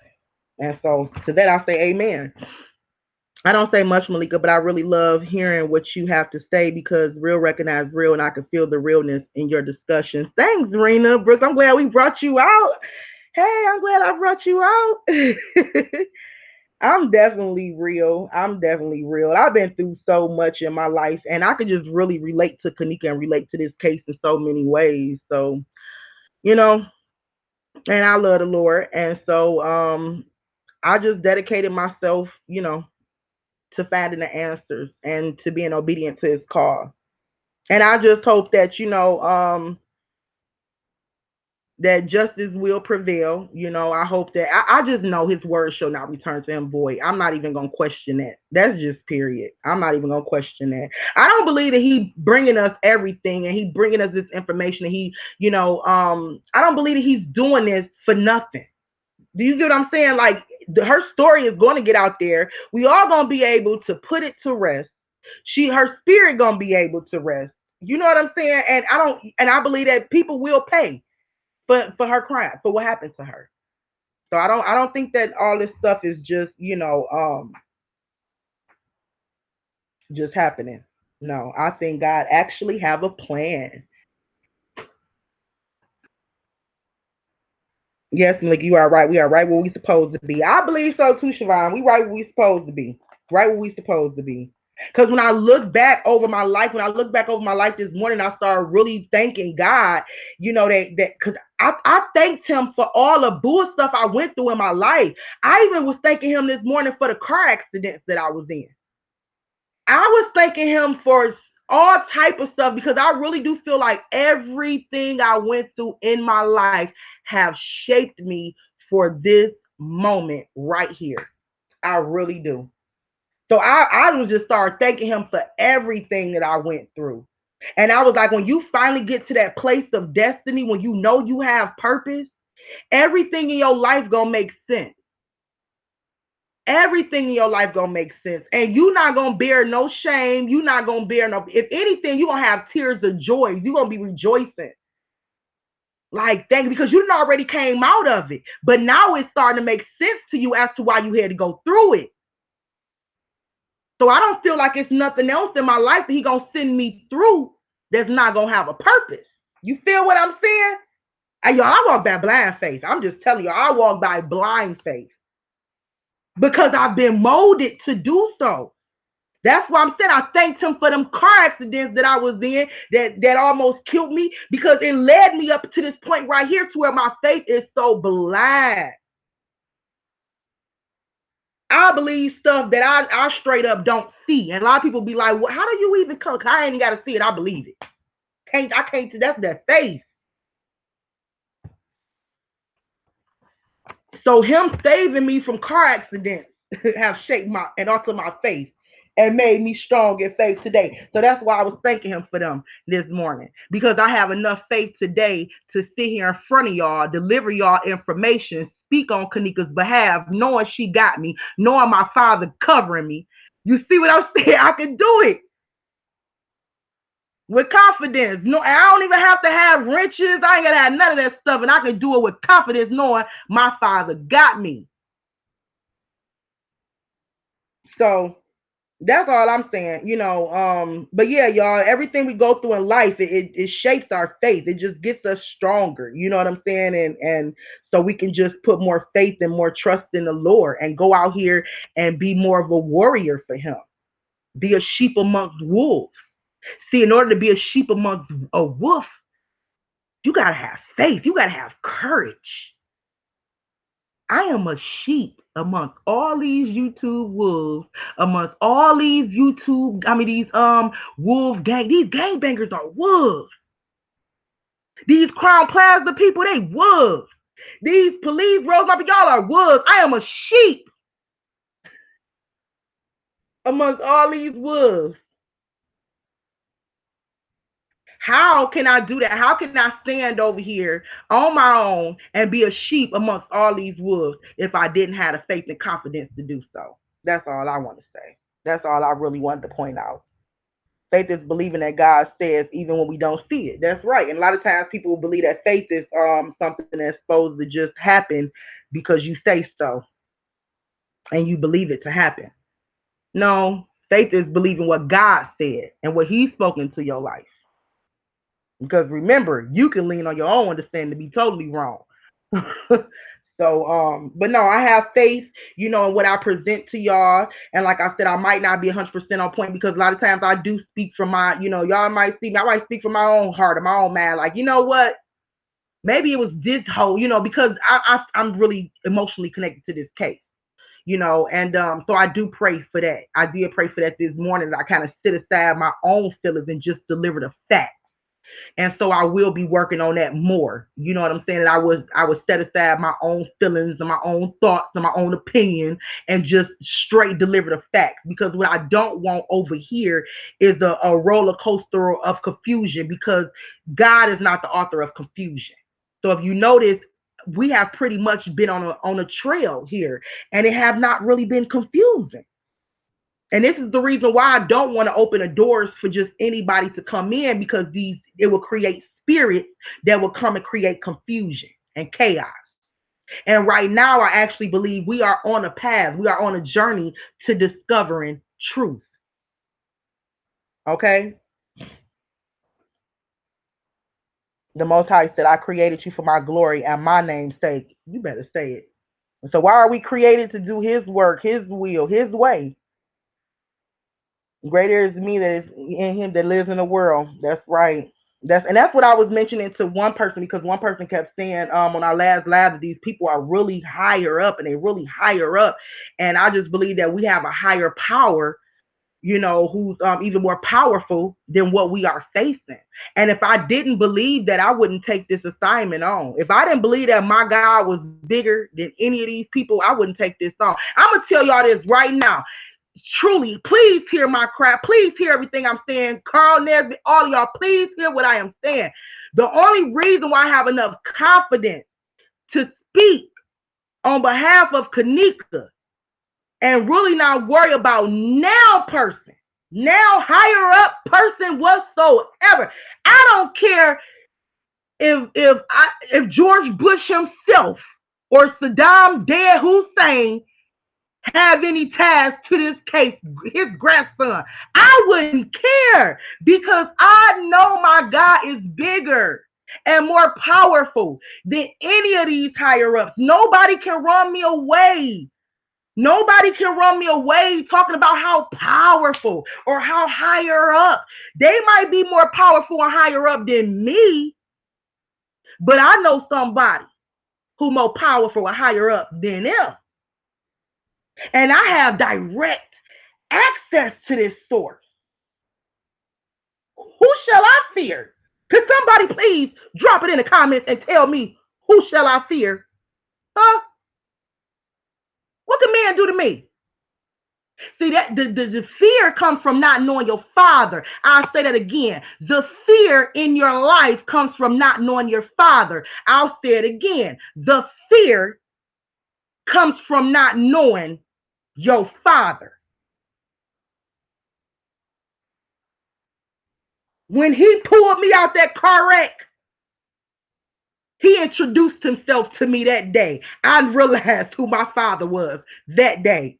And so to that I say amen. I don't say much, Malika, but I really love hearing what you have to say because real recognize real, and I can feel the realness in your discussions. Thanks, Rena. Brooke, I'm glad we brought you out. Hey, I'm glad I brought you out. I'm definitely real. I'm definitely real. I've been through so much in my life, and I could just really relate to Kenneka and relate to this case in so many ways. So, you know, and I love the Lord. And so I just dedicated myself, to finding the answers and to being obedient to his call. And I just hope that, that justice will prevail. I hope that I just know his word shall not return to him void. I'm not even gonna question that. That's just period. I'm not even gonna question that. I don't believe that he bringing us everything and he bringing us this information. And I don't believe that he's doing this for nothing. Do you get what I'm saying? Like her story is going to get out there. We all gonna be able to put it to rest. Her spirit gonna be able to rest. You know what I'm saying? And I believe that people will pay for her crime, for what happened to her. So I don't think that all this stuff is just, just happening. No, I think God actually have a plan. Yes, Malik, you are right. We are right where we supposed to be. I believe so too, Siobhan. We right where we supposed to be. Right where we supposed to be. Because when I look back over my life, when I look back over my life this morning, I started really thanking God, that because I thanked him for all the bull stuff I went through in my life. I even was thanking him this morning for the car accidents that I was in. I was thanking him for all type of stuff because I really do feel like everything I went through in my life have shaped me for this moment right here. I really do. So I was just started thanking him for everything that I went through. And I was like, when you finally get to that place of destiny, when you know you have purpose, everything in your life gonna make sense. Everything in your life gonna make sense, and you not gonna bear no shame. You not gonna bear no. If anything, you gonna have tears of joy. You gonna be rejoicing, like thank you, because you already came out of it. But now it's starting to make sense to you as to why you had to go through it. So I don't feel like it's nothing else in my life that he gonna send me through that's not gonna have a purpose. You feel what I'm saying? I walk by blind faith. I'm just telling you, I walk by blind faith because I've been molded to do so. That's why I'm saying I thanked him for them car accidents that I was in that almost killed me, because it led me up to this point right here to where my faith is so blind. I believe stuff that I straight up don't see. And a lot of people be like, well, how do you even come? I ain't got to see it. I believe it. I can't, that's their faith. So him saving me from car accidents have shaped my and also my faith and made me strong in faith today. So that's why I was thanking him for them this morning, because I have enough faith today to sit here in front of y'all, deliver y'all information, speak on Kenneka's behalf, knowing she got me, knowing my father covering me. You see what I'm saying? I can do it with confidence. No, I don't even have to have riches. I ain't gonna have none of that stuff, and I can do it with confidence, knowing my father got me. So that's all I'm saying, but yeah, y'all, everything we go through in life, it shapes our faith. It just gets us stronger. You know what I'm saying? And so we can just put more faith and more trust in the Lord and go out here and be more of a warrior for him. Be a sheep amongst wolves. See, in order to be a sheep amongst a wolf, you gotta have faith. You gotta have courage. I am a sheep amongst all these YouTube wolves, amongst all these these wolf gang, these gangbangers are wolves. These Crown Plaza people, they wolves. These police rolls up, y'all are wolves. I am a sheep amongst all these wolves. How can I do that? How can I stand over here on my own and be a sheep amongst all these wolves if I didn't have the faith and confidence to do so? That's all I want to say. That's all I really wanted to point out. Faith is believing that God says even when we don't see it. That's right. And a lot of times people will believe that faith is something that's supposed to just happen because you say so and you believe it to happen. No, faith is believing what God said and what He's spoken to your life. Because remember, you can lean on your own understanding to be totally wrong. So, but no, I have faith, in what I present to y'all. And like I said, I might not be 100% on point because a lot of times I do speak from my, y'all might see me, I might speak from my own heart or my own mind. Like, you know what? Maybe it was this whole, because I'm really emotionally connected to this case. And so I do pray for that. I did pray for that this morning. I kind of set aside my own feelings and just deliver the facts. And so I will be working on that more. You know what I'm saying? And I would set aside my own feelings and my own thoughts and my own opinion and just straight deliver the facts. Because what I don't want over here is a roller coaster of confusion, because God is not the author of confusion. So if you notice, we have pretty much been on a trail here, and it have not really been confusing. And this is the reason why I don't want to open the doors for just anybody to come in, because it will create spirits that will come and create confusion and chaos. And right now, I actually believe we are on a path, we are on a journey to discovering truth. Okay? The Most High said, I created you for my glory and my name's sake. You better say it. So why are we created? To do his work, his will, his way. Greater is me that is in him that lives in the world. That's right. That's what I was mentioning to one person, because one person kept saying on our last live that these people are really higher up, and they really higher up. And I just believe that we have a higher power, who's even more powerful than what we are facing. And if I didn't believe that, I wouldn't take this assignment on. If I didn't believe that my God was bigger than any of these people, I wouldn't take this on. I'm going to tell y'all this right now. Truly, please hear my cry. Please hear everything I'm saying. Carl Nesbitt, all of y'all, please hear what I am saying. The only reason why I have enough confidence to speak on behalf of Kenneka and really not worry about now higher up person whatsoever. I don't care if George Bush himself or Saddam dead Hussein have any ties to this case, his grandson. I wouldn't care, because I know my God is bigger and more powerful than any of these higher ups. Nobody can run me away. Nobody can run me away talking about how powerful or how higher up. They might be more powerful and higher up than me, but I know somebody who more powerful and higher up than them. And I have direct access to this source. Who shall I fear? Could somebody please drop it in the comments and tell me, who shall I fear? Huh? What can man do to me? See, that the fear comes from not knowing your father. I'll say that again. The fear in your life comes from not knowing your father. I'll say it again. The fear comes from not knowing your father. When he pulled me out that car wreck, he introduced himself to me that day. I realized who my father was that day.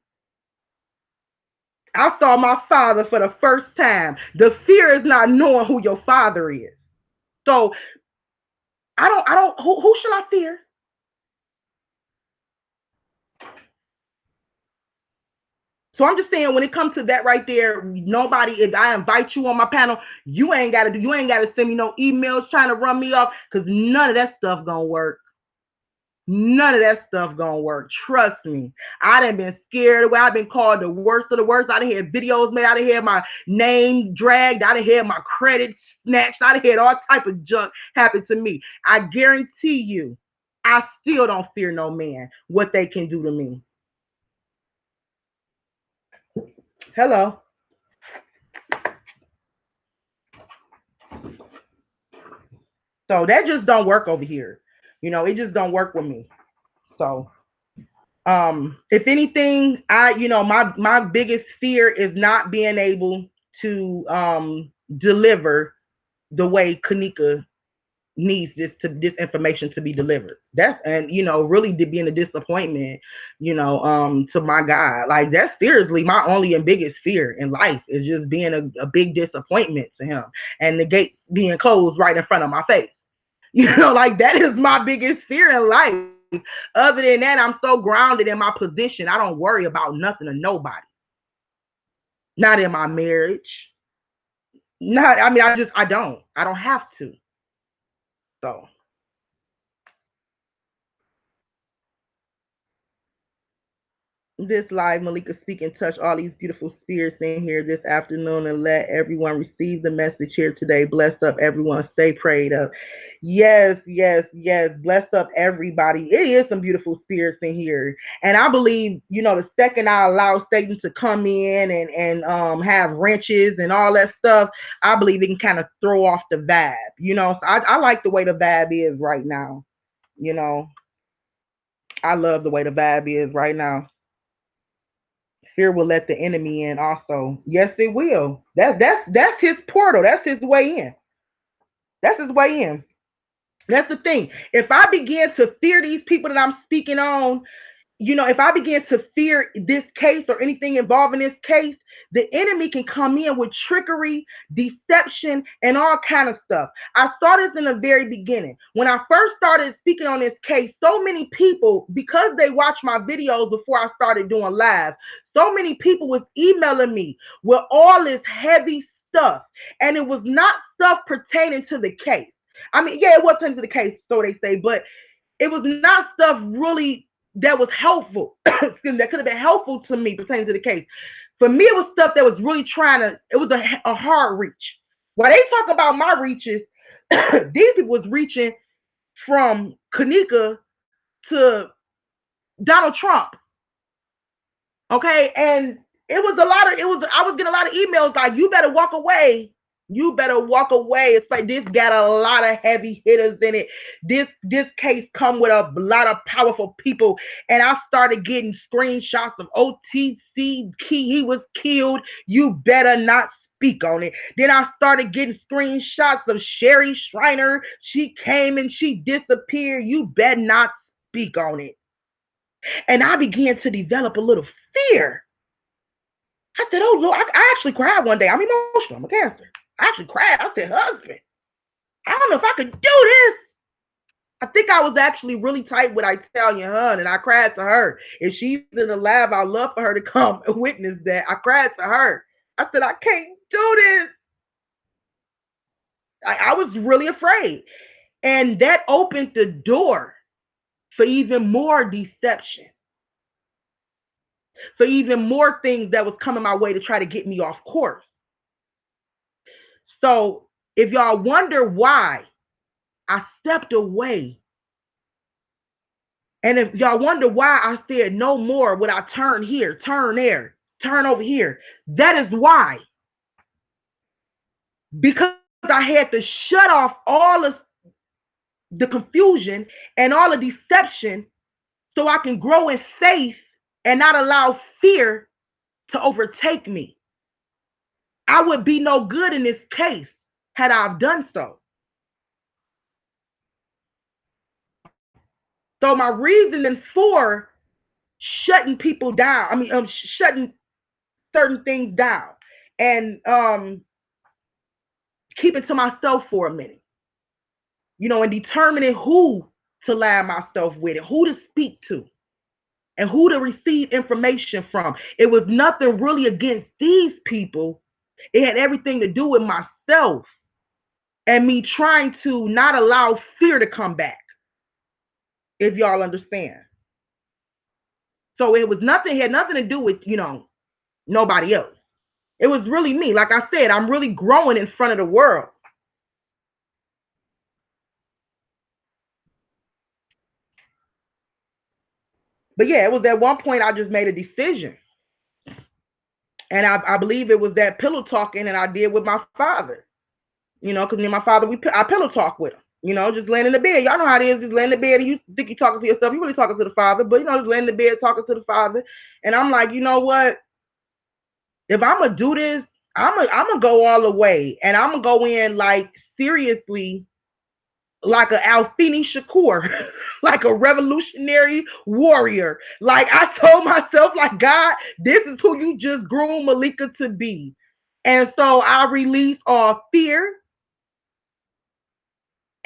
I saw my father for the first time. The fear is not knowing who your father is. So who shall I fear? So I'm just saying, when it comes to that right there, nobody, if I invite you on my panel, you ain't gotta send me no emails trying to run me off, because none of that stuff gonna work. None of that stuff gonna work. Trust me. I done been scared away. I've been called the worst of the worst. I done had videos made. I done had my name dragged. I done had my credit snatched. I done had all type of junk happen to me. I guarantee you, I still don't fear no man, what they can do to me. Hello. So that just don't work over here. It just don't work with me. So if anything, my biggest fear is not being able to deliver the way Kenneka needs this information to be delivered. That's, and really being a disappointment, to my God. Like, that's seriously my only and biggest fear in life, is just being a big disappointment to him, and the gate being closed right in front of my face. Like that is my biggest fear in life. Other than that, I'm so grounded in my position. I don't worry about nothing or nobody. Not in my marriage. Not, I mean, I don't have to. So this live, Malika speaking, touch all these beautiful spirits in here this afternoon and let everyone receive the message here today. Bless up everyone. Stay prayed up. Yes, yes, yes. Bless up everybody. It is some beautiful spirits in here. And I believe, the second I allow Satan to come in and have wrenches and all that stuff, I believe it can kind of throw off the vibe. So I like the way the vibe is right now. You know, I love the way the vibe is right now. Fear will let the enemy in also. Yes, it will. That's his portal. That's his way in. That's his way in. That's the thing. If I begin to fear these people that I'm speaking on, if I begin to fear this case or anything involving this case, the enemy can come in with trickery, deception, and all kind of stuff. I saw this in the very beginning. When I first started speaking on this case, so many people, because they watched my videos before I started doing live, so many people was emailing me with all this heavy stuff. And it was not stuff pertaining to the case. I mean, yeah, it was pertaining to the case, so they say, but it was not stuff really that was helpful. Excuse me, that could have been helpful to me pertaining to the case. For me, it was stuff that was really it was a hard reach. When they talk about my reaches, these people was reaching from Kenneka to Donald Trump. Okay, and I was getting a lot of emails like, you better walk away. You better walk away. It's like this got a lot of heavy hitters in it. This case come with a lot of powerful people. And I started getting screenshots of OTC key. He was killed. You better not speak on it. Then I started getting screenshots of Sherry Shriner. She came and she disappeared. You better not speak on it. And I began to develop a little fear. I said, oh, Lord, I actually cried one day. I'm emotional. I'm a cancer. I actually cried. I said, husband, I don't know if I could do this. I think I was actually really tight with Italian Hun, and I cried to her. If she's in the lab, I'd love for her to come and witness that. I cried to her. I said, I can't do this. I was really afraid. And that opened the door for even more deception, for even more things that was coming my way to try to get me off course. So if y'all wonder why I stepped away, and if y'all wonder why I said no more, would I turn here, turn there, turn over here, that is why. Because I had to shut off all of the confusion and all the deception so I can grow in faith and not allow fear to overtake me. I would be no good in this case had I done so. So my reasoning for shutting people down, shutting certain things down and keeping to myself for a minute, and determining who to align myself with and who to speak to and who to receive information from. It was nothing really against these people. It had everything to do with myself and me trying to not allow fear to come back, if y'all understand. So it was nothing, had nothing to do with, nobody else. It was really me. Like I said, I'm really growing in front of the world. But yeah, it was at one point I just made a decision. And I believe it was that pillow talking that I did with my father. Because me and my father, I pillow talk with him. Just laying in the bed. Y'all know how it is. Just laying in the bed and you think you're talking to yourself. You're really talking to the father. But, just laying in the bed talking to the father. And I'm like, you know what? If I'm going to do this, I'm going to go all the way. And I'm going to go in like seriously like a Alfini Shakur, like a revolutionary warrior. Like I told myself, like, God, this is who you just groomed Malika to be. And so I release all fear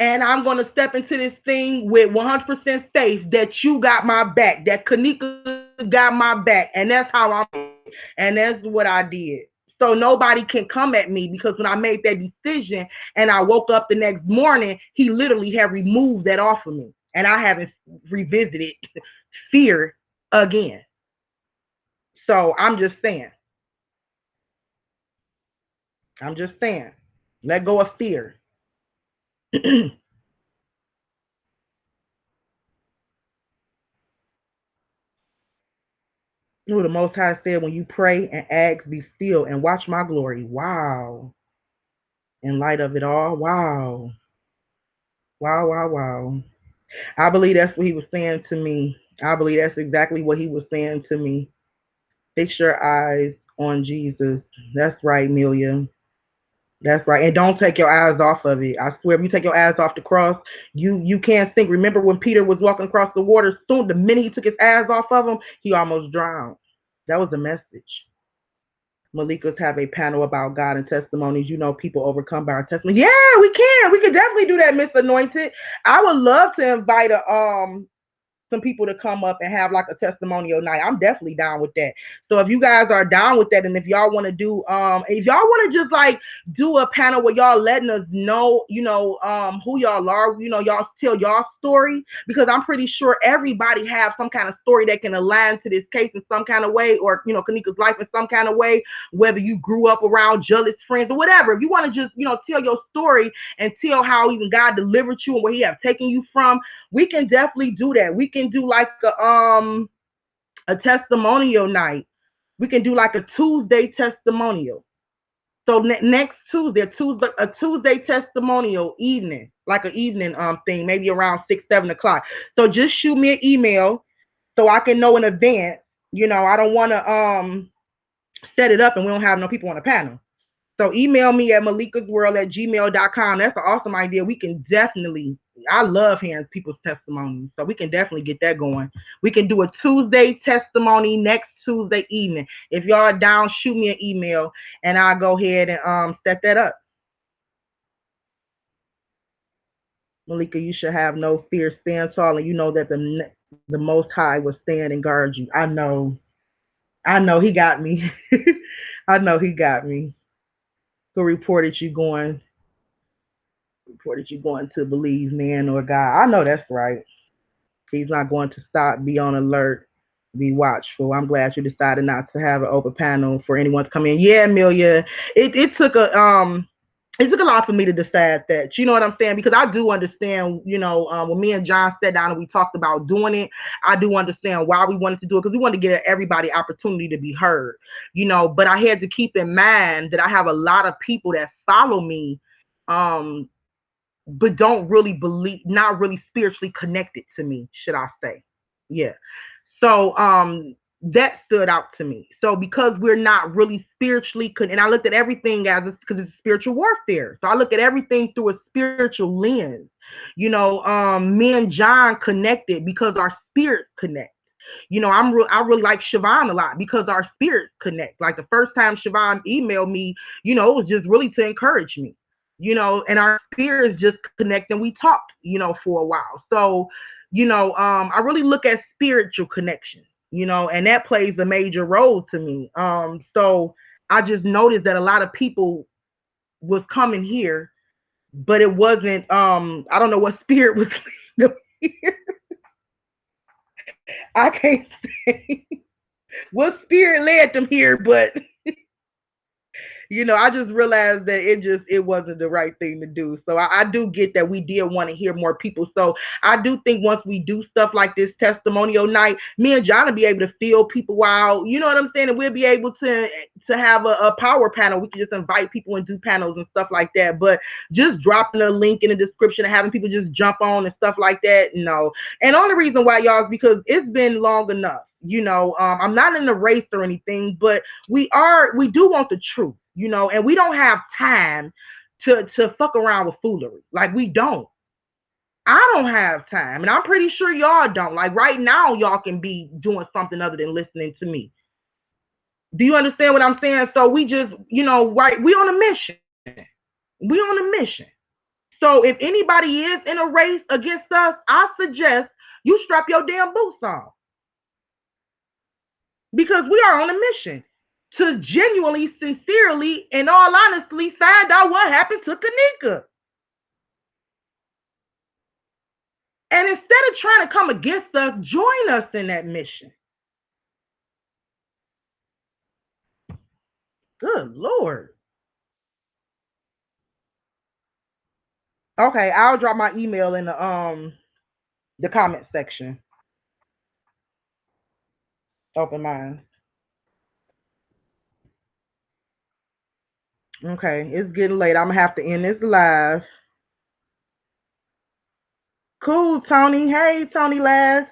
And I'm going to step into this thing with 100% faith that you got my back, that Kenneka got my back. And that's how I'm doing it. And that's what I did. So nobody can come at me because when I made that decision and I woke up the next morning, he literally had removed that off of me. And I haven't revisited fear again. So I'm just saying, I'm just saying, let go of fear. Ooh, the Most High said, when you pray and ask, be still and watch my glory. Wow. In light of it all, wow. Wow, wow, wow. I believe that's what he was saying to me. I believe that's exactly what he was saying to me. Fix your eyes on Jesus. That's right, Amelia. That's right. And don't take your eyes off of it. I swear, if you take your eyes off the cross, you can't think. Remember when Peter was walking across the water, soon the minute he took his eyes off of him, he almost drowned. That was the message. Malika's have a panel about God and testimonies. You know, people overcome by our testimony. Yeah, we can. We can definitely do that, Miss Anointed. I would love to invite a some people to come up and have like a testimonial night. I'm definitely down with that. So if you guys are down with that, and if y'all want to do, if y'all want to just like do a panel where y'all letting us know, who y'all are, y'all tell y'all story, because I'm pretty sure everybody have some kind of story that can align to this case in some kind of way, or Kenneka's life in some kind of way, whether you grew up around jealous friends or whatever. If you want to just, tell your story and tell how even God delivered you and where He have taken you from, we can definitely do that. We can do like a testimonial night. We can do like a Tuesday testimonial. So next Tuesday, a Tuesday testimonial evening, like an evening thing, maybe around 6, 7 o'clock. So just shoot me an email so I can know in advance. I don't want to set it up and we don't have no people on the panel. So email me at malikasworld@gmail.com. That's an awesome idea. We can definitely, I love hearing people's testimonies. So we can definitely get that going. We can do a Tuesday testimony next Tuesday evening. If y'all are down, shoot me an email and I'll go ahead and set that up. Malika, you should have no fear. Stand tall, and you know that the Most High will stand and guard you. I know. I know He got me. I know He got me. So reported you going to believe man or God. I know that's right. He's not going to stop. Be on alert. Be watchful. I'm glad you decided not to have an open panel for anyone to come in. Yeah, Amelia. It took a lot for me to decide that. You know what I'm saying? Because I do understand, when me and John sat down and we talked about doing it, I do understand why we wanted to do it, because we wanted to give everybody opportunity to be heard, but I had to keep in mind that I have a lot of people that follow me, but don't really believe, not really spiritually connected to me, should I say. Yeah. So that stood out to me. So because we're not really spiritually and I looked at everything as because it's spiritual warfare. So I look at everything through a spiritual lens. Me and John connected because our spirits connect. I really like Siobhan a lot because our spirits connect. Like the first time Siobhan emailed me, it was just really to encourage me, and our spirits just connect and we talked, for a while. So, I really look at spiritual connection, and that plays a major role to me. So I just noticed that a lot of people was coming here, but it wasn't, I don't know what spirit was here. I can't say what spirit led them here, but I just realized that it wasn't the right thing to do. So I do get that we did want to hear more people. So I do think once we do stuff like this testimonial night, me and John will be able to feel people out. You know what I'm saying? And we'll be able to have a power panel. We can just invite people and do panels and stuff like that. But just dropping a link in the description and having people just jump on and stuff like that, no. And the only reason why, y'all, is because it's been long enough. I'm not in a race or anything, but we do want the truth, and we don't have time to fuck around with foolery. Like, we don't. I don't have time, and I'm pretty sure y'all don't. Like, right now, y'all can be doing something other than listening to me. Do you understand what I'm saying? So we just, right, we on a mission. We on a mission. So if anybody is in a race against us, I suggest you strap your damn boots on, because we are on a mission to genuinely, sincerely, and all honestly find out what happened to Kenneka. And instead of trying to come against us, join us in that mission. Good Lord. Okay, I'll drop my email in the comment section. Open mine. Okay, it's getting late. I'm gonna have to end this live. Cool, Tony. Hey, Tony Last.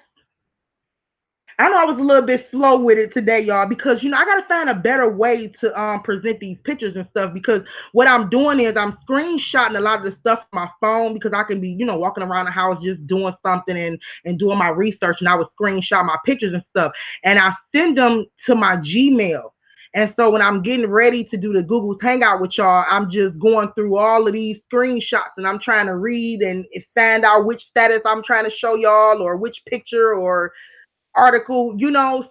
I know I was a little bit slow with it today, y'all, because I gotta find a better way to present these pictures and stuff. Because what I'm doing is I'm screenshotting a lot of the stuff on my phone, because I can be walking around the house just doing something and doing my research, and I would screenshot my pictures and stuff, and I send them to my Gmail. And so when I'm getting ready to do the Google's Hangout with y'all, I'm just going through all of these screenshots, and I'm trying to read and find out which status I'm trying to show y'all, or which picture or article,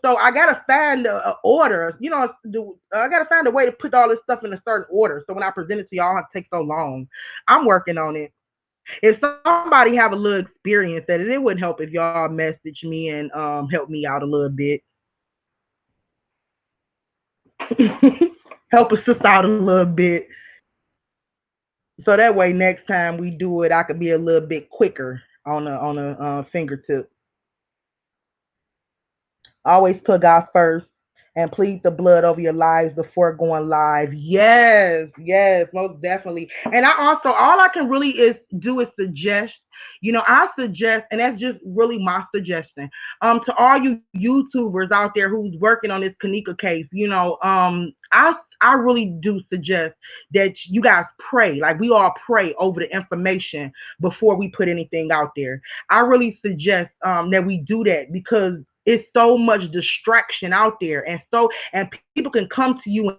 so I gotta find a order, I gotta find a way to put all this stuff in a certain order, so when I present it to y'all, I don't have to take so long. I'm working on it. If somebody have a little experience at it, it would help if y'all message me and help me out a little bit. Help a sister out a little bit, so that way next time we do it, I could be a little bit quicker on a fingertip. Always put God first and plead the blood over your lives before going live. Yes, yes, most definitely. And I also, all I can really do is suggest, I suggest, and that's just really my suggestion, to all you YouTubers out there who's working on this Kenneka case, I really do suggest that you guys pray, like we all pray over the information before we put anything out there. I really suggest that we do that, because it's so much distraction out there, and people can come to you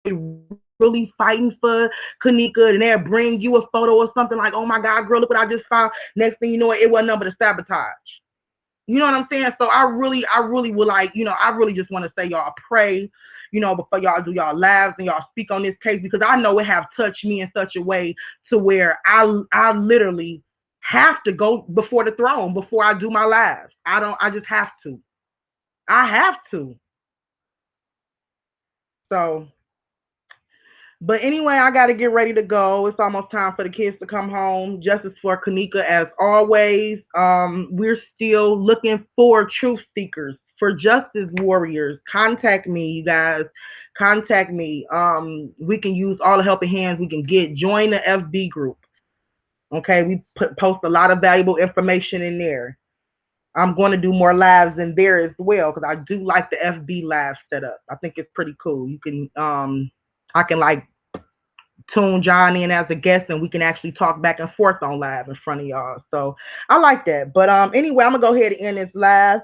and really fighting for Kenneka, and they'll bring you a photo or something like, "Oh my God, girl, look what I just found." Next thing you know, it wasn't nothing but a sabotage. You know what I'm saying? So I really would like, I really just want to say y'all pray, before y'all do y'all lives and y'all speak on this case, because I know it have touched me in such a way to where I literally have to go before the throne before I do my lives. I just have to. I have to. So, but anyway, I got to get ready to go. It's almost time for the kids to come home. Justice for Kenneka, as always. We're still looking for truth seekers, for justice warriors. Contact me, you guys. Contact me. We can use all the helping hands we can get. Join the FB group. Okay, we post a lot of valuable information in there. I'm going to do more lives in there as well, because I do like the FB live setup. I think it's pretty cool. You can I can like tune John in as a guest, and we can actually talk back and forth on live in front of y'all. So I like that. But anyway, I'm gonna go ahead and end this live.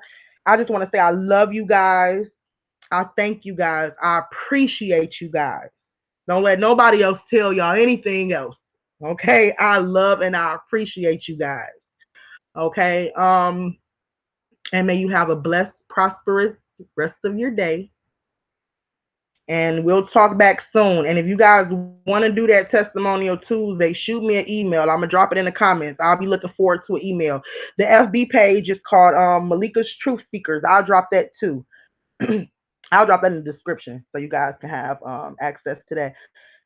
I just want to say I love you guys. I thank you guys. I appreciate you guys. Don't let nobody else tell y'all anything else. Okay? I love and I appreciate you guys. Okay? And may you have a blessed, prosperous rest of your day. And we'll talk back soon. And if you guys want to do that testimonial Tuesday, shoot me an email. I'm going to drop it in the comments. I'll be looking forward to an email. The FB page is called Malika's Truth Seekers. I'll drop that too. I'll drop that in the description so you guys can have access to that.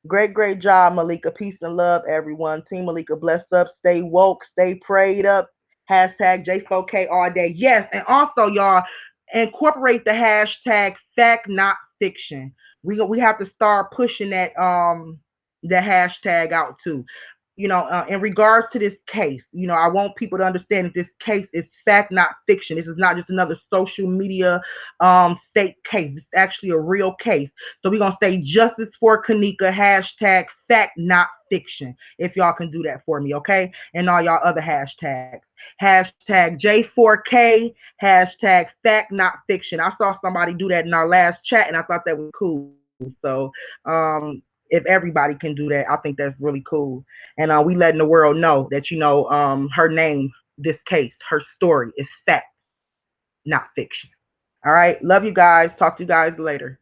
Great job, Malika. Peace and love, everyone. Team Malika, blessed up. Stay woke. Stay prayed up. Hashtag J4K all day. Yes, and also, y'all, incorporate the hashtag fact not fiction. We have to start pushing that hashtag out too. In regards to this case, I want people to understand that this case is fact, not fiction. This is not just another social media state case. It's actually a real case. So we're gonna say justice for Kenneka, hashtag fact, not fiction. If y'all can do that for me, okay? And all y'all other hashtags. Hashtag J4K, hashtag fact, not fiction. I saw somebody do that in our last chat, and I thought that was cool. So if everybody can do that, I think that's really cool. And we letting the world know that, her name, this case, her story is fact, not fiction. All right. Love you guys. Talk to you guys later.